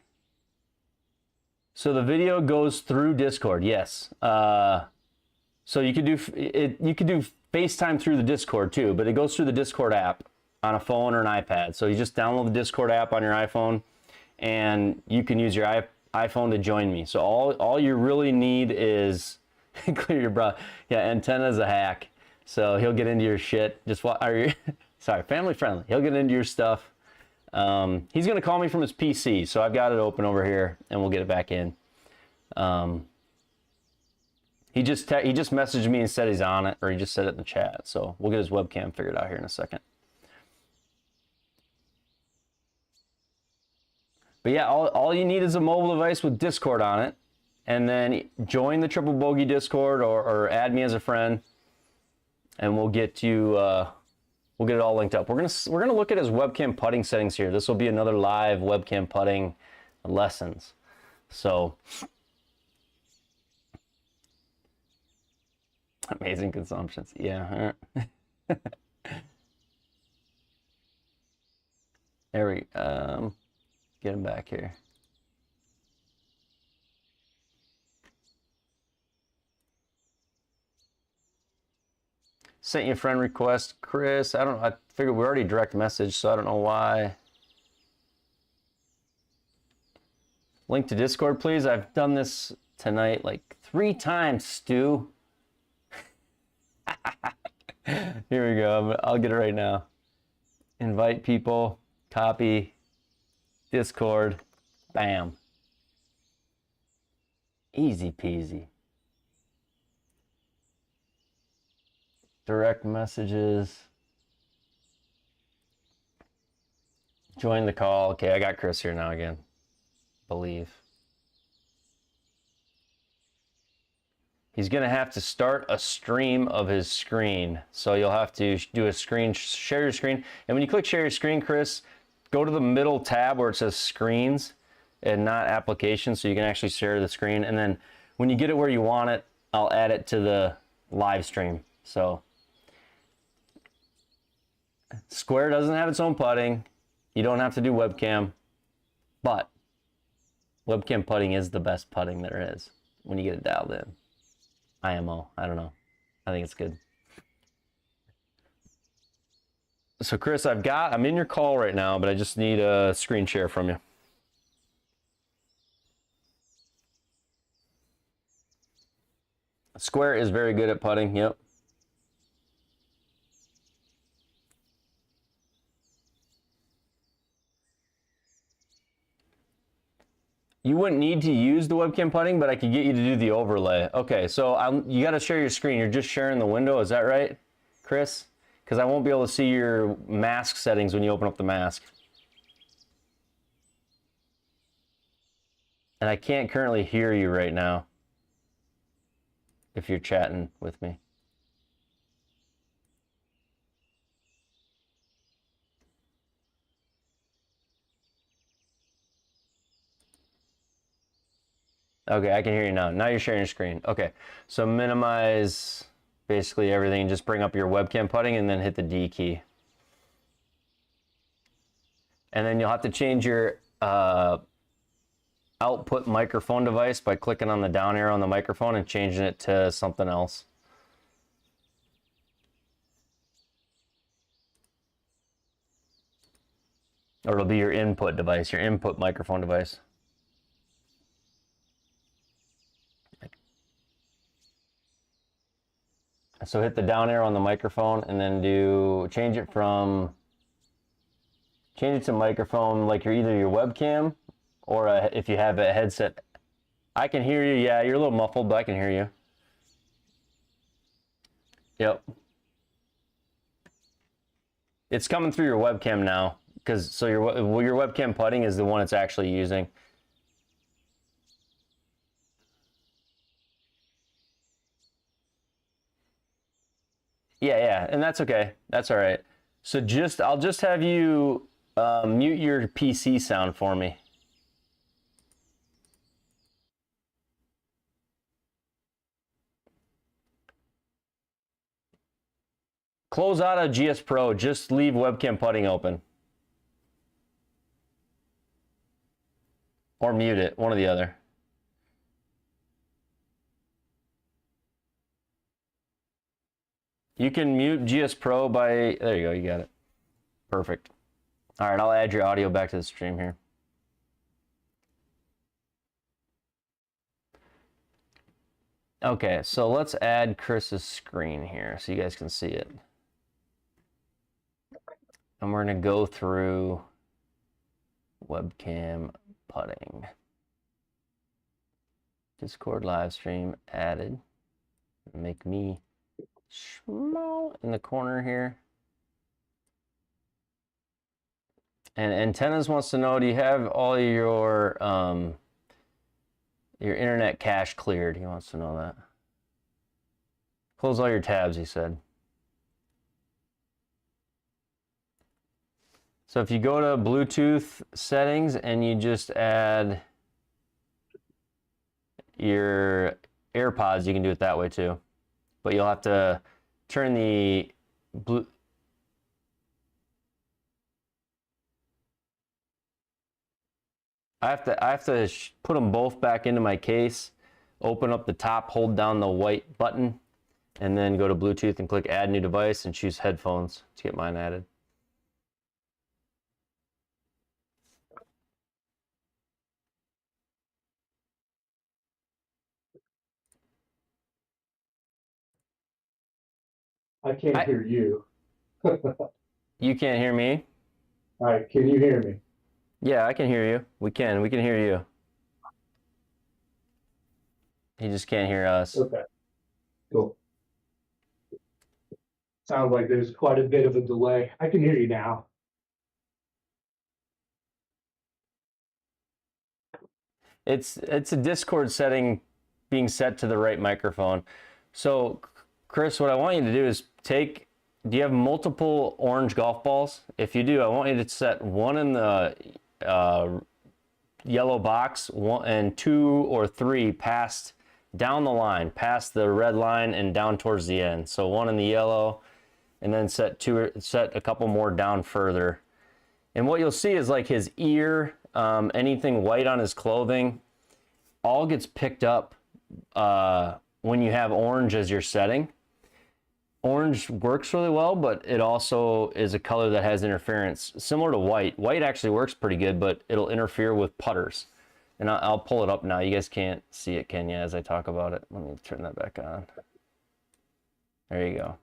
So the video goes through Discord, yes. So you could do FaceTime through the Discord too, but it goes through the Discord app on a phone or an iPad. So you just download the Discord app on your iPhone, and you can use your iPhone to join me. So all you really need is clear your brow. Yeah, Antenna's a hack, so he'll get into your shit. Sorry, family friendly. He'll get into your stuff. He's gonna call me from his PC, so I've got it open over here, and we'll get it back in. He just messaged me and said he's on it, or he just said it in the chat. So we'll get his webcam figured out here in a second. But yeah, all you need is a mobile device with Discord on it, and then join the Triple Bogey Discord or add me as a friend, and we'll get you we'll get it all linked up. We're gonna look at his webcam putting settings here. This will be another live webcam putting lessons. So amazing consumptions, yeah. There we get him back here. Sent you a friend request, Chris. I don't know. I figured we already direct message, so I don't know why. Link to Discord, please. I've done this tonight like 3 times, Stu. Here we go. I'll get it right now. Invite people. Copy. Discord. Bam. Easy peasy. Direct messages. Join the call. Okay, I got Chris here now again. Believe. He's gonna have to start a stream of his screen. So you'll have to do a screen, share your screen. And when you click share your screen, Chris, go to the middle tab where it says screens and not applications, so you can actually share the screen. And then when you get it where you want it, I'll add it to the live stream. So Square doesn't have its own putting. You don't have to do webcam, but webcam putting is the best putting there is when you get it dialed in. IMO, I don't know. I think it's good. So Chris, I'm in your call right now, but I just need a screen share from you. Square is very good at putting, yep. You wouldn't need to use the webcam putting, but I could get you to do the overlay. Okay, so you got to share your screen. You're just sharing the window. Is that right, Chris? Because I won't be able to see your mask settings when you open up the mask. And I can't currently hear you right now if you're chatting with me. Okay, I can hear you now. Now you're sharing your screen. Okay, so minimize basically everything. Just bring up your webcam putting and then hit the D key. And then you'll have to change your output microphone device by clicking on the down arrow on the microphone and changing it to something else. Or it'll be your input device, your input microphone device. So hit the down arrow on the microphone and then change it to microphone like you're either your webcam or if you have a headset. I can hear you. Yeah, you're a little muffled, but I can hear you. Yep. It's coming through your webcam now because your webcam putting is the one it's actually using. Yeah, and that's okay. That's all right. So I'll just have you mute your PC sound for me. Close out of GS Pro. Just leave webcam putting open. Or mute it, one or the other. You can mute GS Pro by, there you go, you got it. Perfect. All right, I'll add your audio back to the stream here. Okay, so let's add Chris's screen here so you guys can see it. And we're gonna go through webcam putting. Discord live stream added. Make me small in the corner here. And Antennas wants to know, do you have all your internet cache cleared? He wants to know that. Close all your tabs, he said. So if you go to Bluetooth settings and you just add your AirPods, you can do it that way too. But you'll have to turn the I have to put them both back into my case, open up the top, hold down the white button, and then go to Bluetooth and click Add New Device and choose Headphones to get mine added. I can't hear you. You can't hear me? All right, can you hear me? Yeah, I can hear you. We can hear you. He just can't hear us. Okay, cool. Sounds like there's quite a bit of a delay. I can hear you now. It's a Discord setting being set to the right microphone. So, Chris, what I want you to do is do you have multiple orange golf balls? If you do, I want you to set one in the yellow box, one and 2 or 3 down the line, past the red line and down towards the end. So one in the yellow, and then set a couple more down further. And what you'll see is like his ear, anything white on his clothing, all gets picked up when you have orange as your setting. Orange works really well, but it also is a color that has interference, similar to white. White actually works pretty good, but it'll interfere with putters. And I'll pull it up now. You guys can't see it, can you, as I talk about it? Let me turn that back on. There you go.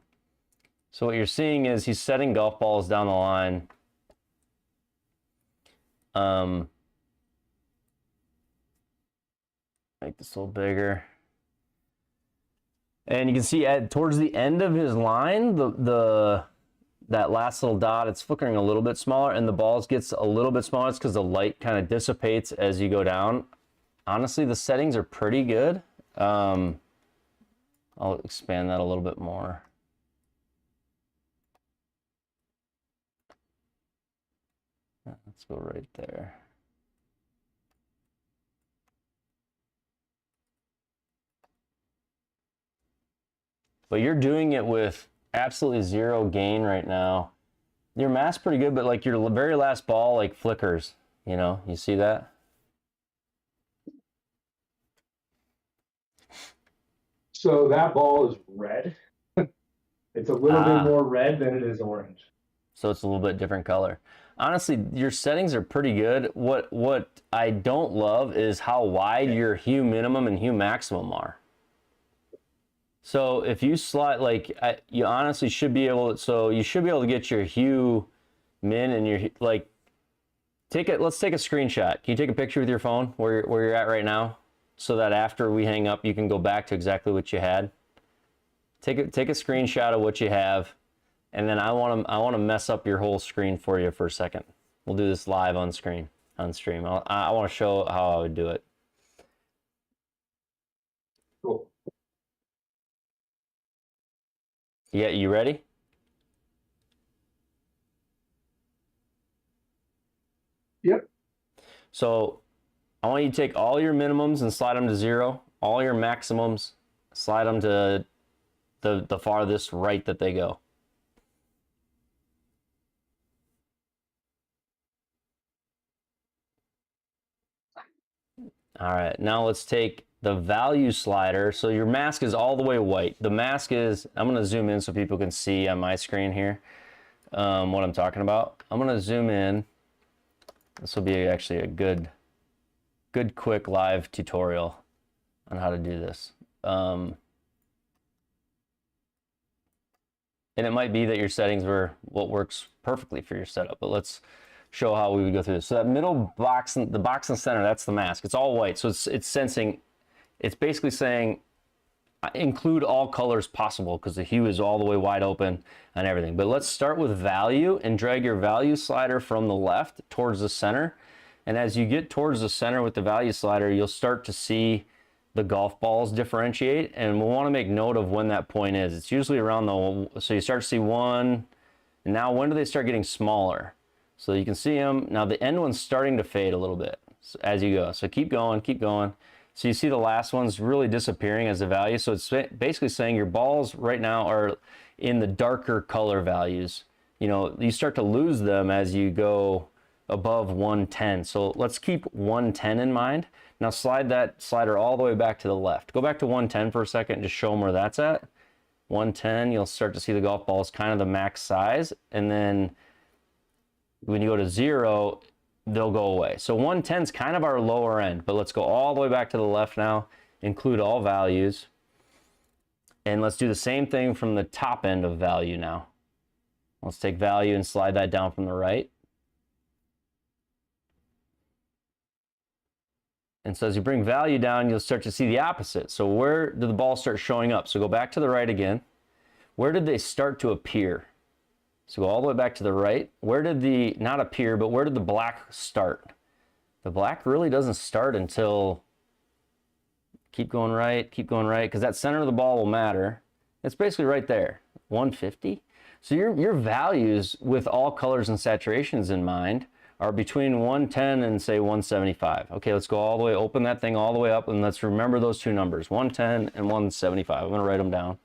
So what you're seeing is he's setting golf balls down the line. Make this a little bigger. And you can see towards the end of his line, that last little dot, it's flickering a little bit smaller, and the balls gets a little bit smaller. It's because the light kind of dissipates as you go down. Honestly, the settings are pretty good. I'll expand that a little bit more. Let's go right there. But you're doing it with absolutely zero gain right now. Your math's pretty good, but like your very last ball like flickers, you know, you see that? So that ball is red. It's a little bit more red than it is orange. So it's a little bit different color. Honestly, your settings are pretty good. What I don't love is how wide your hue minimum and hue maximum are. So if you slide, like, you honestly should be able to, so you should be able to get your hue min and your, like, let's take a screenshot. Can you take a picture with your phone where you're at right now, so that after we hang up, you can go back to exactly what you had? Take a screenshot of what you have, and then I want to mess up your whole screen for you for a second. We'll do this live on stream. I want to show how I would do it. Cool. Yeah, you ready? Yep. So I want you to take all your minimums and slide them to 0. All your maximums, slide them to the farthest right that they go. All right, now let's take the value slider. So your mask is all the way white. The mask is, I'm gonna zoom in so people can see on my screen here what I'm talking about. I'm gonna zoom in. This will be actually a good quick live tutorial on how to do this. And it might be that your settings were what works perfectly for your setup, but let's show how we would go through this. So that middle box, the box in the center, that's the mask. It's all white, so it's sensing, it's basically saying include all colors possible, because the hue is all the way wide open and everything. But let's start with value and drag your value slider from the left towards the center. And as you get towards the center with the value slider, you'll start to see the golf balls differentiate, and we'll want to make note of when that point is. It's usually around so you start to see 1, and now when do they start getting smaller? So you can see them. Now the end one's starting to fade a little bit as you go. So keep going, keep going. So you see the last one's really disappearing as a value. So it's basically saying your balls right now are in the darker color values. You know, you start to lose them as you go above 110. So let's keep 110 in mind. Now slide that slider all the way back to the left. Go back to 110 for a second and just show them where that's at. 110, you'll start to see the golf balls kind of the max size. And then when you go to 0, they'll go away. So 110 is kind of our lower end, but let's go all the way back to the left now, include all values. And let's do the same thing from the top end of value now. Let's take value and slide that down from the right. And so as you bring value down, you'll start to see the opposite. So where do the balls start showing up? So go back to the right again. Where did they start to appear? So go all the way back to the right. Where did the, not appear, but where did the black start? The black really doesn't start until, keep going right, because that center of the ball will matter. It's basically right there, 150. So your values with all colors and saturations in mind are between 110 and say 175. Okay, let's go all the way, open that thing all the way up, and let's remember those two numbers, 110 and 175. I'm gonna write them down.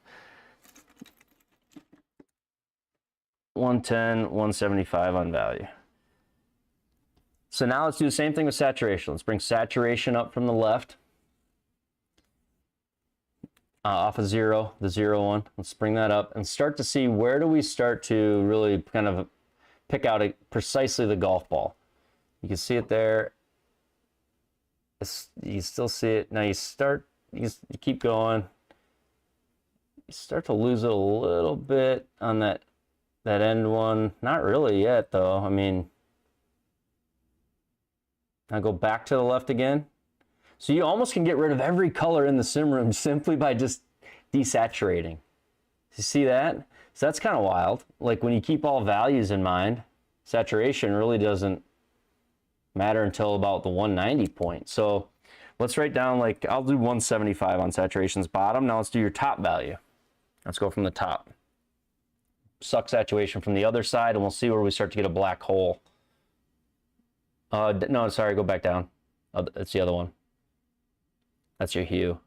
110, 175 on value. So now let's do the same thing with saturation. Let's bring saturation up from the left. Off of 0, the 0 one. Let's bring that up and start to see where do we start to really kind of pick out precisely the golf ball. You can see it there. You still see it. Now you keep going. You start to lose it a little bit on that end one. Not really yet though. I mean, now go back to the left again. So you almost can get rid of every color in the sim room simply by just desaturating. You see that? So that's kind of wild. Like when you keep all values in mind, saturation really doesn't matter until about the 190 point. So let's write down, like, I'll do 175 on saturation's bottom. Now let's do your top value. Let's go from the top. Suck saturation from the other side, and we'll see where we start to get a black hole. No, sorry, go back down. Oh, that's the other one. That's your hue.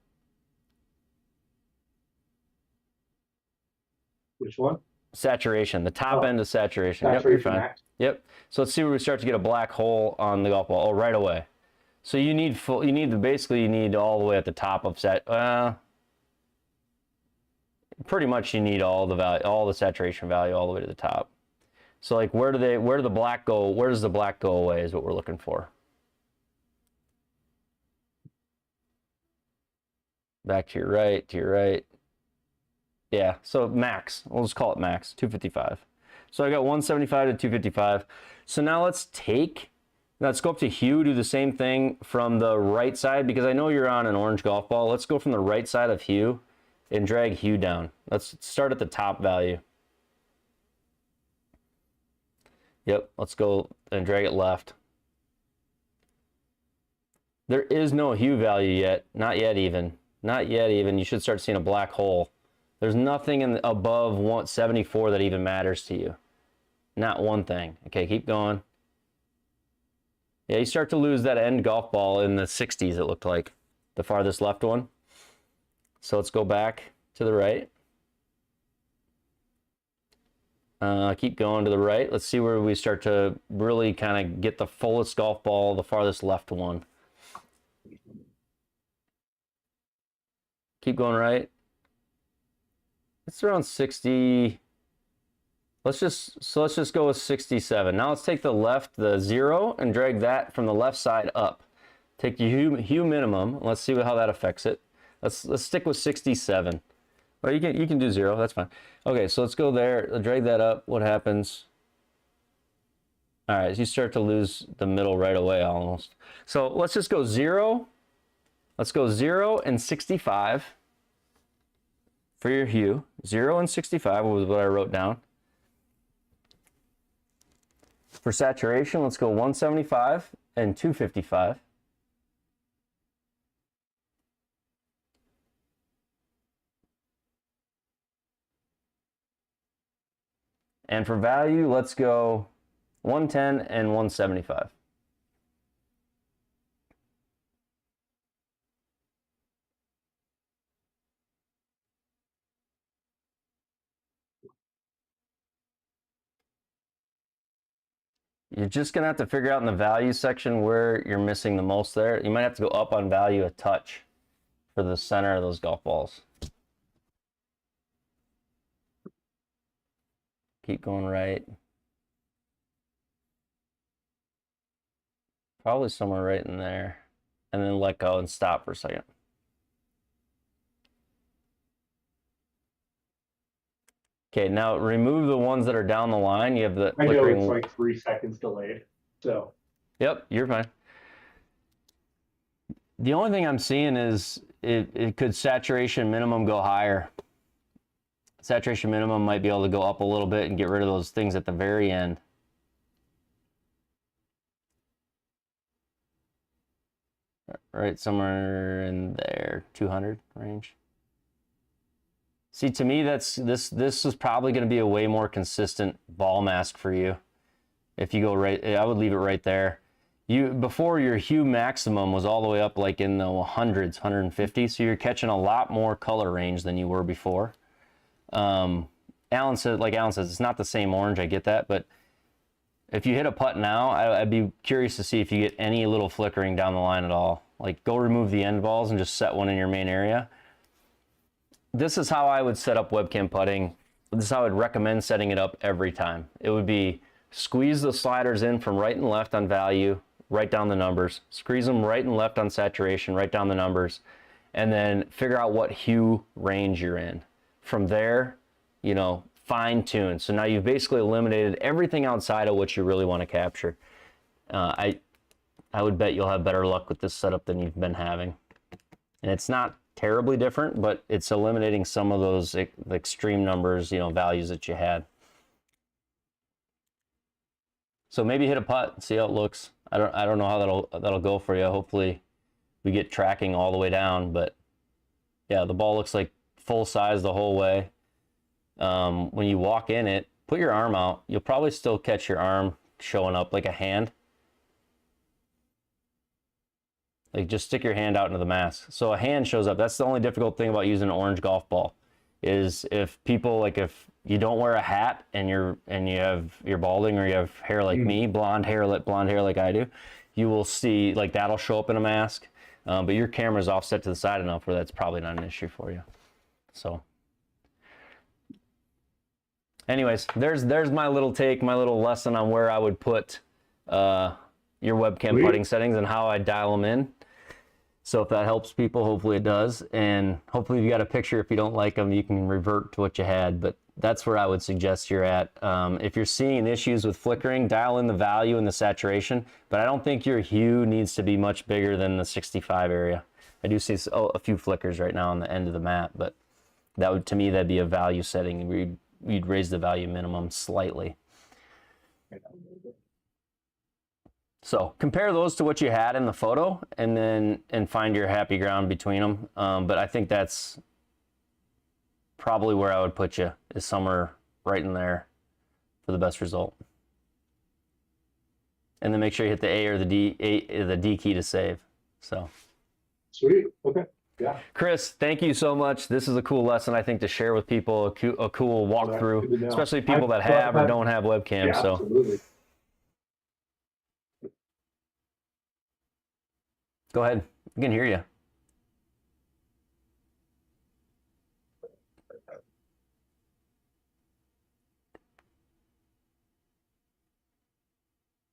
Which one? Saturation, the top end of saturation. Saturation, yep, you're fine. max. Yep. So let's see where we start to get a black hole on the golf ball. Oh, right away. So you need full. You need basically you need all the way at the top of pretty much you need all the value, all the saturation value, all the way to the top. So like where do the black go? Where does the black go away? Is what we're looking for. Back to your right, to your right. Yeah, so max. We'll just call it max, 255. So I got 175 to 255. So now let's go up to hue, do the same thing from the right side, because I know you're on an orange golf ball. Let's go from the right side of hue and drag hue down. Let's start at the top value. Yep, let's go and drag it left. There is no hue value yet, not yet even. Not yet even. You should start seeing a black hole. There's nothing above 174 that even matters to you. Not one thing. Okay, keep going. Yeah, you start to lose that end golf ball in the 60s, it looked like. The farthest left one. So let's go back to the right. Keep going to the right. Let's see where we start to really kind of get the fullest golf ball, the farthest left one. Keep going right. It's around 60. Let's just go with 67. Now let's take the left, the 0, and drag that from the left side up. Take your hue minimum. Let's see how that affects it. Let's stick with 67. Well, you can do 0. That's fine. Okay, so let's go there. Drag that up. What happens? All right, so you start to lose the middle right away almost. So let's just go 0. Let's go 0 and 65 for your hue. 0 and 65 was what I wrote down. For saturation, let's go 175 and 255. And for value, let's go 110 and 175. You're just gonna have to figure out in the value section where you're missing the most there. You might have to go up on value a touch for the center of those golf balls. Keep going right. Probably somewhere right in there. And then let go and stop for a second. Okay, now remove the ones that are down the line. You have the I know flickering. it's like 3 seconds delayed. So. Yep, you're fine. The only thing I'm seeing is it could saturation minimum go higher. Saturation minimum might be able to go up a little bit and get rid of those things at the very end. Right somewhere in there, 200 range. See, to me, this is probably going to be a way more consistent ball mask for you. If you go right, I would leave it right there. Before your hue maximum was all the way up like in the hundreds, 150, so you're catching a lot more color range than you were before. Alan says, it's not the same orange, I get that, but if you hit a putt now, I'd be curious to see if you get any little flickering down the line at all. Like, go remove the end balls and just set one in your main area. This is how I would set up webcam putting. This is how I'd recommend setting it up every time. It would be squeeze the sliders in from right and left on value, write down the numbers, squeeze them right and left on saturation, write down the numbers, and then figure out what hue range you're in. From there, fine tune. So now you've basically eliminated everything outside of what you really want to capture. I would bet you'll have better luck with this setup than you've been having. And it's not terribly different, but it's eliminating some of those extreme numbers, you know, values that you had. So maybe hit a putt and see how it looks. I don't know how that'll go for you. Hopefully we get tracking all the way down, but yeah, the ball looks like full size the whole way. When you walk in it, put your arm out. You'll probably still catch your arm showing up like a hand. Like just stick your hand out into the mask. So a hand shows up. That's the only difficult thing about using an orange golf ball, is if people, like if you don't wear a hat and you're balding, or you have hair like me, blonde hair like I do, you will see like that'll show up in a mask. But your camera's offset to the side enough where that's probably not an issue for you. So anyways, there's my little take, my little lesson on where I would put your webcam putting settings and how I dial them in. So if that helps people, hopefully it does. And hopefully you got a picture. If you don't like them, you can revert to what you had. But that's where I would suggest you're at. If you're seeing issues with flickering, dial in the value and the saturation. But I don't think your hue needs to be much bigger than the 65 area. I do see a few flickers right now on the end of the mat, but that would, to me, that'd be a value setting. We'd raise the value minimum slightly. So compare those to what you had in the photo, and find your happy ground between them. But I think that's probably where I would put you, is somewhere right in there for the best result. And then make sure you hit the A or the D key to save. So sweet. Okay. Yeah. Chris, thank you so much. This is a cool lesson, I think, to share with people, a cool walkthrough, especially people that have or don't have webcams. Yeah, so absolutely. Go ahead. I can hear you.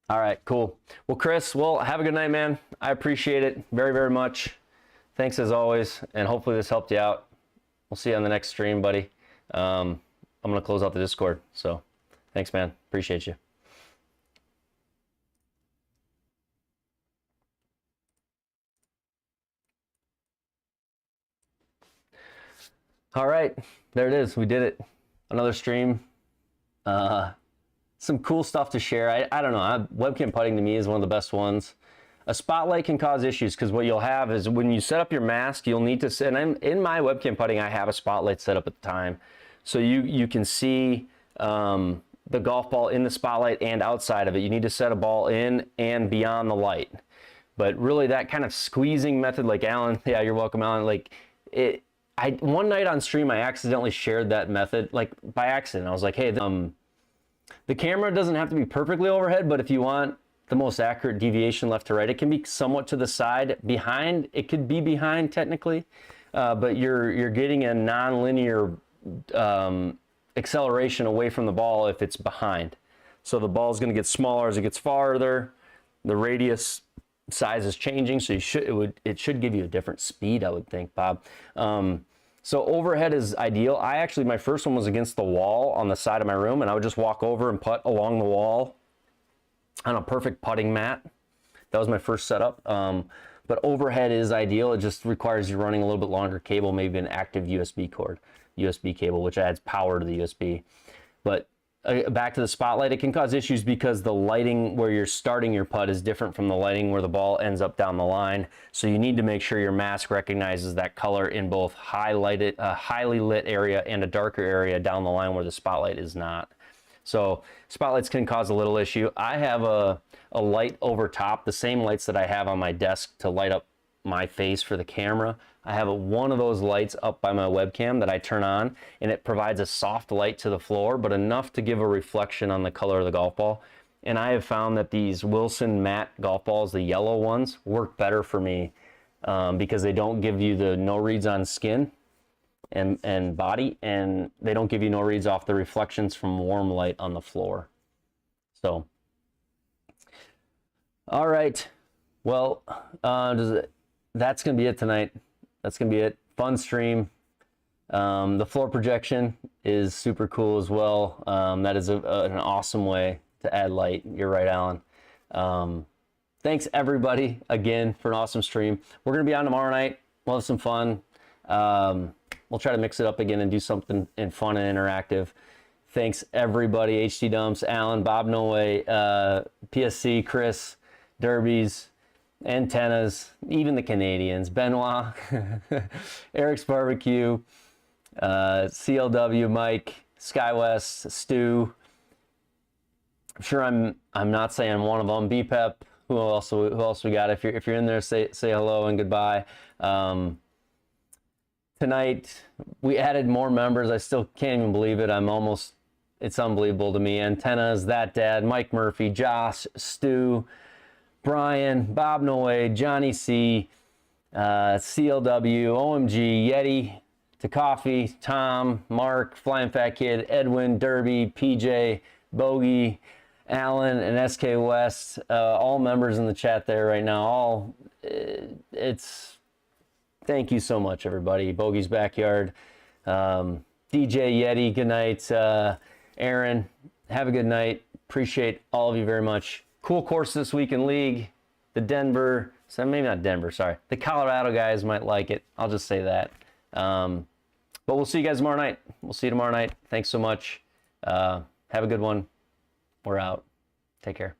All right, cool. Well, Chris, well, have a good night, man. I appreciate it very, very much. Thanks as always, and hopefully this helped you out. We'll see you on the next stream, buddy. I'm going to close out the Discord. So thanks, man. Appreciate you. All right, there it is. We did it. Another stream. Some cool stuff to share. I don't know. Webcam putting to me is one of the best ones. A spotlight can cause issues because what you'll have is when you set up your mask, you'll need to set, and in my webcam putting, I have a spotlight set up at the time. So you can see the golf ball in the spotlight and outside of it. You need to set a ball in and beyond the light. But really that kind of squeezing method, like Alan, yeah, you're welcome, Alan, like one night on stream, I accidentally shared that method, like by accident. I was like, hey, the camera doesn't have to be perfectly overhead, but if you want the most accurate deviation left to right, it can be somewhat to the side, behind. It could be behind technically, but you're getting a non-linear acceleration away from the ball if it's behind. So the ball is going to get smaller as it gets farther. The radius size is changing, so it should give you a different speed, I would think, Bob. So overhead is ideal. My first one was against the wall on the side of my room, and I would just walk over and putt along the wall on a perfect putting mat. That was my first setup. But overhead is ideal. It just requires you running a little bit longer cable, maybe an active USB cable, which adds power to the USB. But back to the spotlight, it can cause issues because the lighting where you're starting your putt is different from the lighting where the ball ends up down the line. So you need to make sure your mask recognizes that color in both highly lit area and a darker area down the line where the spotlight is not. So spotlights can cause a little issue. I have a light over top, the same lights that I have on my desk to light up my face for the camera. I have one of those lights up by my webcam that I turn on, and it provides a soft light to the floor, but enough to give a reflection on the color of the golf ball. And I have found that these Wilson matte golf balls, the yellow ones, work better for me because they don't give you the no reads on skin and body, and they don't give you no reads off the reflections from warm light on the floor. So, all right. Well, that's going to be it tonight. That's going to be it. Fun stream. The floor projection is super cool as well. That is an awesome way to add light. You're right, Alan. thanks everybody again for an awesome stream. We're going to be on tomorrow night. We'll have some fun. We'll try to mix it up again and do something fun and interactive. Thanks everybody, HT Dumps, Alan, Bob Noe, PSC, Chris, Derbies, Antennas, even the Canadians, Benoit, Eric's Barbecue, CLW, Mike, SkyWest, Stu. I'm sure I'm not saying one of them. BPEP. Who else we got? If you're in there, say hello and goodbye. Tonight we added more members. I still can't even believe it. It's unbelievable to me. Antennas, That Dad, Mike Murphy, Josh, Stu, Brian, Bob Noe, Johnny C, CLW, OMG, Yeti, To Coffee, Tom, Mark, Flying Fat Kid, Edwin, Derby, PJ, Bogey, Alan, and SK West, all members in the chat there right now. Thank you so much, everybody. Bogey's Backyard, DJ Yeti, good night. Aaron, have a good night. Appreciate all of you very much. Cool course this week in League. The Colorado guys might like it. I'll just say that. But we'll see you guys tomorrow night. We'll see you tomorrow night. Thanks so much. Have a good one. We're out. Take care.